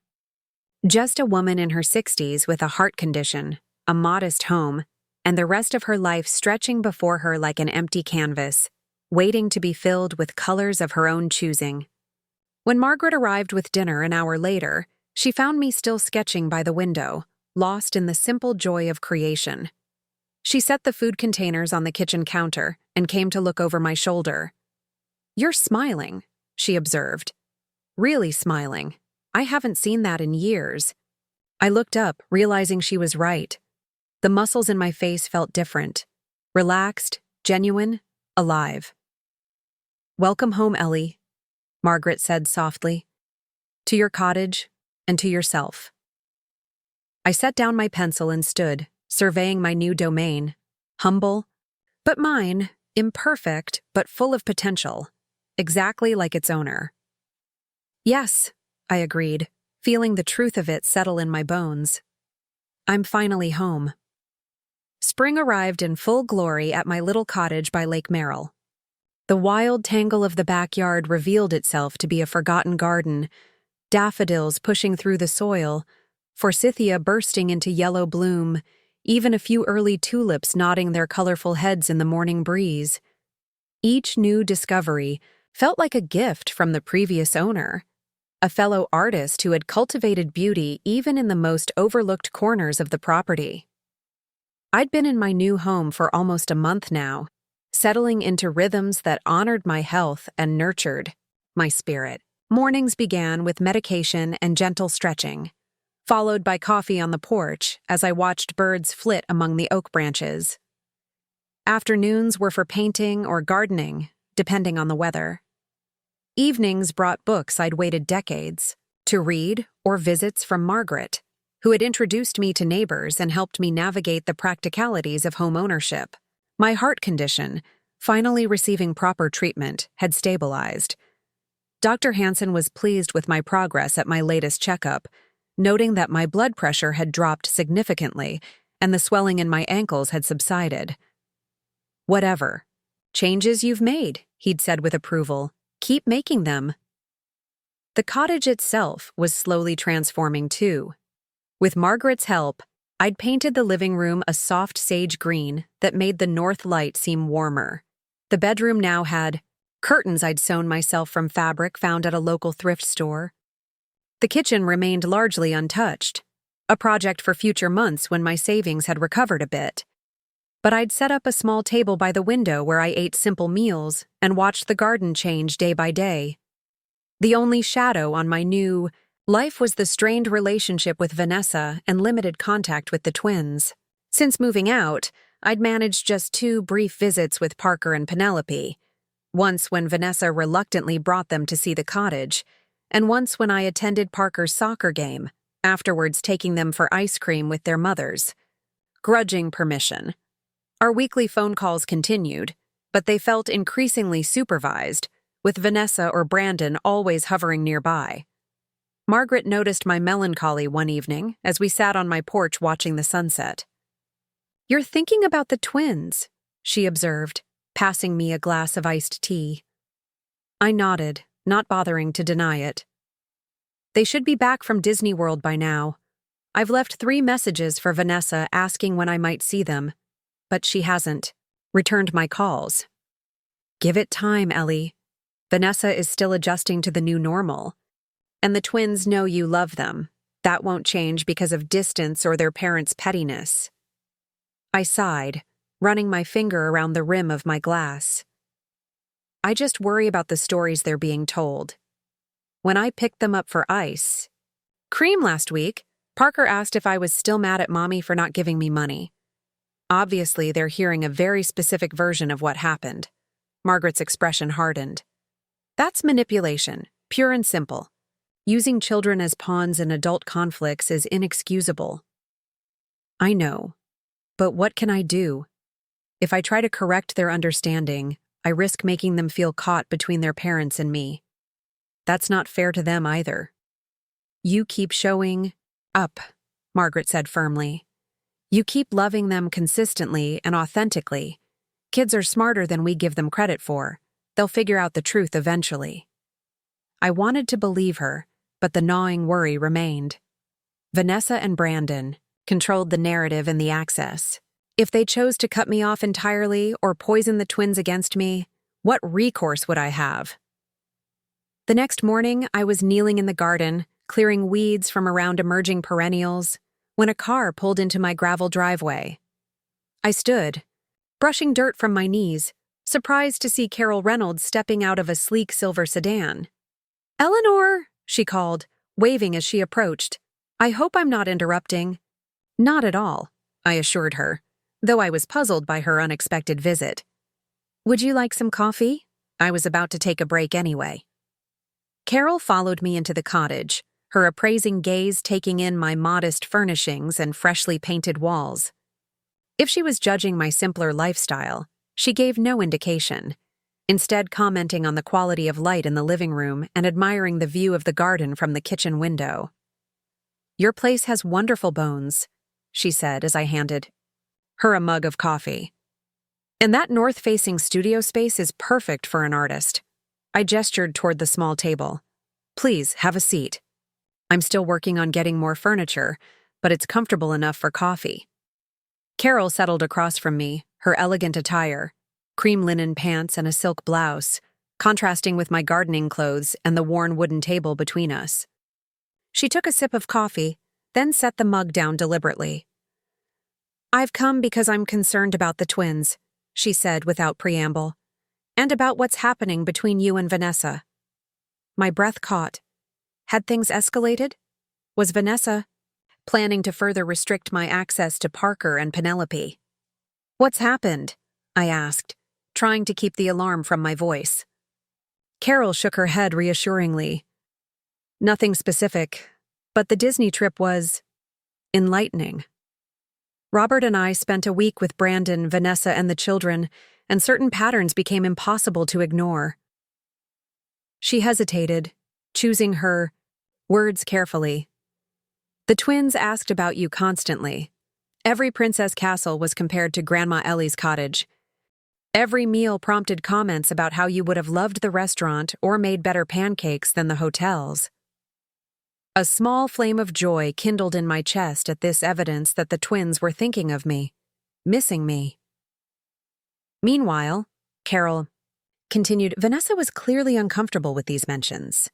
Just a woman in her 60s with a heart condition, a modest home, and the rest of her life stretching before her like an empty canvas, waiting to be filled with colors of her own choosing. When Margaret arrived with dinner an hour later, she found me still sketching by the window, lost in the simple joy of creation. She set the food containers on the kitchen counter and came to look over my shoulder. "You're smiling," she observed. "Really smiling. I haven't seen that in years." I looked up, realizing she was right. The muscles in my face felt different. Relaxed, genuine, alive. "Welcome home, Ellie," Margaret said softly. "To your cottage and to yourself." I set down my pencil and stood, surveying my new domain. Humble, but mine, imperfect, but full of potential, exactly like its owner. "Yes," I agreed, feeling the truth of it settle in my bones. "I'm finally home." Spring arrived in full glory at my little cottage by Lake Merrill. The wild tangle of the backyard revealed itself to be a forgotten garden, daffodils pushing through the soil, forsythia bursting into yellow bloom, even a few early tulips nodding their colorful heads in the morning breeze. Each new discovery felt like a gift from the previous owner, a fellow artist who had cultivated beauty even in the most overlooked corners of the property. I'd been in my new home for almost a month now, settling into rhythms that honored my health and nurtured my spirit. Mornings began with medication and gentle stretching, followed by coffee on the porch as I watched birds flit among the oak branches. Afternoons were for painting or gardening, depending on the weather. Evenings brought books I'd waited decades, to read or visits from Margaret, who had introduced me to neighbors and helped me navigate the practicalities of home ownership. My heart condition, finally receiving proper treatment, had stabilized. Dr. Hansen was pleased with my progress at my latest checkup, noting that my blood pressure had dropped significantly and the swelling in my ankles had subsided. "Whatever. Changes you've made," he'd said with approval. "Keep making them." The cottage itself was slowly transforming too. With Margaret's help, I'd painted the living room a soft sage green that made the north light seem warmer. The bedroom now had curtains I'd sewn myself from fabric found at a local thrift store. The kitchen remained largely untouched, a project for future months when my savings had recovered a bit. But I'd set up a small table by the window where I ate simple meals and watched the garden change day by day. The only shadow on my new life was the strained relationship with Vanessa and limited contact with the twins. Since moving out, I'd managed just 2 brief visits with Parker and Penelope, once when Vanessa reluctantly brought them to see the cottage, and once when I attended Parker's soccer game, afterwards taking them for ice cream with their mothers. Grudging permission. Our weekly phone calls continued, but they felt increasingly supervised, with Vanessa or Brandon always hovering nearby. Margaret noticed my melancholy one evening as we sat on my porch watching the sunset. "You're thinking about the twins," she observed, passing me a glass of iced tea. I nodded, not bothering to deny it. "They should be back from Disney World by now. I've left 3 messages for Vanessa asking when I might see them, but she hasn't returned my calls." "Give it time, Ellie. Vanessa is still adjusting to the new normal. And the twins know you love them. That won't change because of distance or their parents' pettiness." I sighed, running my finger around the rim of my glass. "I just worry about the stories they're being told. When I picked them up for ice cream last week, Parker asked if I was still mad at Mommy for not giving me money. Obviously, they're hearing a very specific version of what happened." Margaret's expression hardened. "That's manipulation, pure and simple. Using children as pawns in adult conflicts is inexcusable." "I know, but what can I do? If I try to correct their understanding, I risk making them feel caught between their parents and me. That's not fair to them either." "You keep showing up," Margaret said firmly. "You keep loving them consistently and authentically. Kids are smarter than we give them credit for. They'll figure out the truth eventually." I wanted to believe her, but the gnawing worry remained. Vanessa and Brandon controlled the narrative and the access. If they chose to cut me off entirely or poison the twins against me, what recourse would I have? The next morning, I was kneeling in the garden, clearing weeds from around emerging perennials, when a car pulled into my gravel driveway. I stood, brushing dirt from my knees, surprised to see Carol Reynolds stepping out of a sleek silver sedan. "Eleanor," she called, waving as she approached. "I hope I'm not interrupting." "Not at all," I assured her, though I was puzzled by her unexpected visit. "Would you like some coffee?" I was about to take a break anyway. Carol followed me into the cottage, her appraising gaze taking in my modest furnishings and freshly painted walls. If she was judging my simpler lifestyle, she gave no indication, instead commenting on the quality of light in the living room and admiring the view of the garden from the kitchen window. "Your place has wonderful bones," she said as I handed her a mug of coffee. "And that north-facing studio space is perfect for an artist." I gestured toward the small table. "Please, have a seat. I'm still working on getting more furniture, but it's comfortable enough for coffee." Carol settled across from me, her elegant attire, cream linen pants and a silk blouse, contrasting with my gardening clothes and the worn wooden table between us. She took a sip of coffee, then set the mug down deliberately. "I've come because I'm concerned about the twins," she said without preamble, "and about what's happening between you and Vanessa." My breath caught. Had things escalated? Was Vanessa planning to further restrict my access to Parker and Penelope? "What's happened?" I asked, trying to keep the alarm from my voice. Carol shook her head reassuringly. Nothing specific, but the Disney trip was enlightening. Robert and I spent a week with Brandon, Vanessa, and the children, and certain patterns became impossible to ignore. She hesitated, choosing her words carefully. The twins asked about you constantly. Every princess castle was compared to Grandma Ellie's cottage. Every meal prompted comments about how you would have loved the restaurant or made better pancakes than the hotels. A small flame of joy kindled in my chest at this evidence that the twins were thinking of me, missing me. Meanwhile, Carol continued. Vanessa was clearly uncomfortable with these mentions.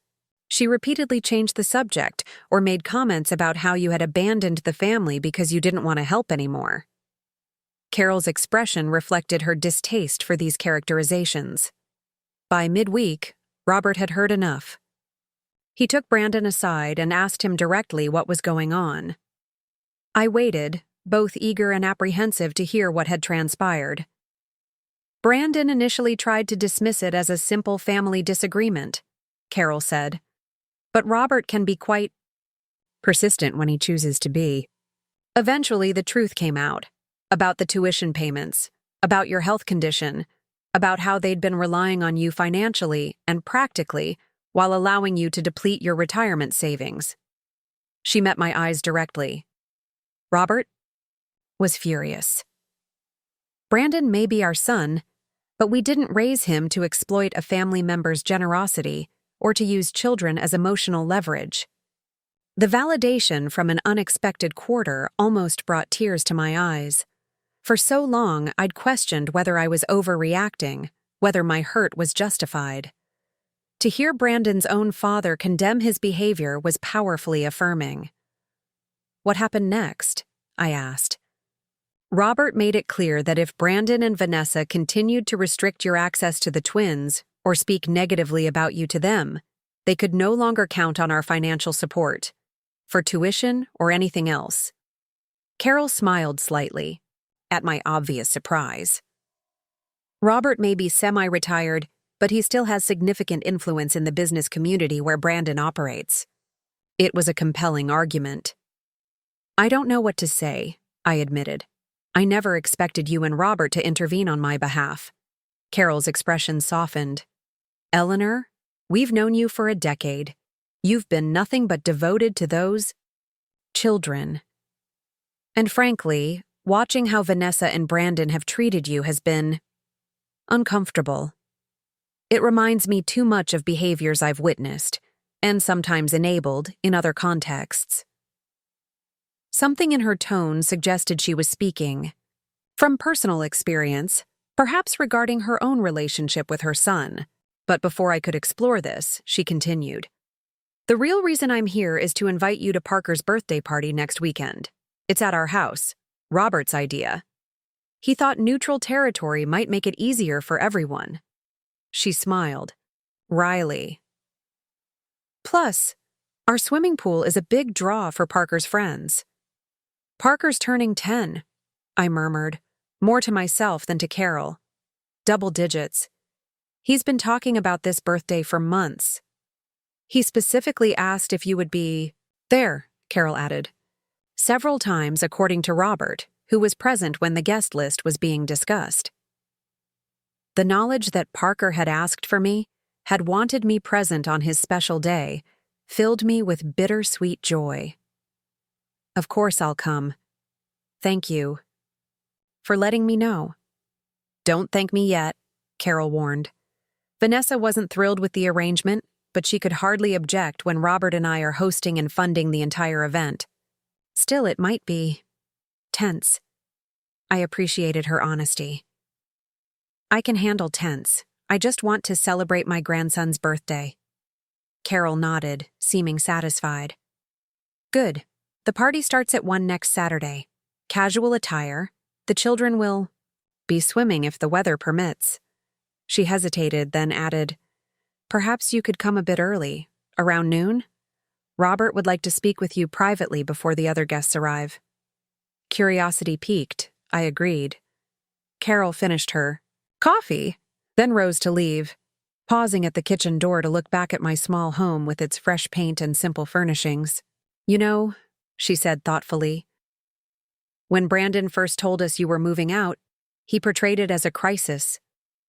She repeatedly changed the subject or made comments about how you had abandoned the family because you didn't want to help anymore. Carol's expression reflected her distaste for these characterizations. By midweek, Robert had heard enough. He took Brandon aside and asked him directly what was going on. I waited, both eager and apprehensive to hear what had transpired. Brandon initially tried to dismiss it as a simple family disagreement, Carol said. But Robert can be quite persistent when he chooses to be. Eventually, the truth came out. About the tuition payments, about your health condition, about how they'd been relying on you financially and practically while allowing you to deplete your retirement savings. She met my eyes directly. Robert was furious. Brandon may be our son, but we didn't raise him to exploit a family member's generosity or to use children as emotional leverage. The validation from an unexpected quarter almost brought tears to my eyes. For so long, I'd questioned whether I was overreacting, whether my hurt was justified. To hear Brandon's own father condemn his behavior was powerfully affirming. What happened next? I asked. Robert made it clear that if Brandon and Vanessa continued to restrict your access to the twins or speak negatively about you to them, they could no longer count on our financial support, for tuition or anything else. Carol smiled slightly, at my obvious surprise. Robert may be semi-retired, but he still has significant influence in the business community where Brandon operates. It was a compelling argument. I don't know what to say, I admitted. I never expected you and Robert to intervene on my behalf. Carol's expression softened. Eleanor, we've known you for a decade. You've been nothing but devoted to those children. And frankly, watching how Vanessa and Brandon have treated you has been uncomfortable. It reminds me too much of behaviors I've witnessed, and sometimes enabled, in other contexts. Something in her tone suggested she was speaking from personal experience, perhaps regarding her own relationship with her son. But before I could explore this, she continued. The real reason I'm here is to invite you to Parker's birthday party next weekend. It's at our house. Robert's idea. He thought neutral territory might make it easier for everyone. She smiled, wryly. Plus, our swimming pool is a big draw for Parker's friends. Parker's turning 10, I murmured, more to myself than to Carol. Double digits. He's been talking about this birthday for months. He specifically asked if you would be there, Carol added. Several times, according to Robert, who was present when the guest list was being discussed. The knowledge that Parker had asked for me, had wanted me present on his special day, filled me with bittersweet joy. Of course I'll come. Thank you for letting me know. Don't thank me yet, Carol warned. Vanessa wasn't thrilled with the arrangement, but she could hardly object when Robert and I are hosting and funding the entire event. Still, it might be tense. I appreciated her honesty. I can handle tense. I just want to celebrate my grandson's birthday. Carol nodded, seeming satisfied. Good. The party starts at 1 next Saturday. Casual attire. The children will be swimming if the weather permits. She hesitated, then added, Perhaps you could come a bit early, around noon? Robert would like to speak with you privately before the other guests arrive. Curiosity piqued, I agreed. Carol finished her coffee, then rose to leave. pausing at the kitchen door to look back at my small home with its fresh paint and simple furnishings. "You know," she said thoughtfully, "when Brandon first told us you were moving out, he portrayed it as a crisis,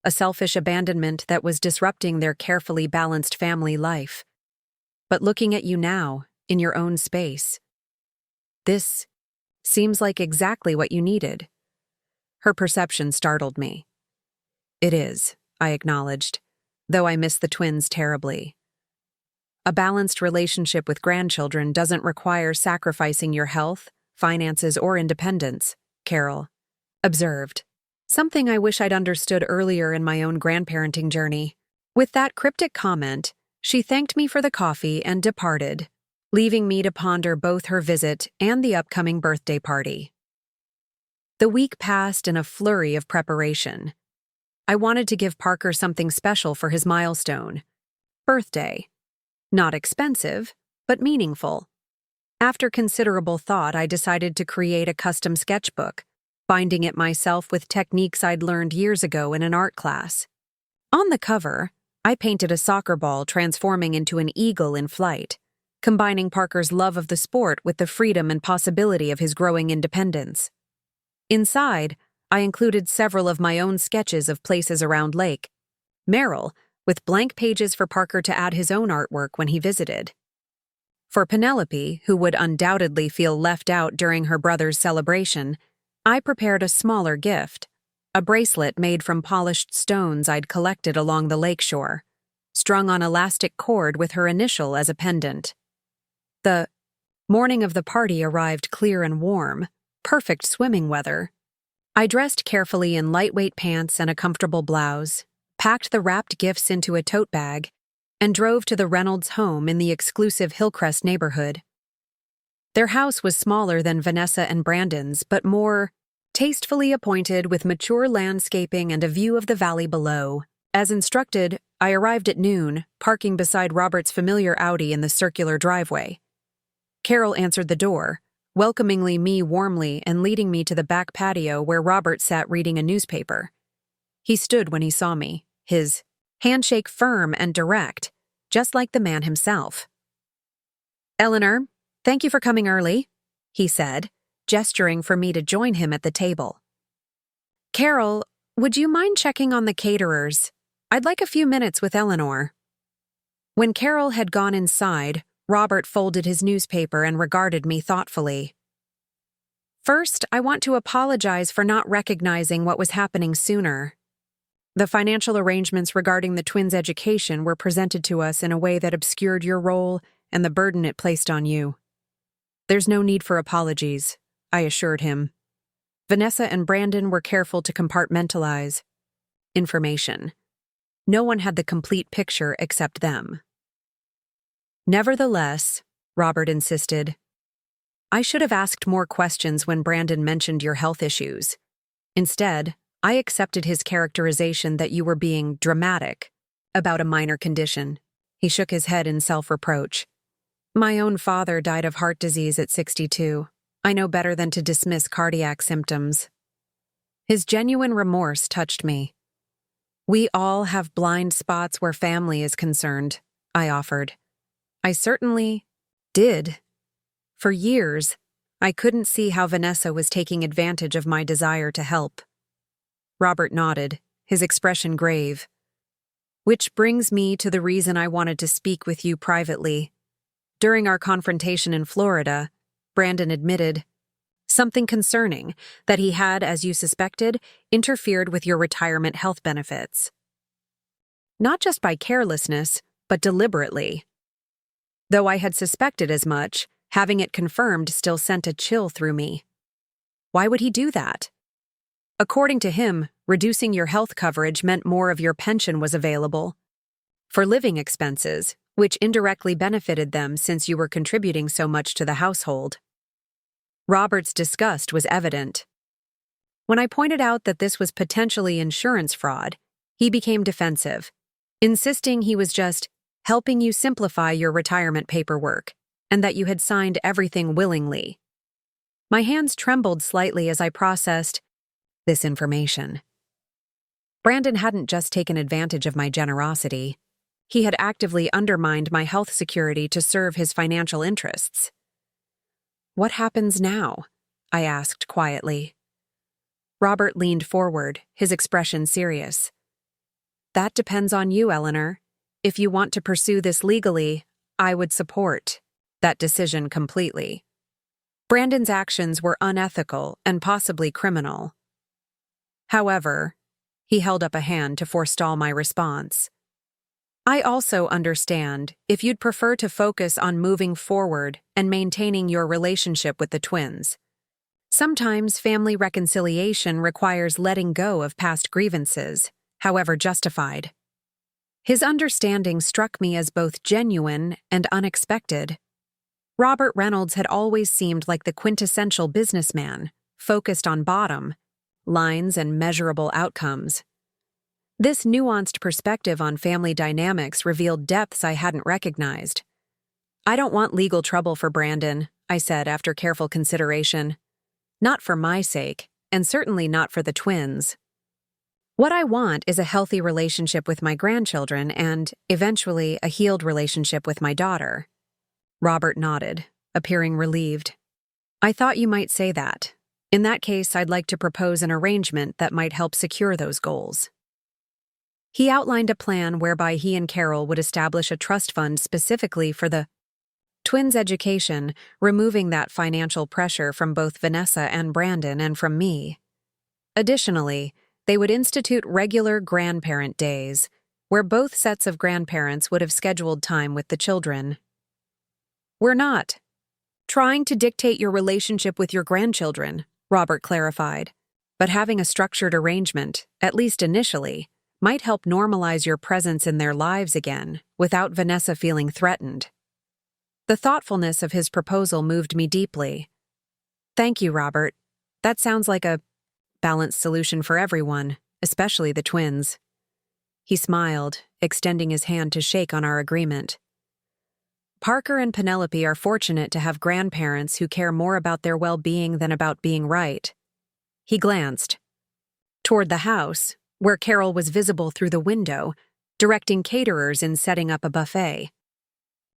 a selfish abandonment that was disrupting their carefully balanced family life. But looking at you now, in your own space, this seems like exactly what you needed." Her perception startled me. "It is," I acknowledged, though I miss the twins terribly. "A balanced relationship with grandchildren doesn't require sacrificing your health, finances, or independence," Carol observed. Something I wish I'd understood earlier in my own grandparenting journey. With that cryptic comment, she thanked me for the coffee and departed, leaving me to ponder both her visit and the upcoming birthday party. The week passed in a flurry of preparation. I wanted to give Parker something special for his milestone. Birthday. Not expensive, but meaningful. After considerable thought, I decided to create a custom sketchbook, binding it myself with techniques I'd learned years ago in an art class. On the cover, I painted a soccer ball transforming into an eagle in flight, combining Parker's love of the sport with the freedom and possibility of his growing independence. Inside, I included several of my own sketches of places around Lake Merrill, with blank pages for Parker to add his own artwork when he visited. For Penelope, who would undoubtedly feel left out during her brother's celebration, I prepared a smaller gift, a bracelet made from polished stones I'd collected along the lakeshore, strung on elastic cord with her initial as a pendant. The morning of the party arrived clear and warm, perfect swimming weather. I dressed carefully in lightweight pants and a comfortable blouse, packed the wrapped gifts into a tote bag, and drove to the Reynolds home in the exclusive Hillcrest neighborhood. Their house was smaller than Vanessa and Brandon's, but more tastefully appointed with mature landscaping and a view of the valley below. As instructed, I arrived at noon, parking beside Robert's familiar Audi in the circular driveway. Carol answered the door, welcomingly me warmly and leading me to the back patio where Robert sat reading a newspaper. He stood when he saw me, his handshake firm and direct, just like the man himself. "Eleanor, thank you for coming early," he said, gesturing for me to join him at the table. "Carol, would you mind checking on the caterers? I'd like a few minutes with Eleanor." When Carol had gone inside, Robert folded his newspaper and regarded me thoughtfully. "First, I want to apologize for not recognizing what was happening sooner. The financial arrangements regarding the twins' education were presented to us in a way that obscured your role and the burden it placed on you." "There's no need for apologies," I assured him. Vanessa and Brandon were careful to compartmentalize information. No one had the complete picture except them. "Nevertheless," Robert insisted, "I should have asked more questions when Brandon mentioned your health issues. Instead, I accepted his characterization that you were being dramatic about a minor condition." He shook his head in self-reproach. "My own father died of heart disease at 62. I know better than to dismiss cardiac symptoms." His genuine remorse touched me. "We all have blind spots where family is concerned," I offered. "I certainly did. For years, I couldn't see how Vanessa was taking advantage of my desire to help." Robert nodded, his expression grave. "Which brings me to the reason I wanted to speak with you privately. During our confrontation in Florida, Brandon admitted something concerning, that he had, as you suspected, interfered with your retirement health benefits. Not just by carelessness, but deliberately. Though I had suspected as much, having it confirmed still sent a chill through me. Why would he do that? According to him, reducing your health coverage meant more of your pension was available for living expenses, which indirectly benefited them since you were contributing so much to the household." Robert's disgust was evident. When I pointed out that this was potentially insurance fraud, he became defensive, insisting he was just helping you simplify your retirement paperwork, and that you had signed everything willingly. My hands trembled slightly as I processed this information. Brandon hadn't just taken advantage of my generosity. He had actively undermined my health security to serve his financial interests. "What happens now?" I asked quietly. Robert leaned forward, his expression serious. "That depends on you, Eleanor. If you want to pursue this legally, I would support that decision completely." Brandon's actions were unethical and possibly criminal. However, he held up a hand to forestall my response. "I also understand if you'd prefer to focus on moving forward and maintaining your relationship with the twins. Sometimes family reconciliation requires letting go of past grievances, however justified." His understanding struck me as both genuine and unexpected. Robert Reynolds had always seemed like the quintessential businessman, focused on bottom lines and measurable outcomes. This nuanced perspective on family dynamics revealed depths I hadn't recognized. "I don't want legal trouble for Brandon," I said after careful consideration. "Not for my sake, and certainly not for the twins. What I want is a healthy relationship with my grandchildren and, eventually, a healed relationship with my daughter." Robert nodded, appearing relieved. "I thought you might say that. In that case, I'd like to propose an arrangement that might help secure those goals." He outlined a plan whereby he and Carol would establish a trust fund specifically for the twins' education, removing that financial pressure from both Vanessa and Brandon and from me. Additionally, they would institute regular grandparent days, where both sets of grandparents would have scheduled time with the children. "We're not trying to dictate your relationship with your grandchildren," Robert clarified, "but having a structured arrangement, at least initially, might help normalize your presence in their lives again, without Vanessa feeling threatened." The thoughtfulness of his proposal moved me deeply. "Thank you, Robert. That sounds like a balanced solution for everyone, especially the twins." He smiled, extending his hand to shake on our agreement. "Parker and Penelope are fortunate to have grandparents who care more about their well-being than about being right." He glanced toward the house, where Carol was visible through the window, directing caterers in setting up a buffet.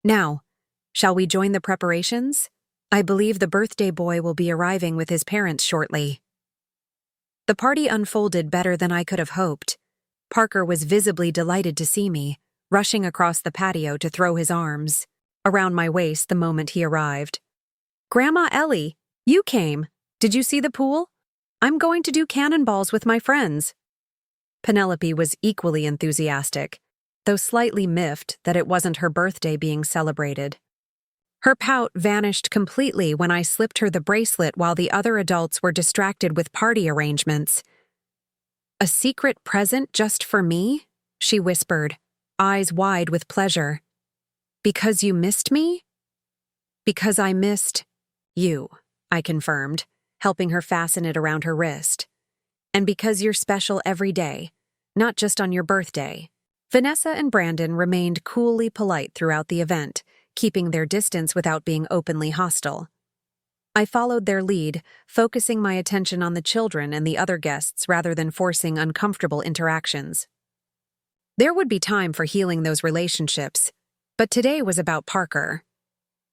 "Now, shall we join the preparations? I believe the birthday boy will be arriving with his parents shortly." The party unfolded better than I could have hoped. Parker was visibly delighted to see me, rushing across the patio to throw his arms around my waist the moment he arrived. "Grandma Ellie, you came. Did you see the pool? I'm going to do cannonballs with my friends." Penelope was equally enthusiastic, though slightly miffed that it wasn't her birthday being celebrated. Her pout vanished completely when I slipped her the bracelet while the other adults were distracted with party arrangements. "A secret present just for me?" she whispered, eyes wide with pleasure. "Because you missed me?" "Because I missed you," I confirmed, helping her fasten it around her wrist. "And because you're special every day, not just on your birthday." Vanessa and Brandon remained coolly polite throughout the event, keeping their distance without being openly hostile. I followed their lead, focusing my attention on the children and the other guests rather than forcing uncomfortable interactions. There would be time for healing those relationships, but today was about Parker.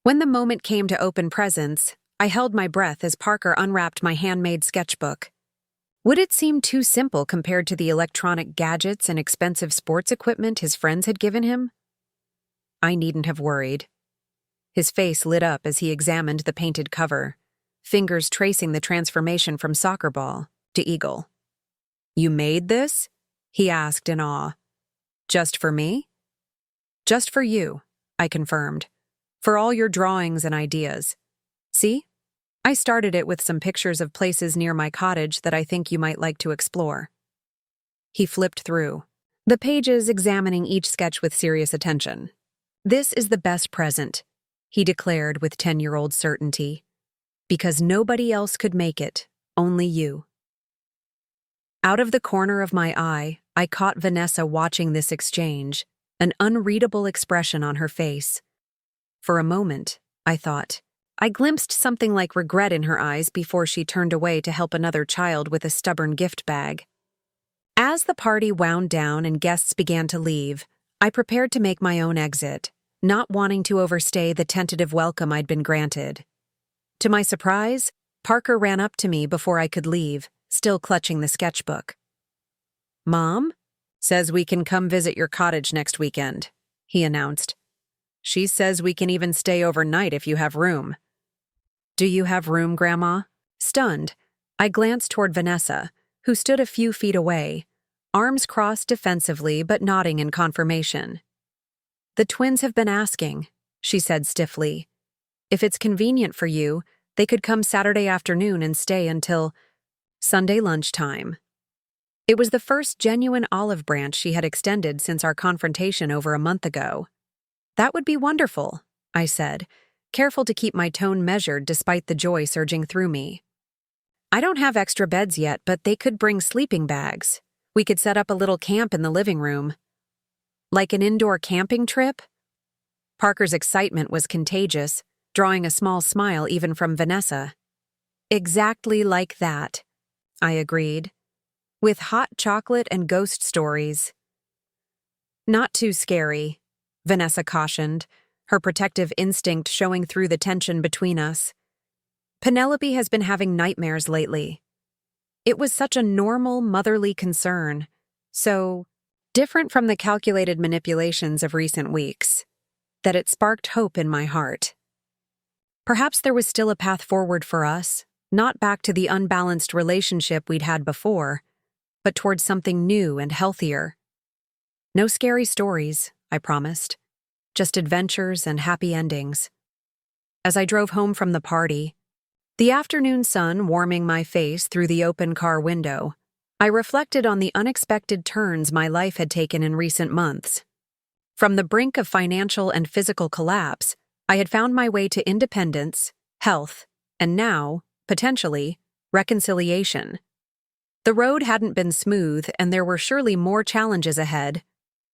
When the moment came to open presents, I held my breath as Parker unwrapped my handmade sketchbook. Would it seem too simple compared to the electronic gadgets and expensive sports equipment his friends had given him? I needn't have worried. His face lit up as he examined the painted cover, fingers tracing the transformation from soccer ball to eagle. "You made this?" he asked in awe. "Just for me?" "Just for you," I confirmed. "For all your drawings and ideas. See? I started it with some pictures of places near my cottage that I think you might like to explore." He flipped through the pages, examining each sketch with serious attention. "This is the best present," he declared with 10-year-old certainty. "Because nobody else could make it, only you." Out of the corner of my eye, I caught Vanessa watching this exchange, an unreadable expression on her face. For a moment, I thought, I glimpsed something like regret in her eyes before she turned away to help another child with a stubborn gift bag. As the party wound down and guests began to leave, I prepared to make my own exit, not wanting to overstay the tentative welcome I'd been granted. To my surprise, Parker ran up to me before I could leave, still clutching the sketchbook. "Mom says we can come visit your cottage next weekend," he announced. "She says we can even stay overnight if you have room." "Do you have room, Grandma?" Stunned, I glanced toward Vanessa, who stood a few feet away, arms crossed defensively but nodding in confirmation. "The twins have been asking," she said stiffly. "If it's convenient for you, they could come Saturday afternoon and stay until Sunday lunchtime." It was the first genuine olive branch she had extended since our confrontation over a month ago. "That would be wonderful," I said, careful to keep my tone measured despite the joy surging through me. "I don't have extra beds yet, but they could bring sleeping bags. We could set up a little camp in the living room." "Like an indoor camping trip?" Parker's excitement was contagious, drawing a small smile even from Vanessa. "Exactly like that," I agreed. "With hot chocolate and ghost stories." "Not too scary," Vanessa cautioned, her protective instinct showing through the tension between us. "Penelope has been having nightmares lately." It was such a normal, motherly concern, so different from the calculated manipulations of recent weeks, that it sparked hope in my heart. Perhaps there was still a path forward for us, not back to the unbalanced relationship we'd had before, but towards something new and healthier. "No scary stories," I promised. "Just adventures and happy endings." As I drove home from the party, the afternoon sun warming my face through the open car window, I reflected on the unexpected turns my life had taken in recent months. From the brink of financial and physical collapse, I had found my way to independence, health, and now, potentially, reconciliation. The road hadn't been smooth, and there were surely more challenges ahead,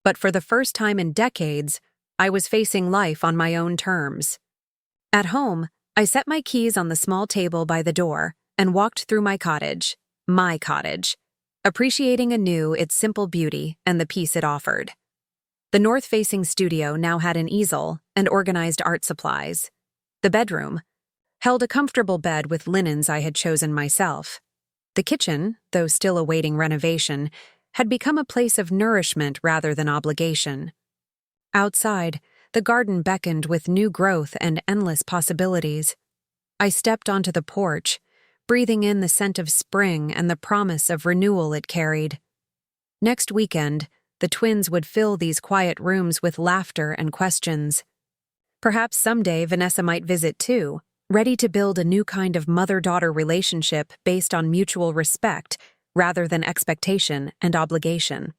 but for the first time in decades, I was facing life on my own terms. At home, I set my keys on the small table by the door and walked through my cottage, appreciating anew its simple beauty and the peace it offered. The north-facing studio now had an easel and organized art supplies. The bedroom held a comfortable bed with linens I had chosen myself. The kitchen, though still awaiting renovation, had become a place of nourishment rather than obligation. Outside, the garden beckoned with new growth and endless possibilities. I stepped onto the porch, breathing in the scent of spring and the promise of renewal it carried. Next weekend, the twins would fill these quiet rooms with laughter and questions. Perhaps someday Vanessa might visit too, ready to build a new kind of mother-daughter relationship based on mutual respect rather than expectation and obligation.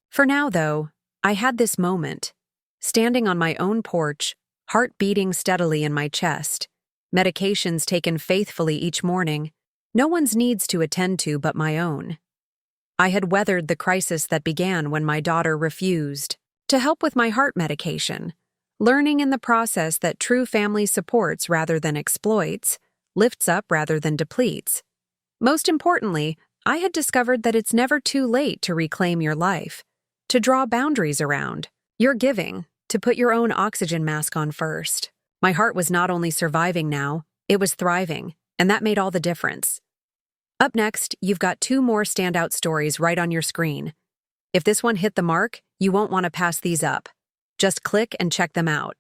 For now, though, I had this moment, standing on my own porch, heart beating steadily in my chest, medications taken faithfully each morning, no one's needs to attend to but my own. I had weathered the crisis that began when my daughter refused to help with my heart medication, learning in the process that true family supports rather than exploits, lifts up rather than depletes. Most importantly, I had discovered that it's never too late to reclaim your life, to draw boundaries around your giving, to put your own oxygen mask on first. My heart was not only surviving now, it was thriving, and that made all the difference. Up next, you've got 2 more standout stories right on your screen. If this one hit the mark, you won't want to pass these up. Just click and check them out.